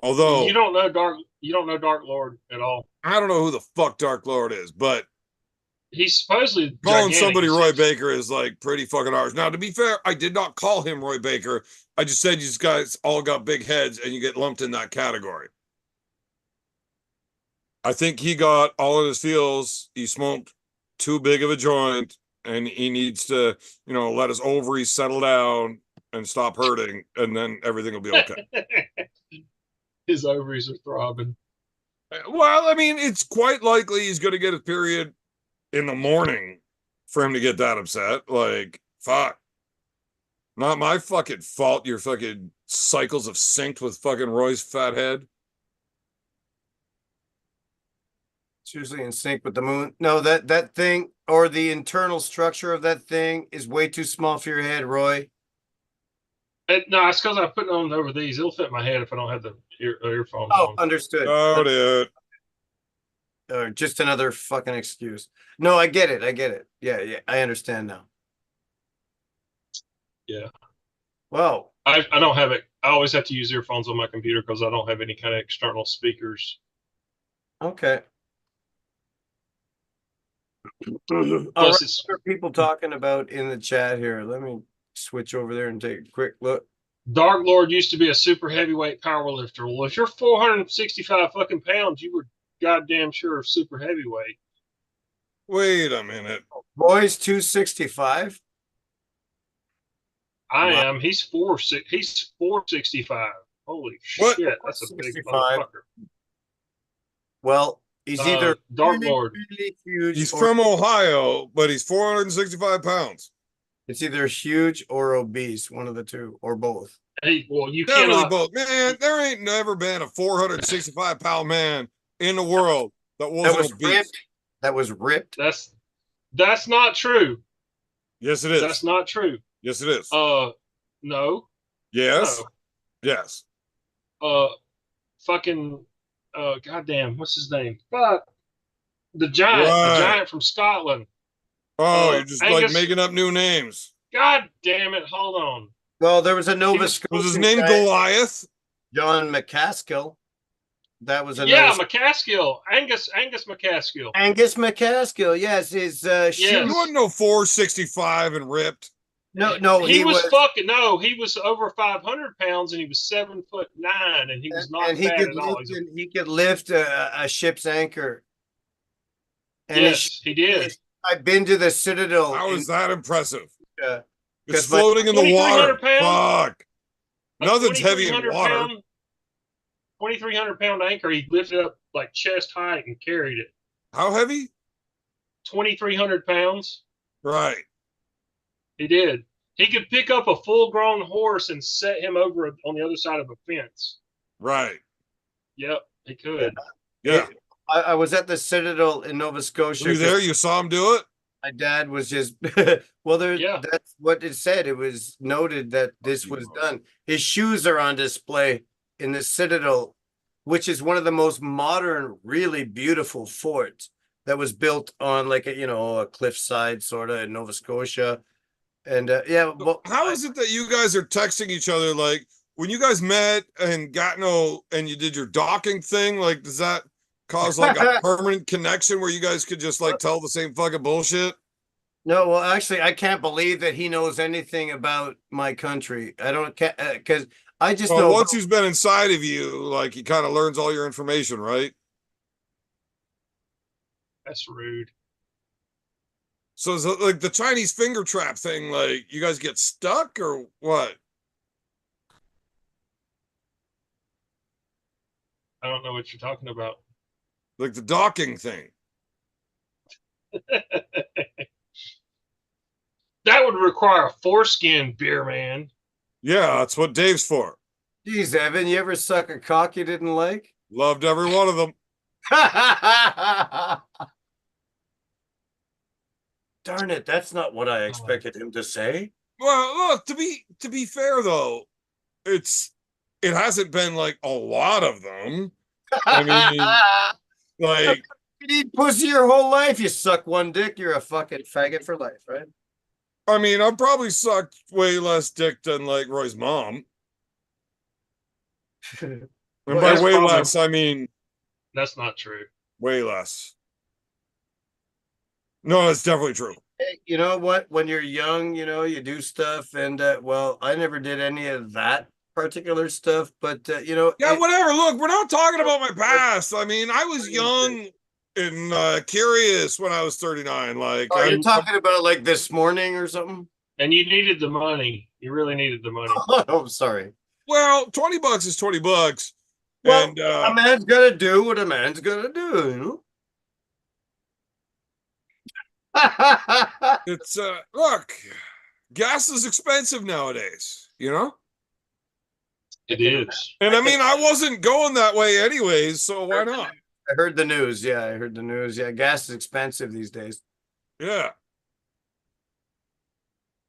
Although you don't know Dark Lord at all. I don't know who the fuck Dark Lord is, but he's supposedly calling gigantic. somebody Roy Baker is like pretty fucking harsh. Now, to be fair, I did not call him Roy Baker. I just said you guys all got big heads and you get lumped in that category. I think he got all in his feels. He smoked too big of a joint and he needs to, let his ovaries settle down and stop hurting, and then everything will be okay. His ovaries are throbbing. Well, I mean, it's quite likely he's going to get his period in the morning for him to get that upset. Like, fuck. Not my fucking fault your fucking cycles have synced with fucking Roy's fat head. It's usually in sync with the moon. No, that thing or the internal structure of that thing is way too small for your head, Roy. No, it's because I put it on over these. It'll fit my head if I don't have the earphones on. Understood. Got it. Just another fucking excuse. No, I get it. Yeah, I understand now. Yeah. Well, I don't have it. I always have to use earphones on my computer because I don't have any kind of external speakers. Okay. Plus, it's what are people talking about in the chat here? Let me switch over there and take a quick look. Dark Lord used to be a super heavyweight powerlifter. Well, if you're 465 fucking pounds, you were goddamn sure super heavyweight. Wait a minute. Roy's 265. I am. He's 465. Holy What? shit, that's a big 65. motherfucker. Well, he's either Dark Lord. really huge. He's from Ohio, but he's 465 pounds. It's either huge or obese, one of the two, or both. Hey, well, you Definitely cannot. both. Man, there ain't never been a 465 pound man in the world that wasn't obese. Ripped. That was ripped. That's not true. Yes, it is. That's not true. Yes, it is. No. Yes. No. Yes. Fucking, goddamn, what's his name? Fuck. The giant from Scotland. Oh, you're just Angus, like making up new names. God damn it! Hold on. Well, there was a Nova Scotia. Was his name Goliath? John McCaskill. That was a McCaskill. Angus McCaskill. Angus McCaskill. Yes, his shoes. He wasn't no 465 and ripped. No, he was fucking no. He was over 500 pounds and he was 7'9", and he was not fat at all. He could lift a ship's anchor. And yes, he did. I've been to the Citadel. How is that impressive? It's floating in the water. Fuck. Nothing's heavy in water. 2,300 pound anchor. He lifted up like chest height and carried it. How heavy? 2,300 pounds. Right. He did. He could pick up a full grown horse and set him over on the other side of a fence. Right. Yep, he could. Yeah. I was at the Citadel in Nova Scotia. Were you there? You saw him do it? My dad was just that's what it said. It was noted that this was done. His shoes are on display in the Citadel, which is one of the most modern, really beautiful forts that was built on like a cliffside sort of in Nova Scotia. And how is it that you guys are texting each other? Like when you guys met and and you did your docking thing, like does that cause like a permanent connection where you guys could just like tell the same fucking bullshit? No, well, actually, I can't believe that he knows anything about my country. I don't, because I just know. Once he's been inside of you, like he kind of learns all your information, right? That's rude. So is it like the Chinese finger trap thing, like you guys get stuck or what? I don't know what you're talking about. Like the docking thing. That would require a foreskin, beer man. Yeah, that's what Dave's for. Geez, Evan, you ever suck a cock you didn't like? Loved every one of them. Darn it, that's not what I expected him to say. Well, look, to be fair though, it hasn't been like a lot of them. I mean, like you need pussy your whole life. You suck one dick, you're a fucking faggot for life, right? I mean, I've probably sucked way less dick than like Roy's mom. And Well, by that's way probably- less, I mean That's not true. way less. No, that's definitely true. Hey, you know what? When you're young, you know, you do stuff, and well, I never did any of that particular stuff, but you know, Yeah, whatever. Look, we're not talking about my past. I mean, I was young and curious when I was 39. Like, oh, you're talking about like this morning or something? And you needed the money. You really needed the money. Oh, I'm sorry. well, $20 is $20. Well, And a man's gonna do what a man's gonna do, you know. it's look, gas is expensive nowadays, you know? It is. And I mean, I wasn't going that way anyways, so why not? I heard the news. Yeah, I heard the news. Yeah, gas is expensive these days. Yeah.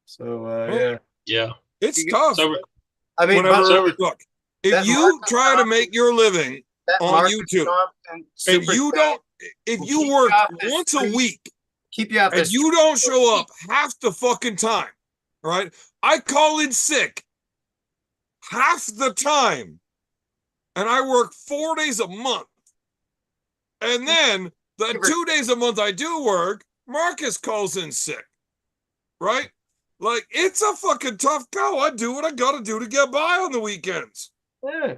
So Yeah. Yeah. It's tough. So I mean, Whenever, look, if that you Marcus try to Thompson- make your living that on Marcus YouTube, Thompson and super you fan don't, if will you keep work you off the once a street. week keep you off and the you don't show up half the fucking time, right? I call in sick half the time, and I work 4 days a month. And then the 2 days a month I do work, Marcus calls in sick, right? Like, it's a fucking tough go. I do what I gotta do to get by on the weekends. Yeah.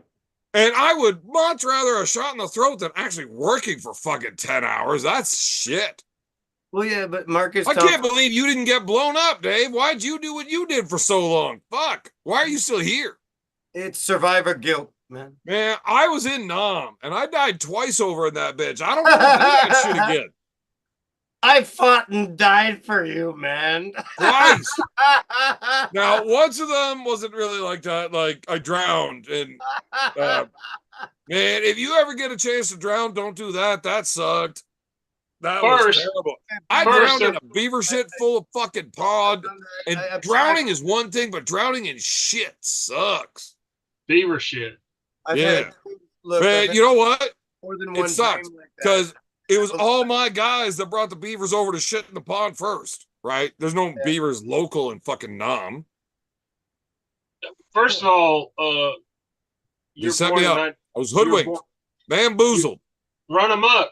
And I would much rather a shot in the throat than actually working for fucking 10 hours. That's shit. Well, yeah, but Marcus I Thompson, can't believe you didn't get blown up, Dave. Why'd you do what you did for so long? Fuck. Why are you still here? it's survivor guilt, man. Man, I was in Nam, and I died twice over in that bitch. I don't want to do that shit again. I fought and died for you, man. Twice. Now, once of them wasn't really like that. Like, I drowned. And, man, if you ever get a chance to drown, don't do that. That sucked. That was terrible. I drowned in a beaver shit full of fucking pod. And drowning is one thing, but drowning in shit sucks. beaver shit. Yeah. Man, you know what? More than It one sucks because it was all my guys that brought the beavers over to shit in the pond first, right? There's no beavers local in fucking Nam. First of all, You set me up. I was hoodwinked, bamboozled. Run amok.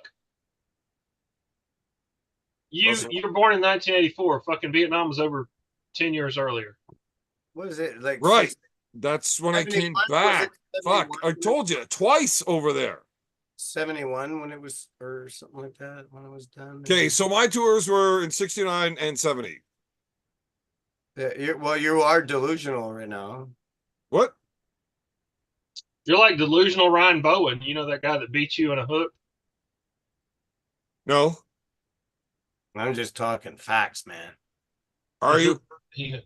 You were born in 1984. Fucking Vietnam was over 10 years earlier. What is it like? Right. That's when I came 71? back. Fuck. 71? I told you twice over there. 71 when it was, or something like that, when it was done. Okay, so my tours were in 69 and 70. Yeah, well, you are delusional right now. What? You're like delusional Ryan Bowen. You know that guy that beat you in a hook? No. I'm just talking facts, man. Are you? Yeah.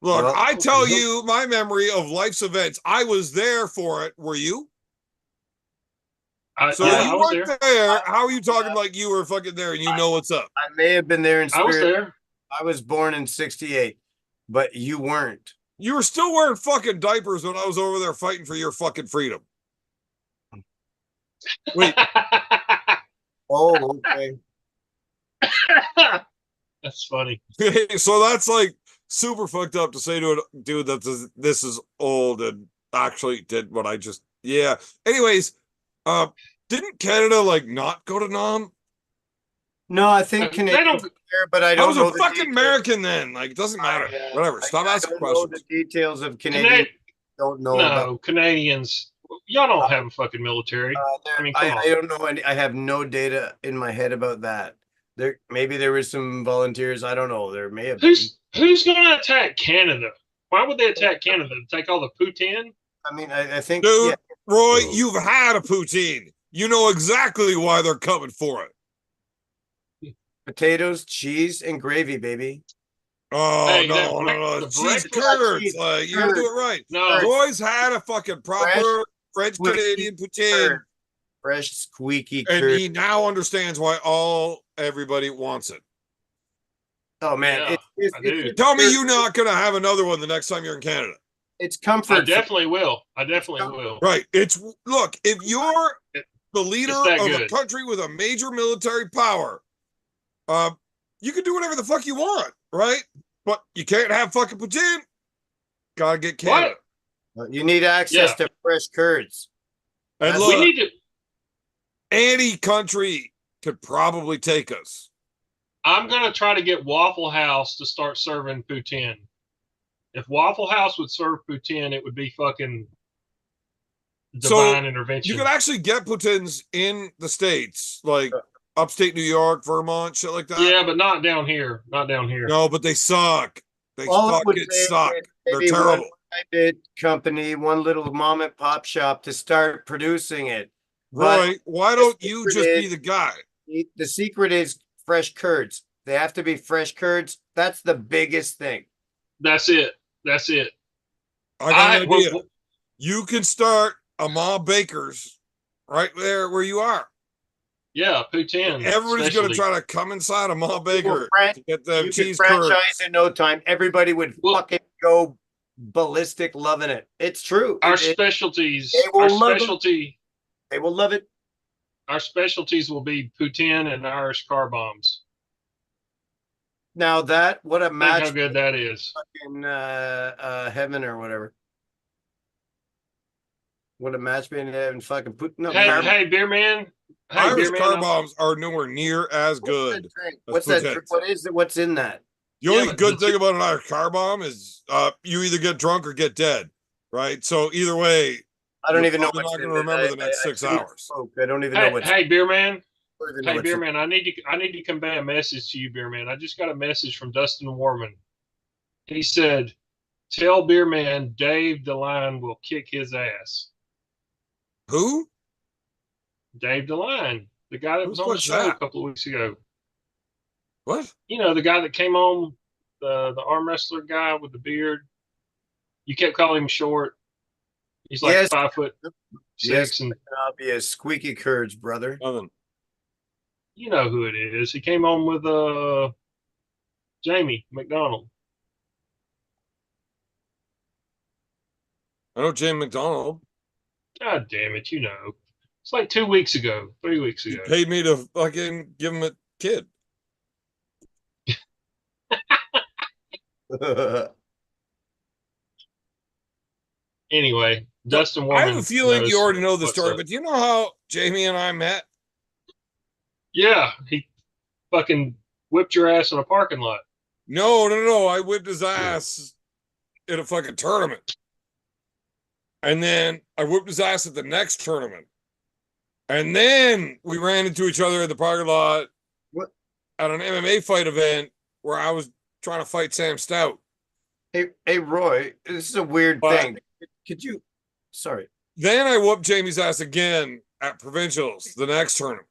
Look, Well, I tell you my memory of life's events. I was there for it. Were you? So yeah, you I was weren't there. there. How are you talking like you were fucking there and you know what's up? I may have been there in I was spirit. there. I was born in 68, but you weren't. You were still wearing fucking diapers when I was over there fighting for your fucking freedom. Wait, Oh, okay. That's funny. so that's like super fucked up to say to a dude that this is old and actually did what I just, yeah. Anyways, didn't Canada like not go to Nam? No, I think They Canadians don't- are there, but I I don't was know a the fucking details. American then. Like, it doesn't matter. Whatever. Stop I asking don't know questions. the details of Canadian. Don't know No, about. Canadians. Y'all don't have a fucking military. I mean, come on. I don't know any. I have no data in my head about that. Maybe there was some volunteers. I don't know. There may have who's going to attack Canada? Why would they attack Canada? To take all the poutine? I mean, I think, dude, yeah. Roy, you've had a poutine. You know exactly why they're coming for it. Potatoes, cheese, and gravy, baby. Oh, hey, no. Cheese curds. Like, you gotta do it right. No. Roy's had a fucking proper French Canadian poutine. Fresh, squeaky curd. And he now understands why everybody wants it. Oh, man. Yeah, tell me you're not going to have another one the next time you're in Canada. It's comfort. I definitely will. Right. Look, if you're the leader of a country with a major military power, you can do whatever the fuck you want, right? But you can't have fucking poutine. Gotta get Canada. What? You need access to fresh curds. And look, we need to. Any country could probably take us. I'm gonna try to get Waffle House to start serving poutine. If Waffle House would serve poutine, it would be fucking divine intervention. You could actually get poutines in the States, like upstate New York, Vermont, shit like that. Yeah, but not down here. No, but they suck. They fucking suck. They're terrible. Private company, one little mom and pop shop to start producing it. Roy, why don't you just be the guy? The secret is fresh curds. They have to be fresh curds. That's the biggest thing. That's it. I got an idea. You can start a Ma Baker's right there where you are. Yeah, poutine. Everybody's going to try to come inside a Ma Baker to get the cheese curds. Franchise in no time. Everybody would fucking go ballistic loving it. It's true. Our specialties. They will love it. Our specialties will be poutine and Irish car bombs. Now what a match! How good that is! Fucking heaven or whatever. What a match made in heaven! Fucking hey, beer man. Irish car bombs are nowhere near as good. What's that? What is it? What's in that? The only good thing about an Irish car bomb is you either get drunk or get dead, right? So either way, I don't even know. I'm not going to remember the next 6 hours. I don't even know what's. Hey, beer man. Hey, beer man. I need to convey a message to you, beer man. I just got a message from Dustin Warman. He said, "Tell beer man Dave DeLine will kick his ass." Who? Dave DeLine, the guy that was on the show a couple of weeks ago. What? You know, the guy that came on, the arm wrestler guy with the beard. You kept calling him short. He's like 5'6" and obvious squeaky curds, brother. You know who it is. He came on with Jamie McDonald. I know Jamie McDonald. God damn it, you know. It's like 2 weeks ago, 3 weeks ago. He paid me to fucking give him a kid. Anyway, Dustin Warman. I have a feeling you already know the story, but do you know how Jamie and I met? Yeah, he fucking whipped your ass in a parking lot. No. I whipped his ass in a fucking tournament. And then I whipped his ass at the next tournament. And then we ran into each other at the parking lot at an MMA fight event where I was trying to fight Sam Stout. Hey, Roy, this is a weird thing. Could you? Sorry. Then I whooped Jamie's ass again at provincials, the next tournament.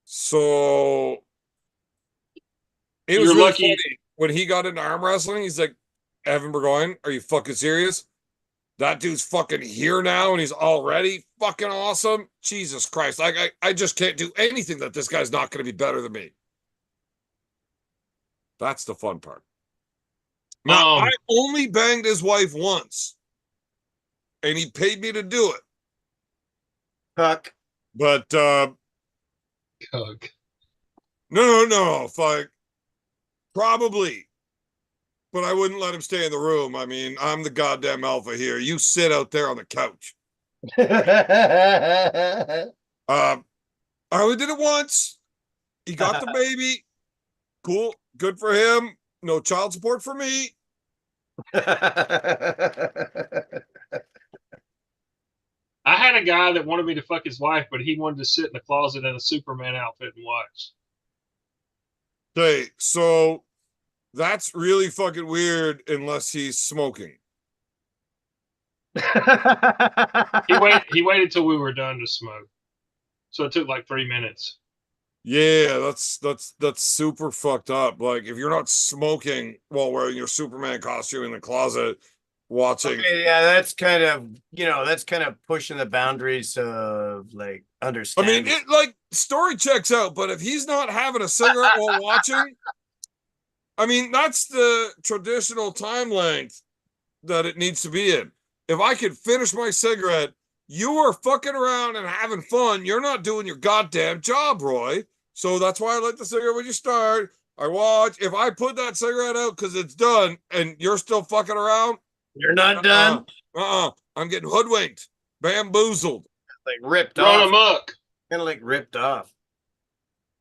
So it was really funny when he got into arm wrestling. He's like, "Evan Burgoyne, are you fucking serious? That dude's fucking here now and he's already fucking awesome. Jesus Christ. Like, I just can't do anything that this guy's not going to be better than me." That's the fun part. Now, I only banged his wife once, and he paid me to do it. Cuck. But, Cuck. No. Fuck. Probably. But I wouldn't let him stay in the room. I mean, I'm the goddamn alpha here. You sit out there on the couch. I only did it once. He got the baby. Cool. Good for him. No child support for me. I had a guy that wanted me to fuck his wife, but he wanted to sit in the closet in a Superman outfit and watch. Okay, so that's really fucking weird unless he's smoking. He waited till we were done to smoke. So it took like 3 minutes. Yeah, that's super fucked up. Like if you're not smoking while wearing your Superman costume in the closet watching. Okay, yeah, that's kind of pushing the boundaries of like understanding. I mean, it like story checks out, but if he's not having a cigarette while watching, I mean, that's the traditional time length that it needs to be in. If I could finish my cigarette, you are fucking around and having fun. You're not doing your goddamn job, Roy. So that's why I light the cigarette when you start. I watch. If I put that cigarette out because it's done and you're still fucking around, you're not done. I'm getting hoodwinked, bamboozled, like ripped Run off. amok. Kind of like ripped off.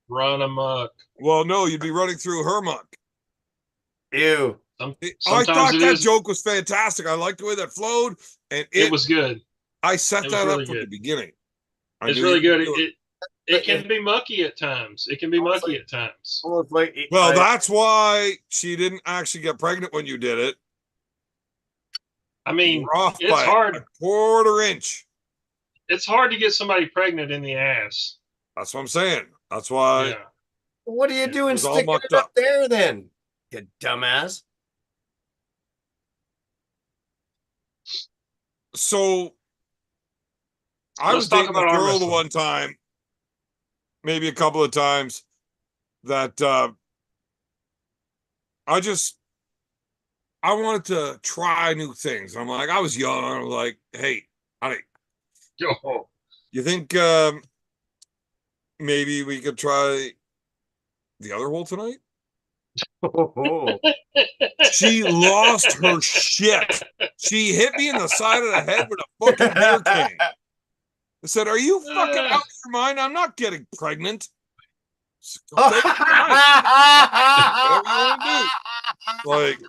Run amok. Well, no, you'd be running through her muck. Ew. I thought that joke was fantastic. I liked the way that flowed, and it was good. I set that up from the beginning. It's really good. It can be mucky at times. It can be mucky at times. Well, that's why she didn't actually get pregnant when you did it. I mean, it's hard. A quarter inch. It's hard to get somebody pregnant in the ass. That's what I'm saying. That's why. Yeah. What are you doing sticking it up there then, you dumbass? So I was dating a girl the one time, maybe a couple of times, that I wanted to try new things. I'm like, I was young. I was like, hey, honey, you think maybe we could try the other hole tonight? She lost her shit. She hit me in the side of the head with a fucking beer can. I said, are you fucking out of your mind? I'm not getting pregnant. Whatever you want to do. Like,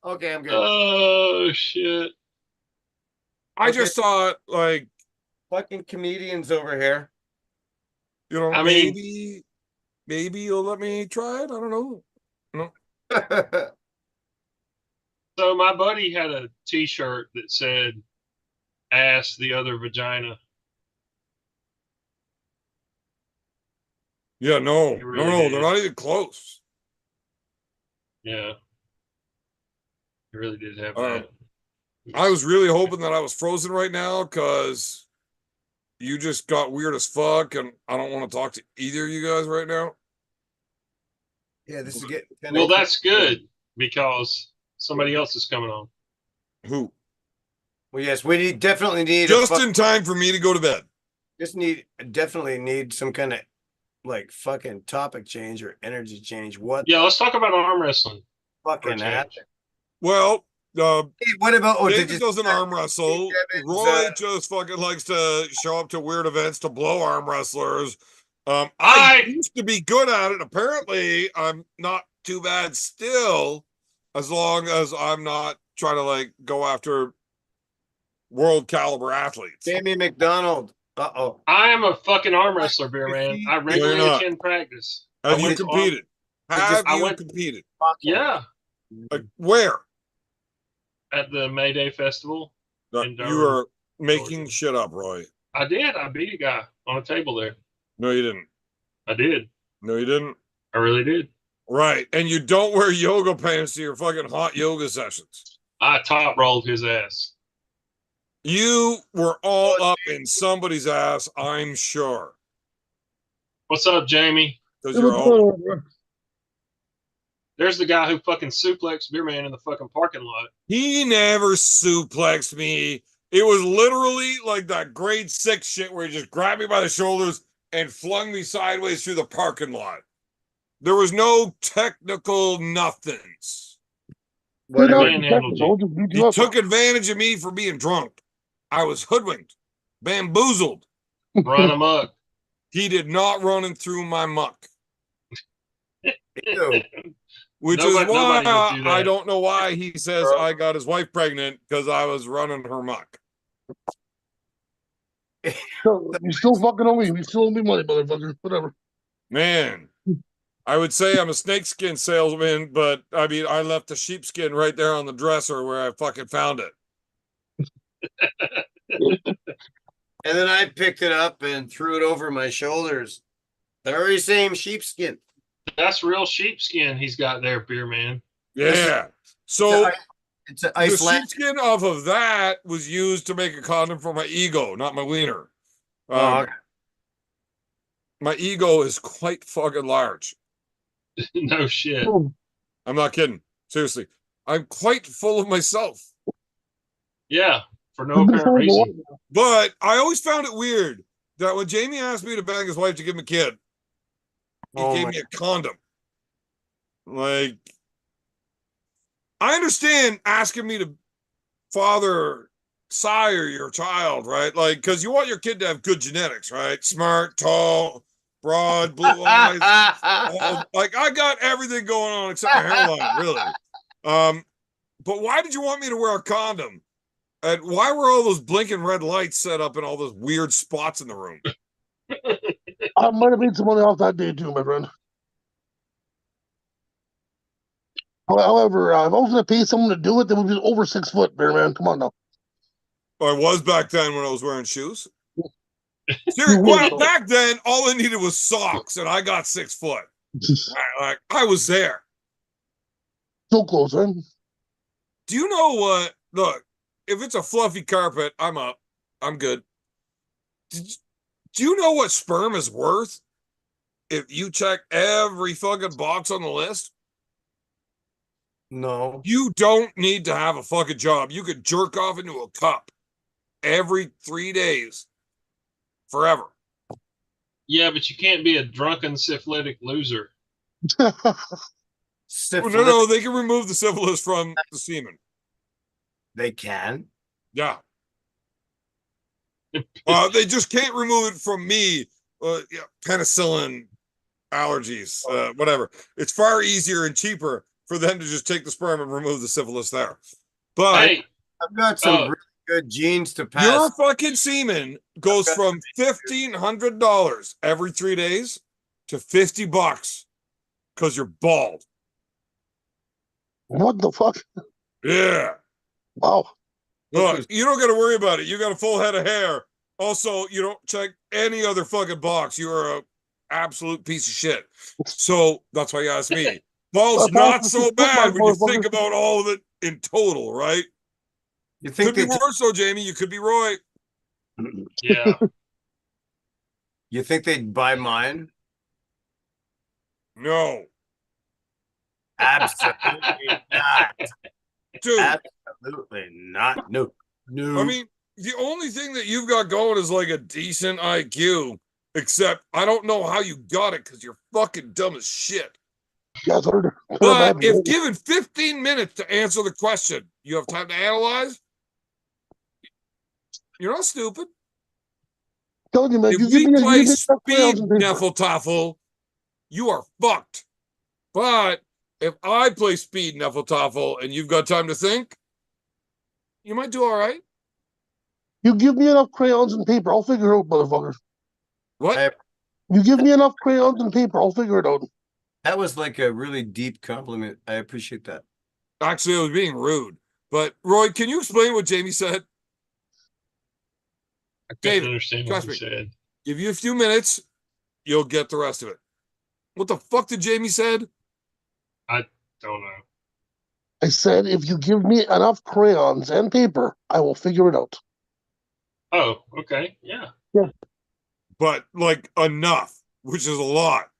okay, I'm good. Oh shit. I just thought, like, fucking comedians over here. You know, maybe you'll let me try it. I don't know. No. So my buddy had a T-shirt that said, "Ask the other vagina." Yeah, no, they're not even close. Yeah, he really did have that. I was really hoping that I was frozen right now because you just got weird as fuck, and I don't want to talk to either of you guys right now. Yeah, this is getting well. That's good because somebody else is coming on. Who? Well, yes, we definitely need just in time for me to go to bed. Definitely need some kind of like fucking topic change or energy change. What? Yeah, let's talk about arm wrestling. Fucking happen. Well, hey, what about David doesn't arm wrestle. Roy just fucking likes to show up to weird events to blow arm wrestlers. I used to be good at it. Apparently, I'm not too bad still, as long as I'm not trying to like go after world caliber athletes. Jamie McDonald. I am a fucking arm wrestler, beer man. I regularly attend practice. Have you competed? Have you competed? Yeah. Like where? At the May Day Festival. You are making shit up, Roy. I did. I beat a guy on a table there. No, you didn't. I did. No, you didn't. I really did. Right. And you don't wear yoga pants to your fucking hot yoga sessions. I top rolled his ass. You were all up in somebody's ass, I'm sure. What's up, Jamie? Because you're old. There's the guy who fucking suplexed Beer Man in the fucking parking lot. He never suplexed me. It was literally like that grade 6 shit where he just grabbed me by the shoulders and flung me sideways through the parking lot. There was no technical nothings. He took advantage of me for being drunk. I was hoodwinked, bamboozled. Run amok. He did not run him through my muck. Which is why I don't know why he says I got his wife pregnant, because I was running her muck. You still fucking owe me. You still owe me money, motherfucker. Whatever. Man, I would say I'm a snakeskin salesman, but I mean, I left the sheepskin right there on the dresser where I fucking found it. And then I picked it up and threw it over my shoulders. The very same sheepskin. That's real sheepskin he's got there, beer man. Yeah. So it's the sheepskin off of that was used to make a condom for my ego, not my wiener. Okay. My ego is quite fucking large. No shit. I'm not kidding. Seriously. I'm quite full of myself. Yeah, for no apparent reason. But I always found it weird that when Jamie asked me to bang his wife to give him a kid, he gave me a condom. Like, I understand asking me to sire your child, right? Like, because you want your kid to have good genetics, right? Smart, tall, broad, blue eyes. Like, I got everything going on except my hairline, really. But why did you want me to wear a condom? And why were all those blinking red lights set up in all those weird spots in the room? I might have made some money off that day too, my friend. However, if I was going to pay someone to do it, they would be over 6 foot, bear man. Come on now. I was back then when I was wearing shoes. Seriously, well, back then, all I needed was socks, and I got 6 foot. Like, I was there. So close, man. Do you know what? Look, if it's a fluffy carpet, I'm up. I'm good. Do you know what sperm is worth if you check every fucking box on the list? No. You don't need to have a fucking job. You could jerk off into a cup every 3 days forever. Yeah, but you can't be a drunken syphilitic loser. Oh, no, they can remove the syphilis from the semen. They can? Yeah. They just can't remove it from me. Penicillin, allergies, whatever. It's far easier and cheaper for them to just take the sperm and remove the syphilis there. But hey, I've got some really good genes to pass. Your fucking semen goes from $1,500 every 3 days to $50 because you're bald. What the fuck? Yeah. Wow. Look, you don't got to worry about it. You got a full head of hair. Also, you don't check any other fucking box. You are a absolute piece of shit. So that's why you asked me. Bald's not so bad when you think about all of it in total, right? You think could be worse though, Jamie. You could be Roy. Yeah. You think they'd buy mine? No. Absolutely not. Dude. Absolutely not. No. No. I mean, the only thing that you've got going is like a decent IQ, except I don't know how you got it because you're fucking dumb as shit. But if given 15 minutes to answer the question, you have time to analyze, you're not stupid. You, man, if we play speed Nephl, you are fucked. But if I play speed Nephl and you've got time to think, you might do all right. You give me enough crayons and paper, I'll figure it out, motherfucker. What? You give me enough crayons and paper, I'll figure it out. That was like a really deep compliment. I appreciate that. Actually, I was being rude. But, Roy, can you explain what Jamie said? I couldn't understand what he said. Give you a few minutes, you'll get the rest of it. What the fuck did Jamie said? I don't know. I said, if you give me enough crayons and paper, I will figure it out. Oh, okay. Yeah. Yeah. But, like, enough, which is a lot,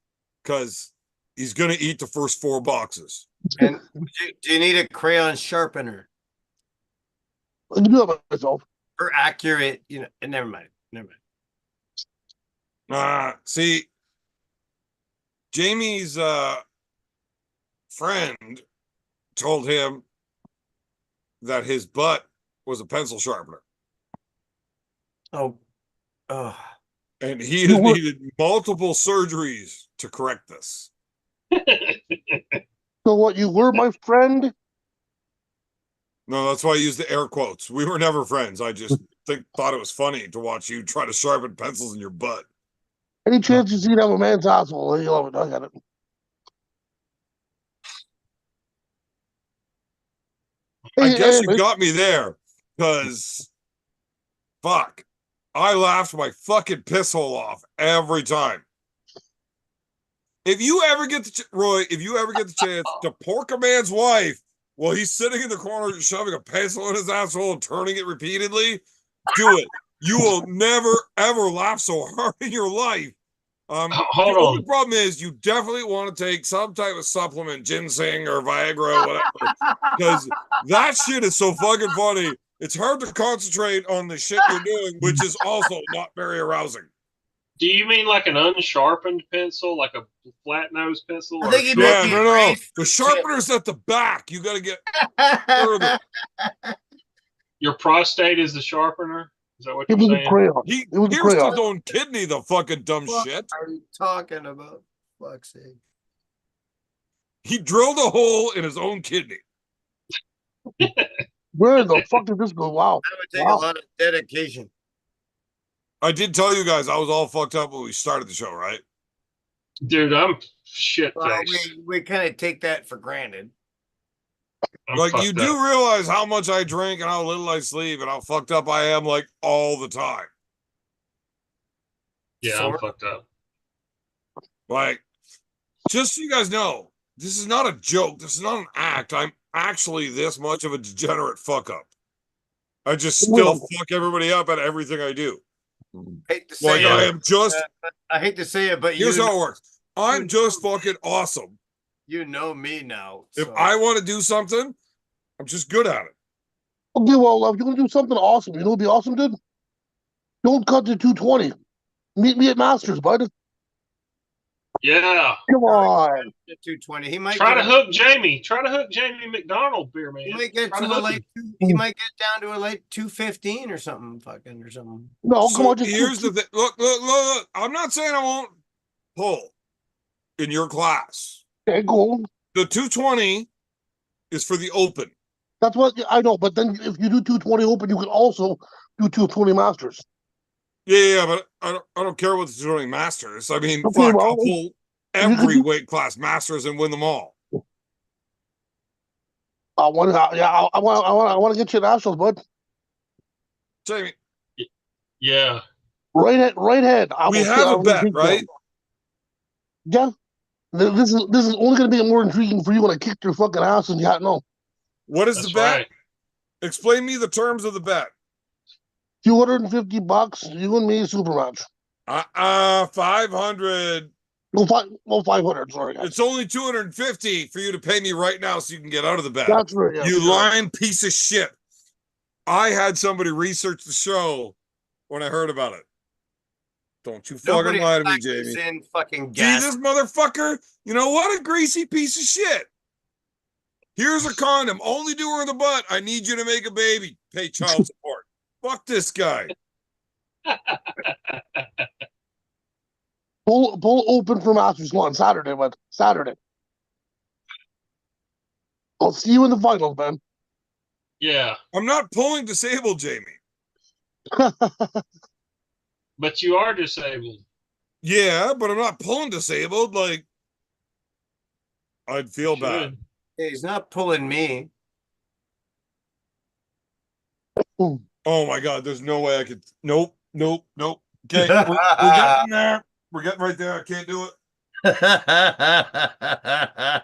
because he's going to eat the first 4 boxes. And do you need a crayon sharpener? I can do that myself. For accurate, never mind. See, Jamie's friend told him that his butt was a pencil sharpener. Oh. And he has needed multiple surgeries to correct this. So what? You were my friend? No, that's why I use the air quotes. We were never friends. I just thought it was funny to watch you try to sharpen pencils in your butt. Any chance you see that a man's asshole? You love it. I got it. I Hey, guess hey, you got me there, because fuck, I laughed my fucking piss hole off every time. If you ever get the Roy, if you ever get the chance to pork a man's wife while he's sitting in the corner shoving a pencil in his asshole and turning it repeatedly, do it. You will never ever laugh so hard in your life. Hold the only on. problem is you definitely want to take some type of supplement, ginseng or Viagra or whatever, because that shit is so fucking funny. It's hard to concentrate on the shit you're doing, which is also not very arousing. Do you mean like an unsharpened pencil, like a flat nose pencil? I think he Yeah, might be no. The sharpener's at the back. You got to get further. Your prostate is the sharpener? Is that what it you're was a saying? crayon. He It was a pierced crayon. his own kidney, the fucking dumb What shit. are you talking about? Fuck's sake. He drilled a hole in his own kidney. Where the fuck did this go? Wow. That would take Wow. a lot of dedication. I did tell you guys I was all fucked up when we started the show, right? Dude, I'm shit Well, faced. we kind of take that for granted. Like, you do realize how much I drink and how little I sleep and how fucked up I am, like, all the time. Yeah, I'm fucked up. Like, just so you guys know, this is not a joke. This is not an act. I'm actually this much of a degenerate fuck up. I just still fuck everybody up at everything I do. Hate to say Like, it, I am just. I hate to say it, but here's how it works. I'm just fucking awesome. You know me now. If I want to do something, I'm just good at it. Okay, well, if you're gonna do something awesome, you know what'd be awesome, dude? Don't cut to 220. Meet me at Masters, bud. Yeah. Come on. 220. He might try to hook Jamie. Try to hook Jamie McDonald, beer man. He might get to a late. He might get down to a late 215 or something, fucking or something. No, so come on. Just here's the thing. Look. I'm not saying I won't pull in your class. Okay, cool. The 220 is for the open. That's what I know. But then if you do 220 open, you can also do 220 Masters. Yeah, but I don't care what the 220 Masters. I mean, Okay, fuck, well, I'll pull every weight class Masters and win them all. I want to get you nationals, bud. Jamie. Yeah. Right head. We have a bet, right? Yeah. This is only going to be more intriguing for you when I kick your fucking ass and you had no. What is the bet? Right. Explain me the terms of the bet. $250. You and me, super match. 500. Well, 500. Sorry, guys. It's only 250 for you to pay me right now, so you can get out of the bet. That's right. Yeah, you lying piece of shit. I had somebody research the show when I heard about it. Don't you fucking lie to me, Jamie. In fucking gas. Jesus, motherfucker. You know what? A greasy piece of shit. Here's a condom. Only do her in the butt. I need you to make a baby. Pay child support. Fuck this guy. Pull open for Masters on Saturday, bud. Saturday. I'll see you in the finals, man. Yeah. I'm not pulling disabled, Jamie. But you are disabled. Yeah, but I'm not pulling disabled. Like, I'd feel bad. Hey, he's not pulling me. Oh my God, there's no way I could. Nope. Okay, we're getting there. We're getting right there. I can't do it.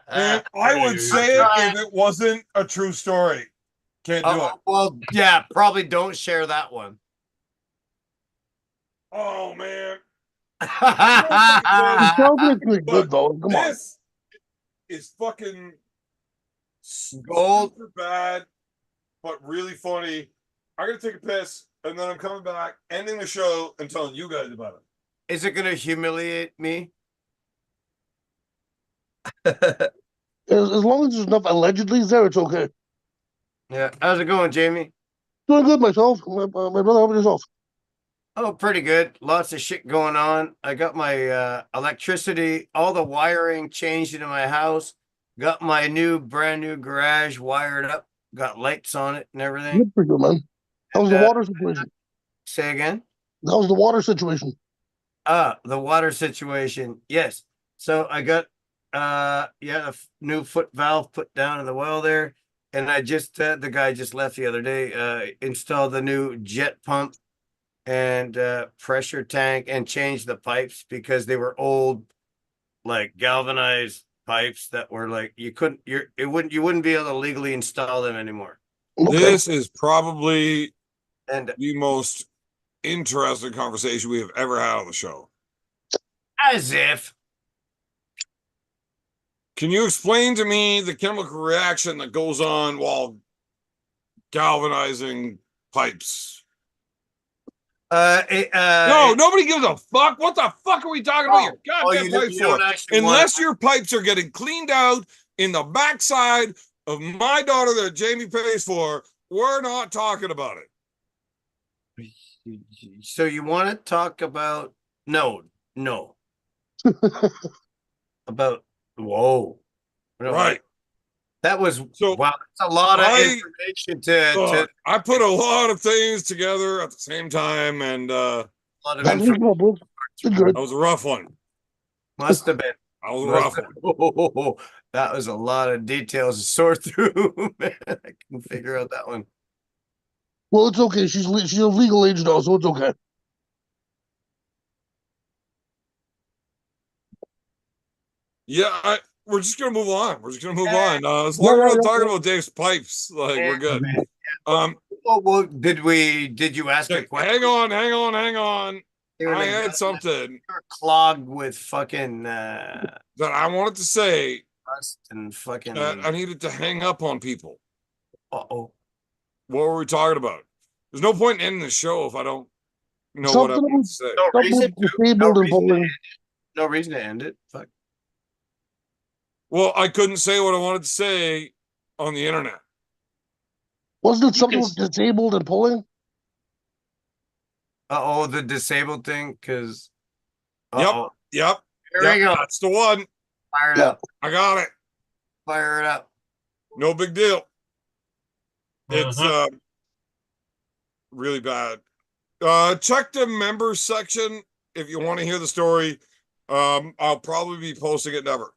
And I would say it if it wasn't a true story. Can't do it. Well, yeah, probably don't share that one. Oh man. Good though. Come on. This is fucking gold. Super bad, but really funny. I gotta take a piss, and then I'm coming back, ending the show, and telling you guys about it. Is it gonna humiliate me? As long as there's enough allegedly there, it's okay. Yeah. How's it going, Jamie? Doing good myself. My brother, how about yourself? Oh, pretty good. Lots of shit going on. I got my electricity, all the wiring changed into my house. Got my brand new garage wired up. Got lights on it and everything. Good for you, man. How's the water situation? Say again? How's the water situation? The water situation. Yes. So I got a new foot valve put down in the well there. And I just the guy just left the other day, installed the new jet pump and pressure tank and changed the pipes because they were old, like galvanized pipes that were like you wouldn't be able to legally install them anymore. Okay. This is probably And the most interesting conversation we have ever had on the show. as if Can you explain to me the chemical reaction that goes on while galvanizing pipes? No, nobody gives a fuck. What the fuck are we talking about your goddamn pipes for? Unless your pipes are getting cleaned out in the backside of my daughter that Jamie pays for, we're not talking about it. So you want to talk about no about whoa. No, right. That was so wow, that's a lot of information to I put a lot of things together at the same time, and a lot of information. That was a rough one. Must have been. That was a rough one. That was a lot of details to sort through, man. I can figure out that one. Well, it's okay. She's of legal age now, so it's okay. Yeah, we're just gonna move on. We're just gonna move on. As long as we're not talking about Dave's pipes, like we're good. Well, did you ask a question? Hang on. I had something clogged with fucking that I wanted to say and fucking that I needed to hang up on people. Uh-oh. What were we talking about? There's no point in ending the show if I don't know what I want to say. No reason to end it. Fuck. Well, I couldn't say what I wanted to say on the internet. Wasn't it something with disabled and pulling? The disabled thing, because Yep. Here we go. That's the one. Fire it up. I got it. Fire it up. No big deal. It's really bad. Check the members section if you want to hear the story. I'll probably be posting it never.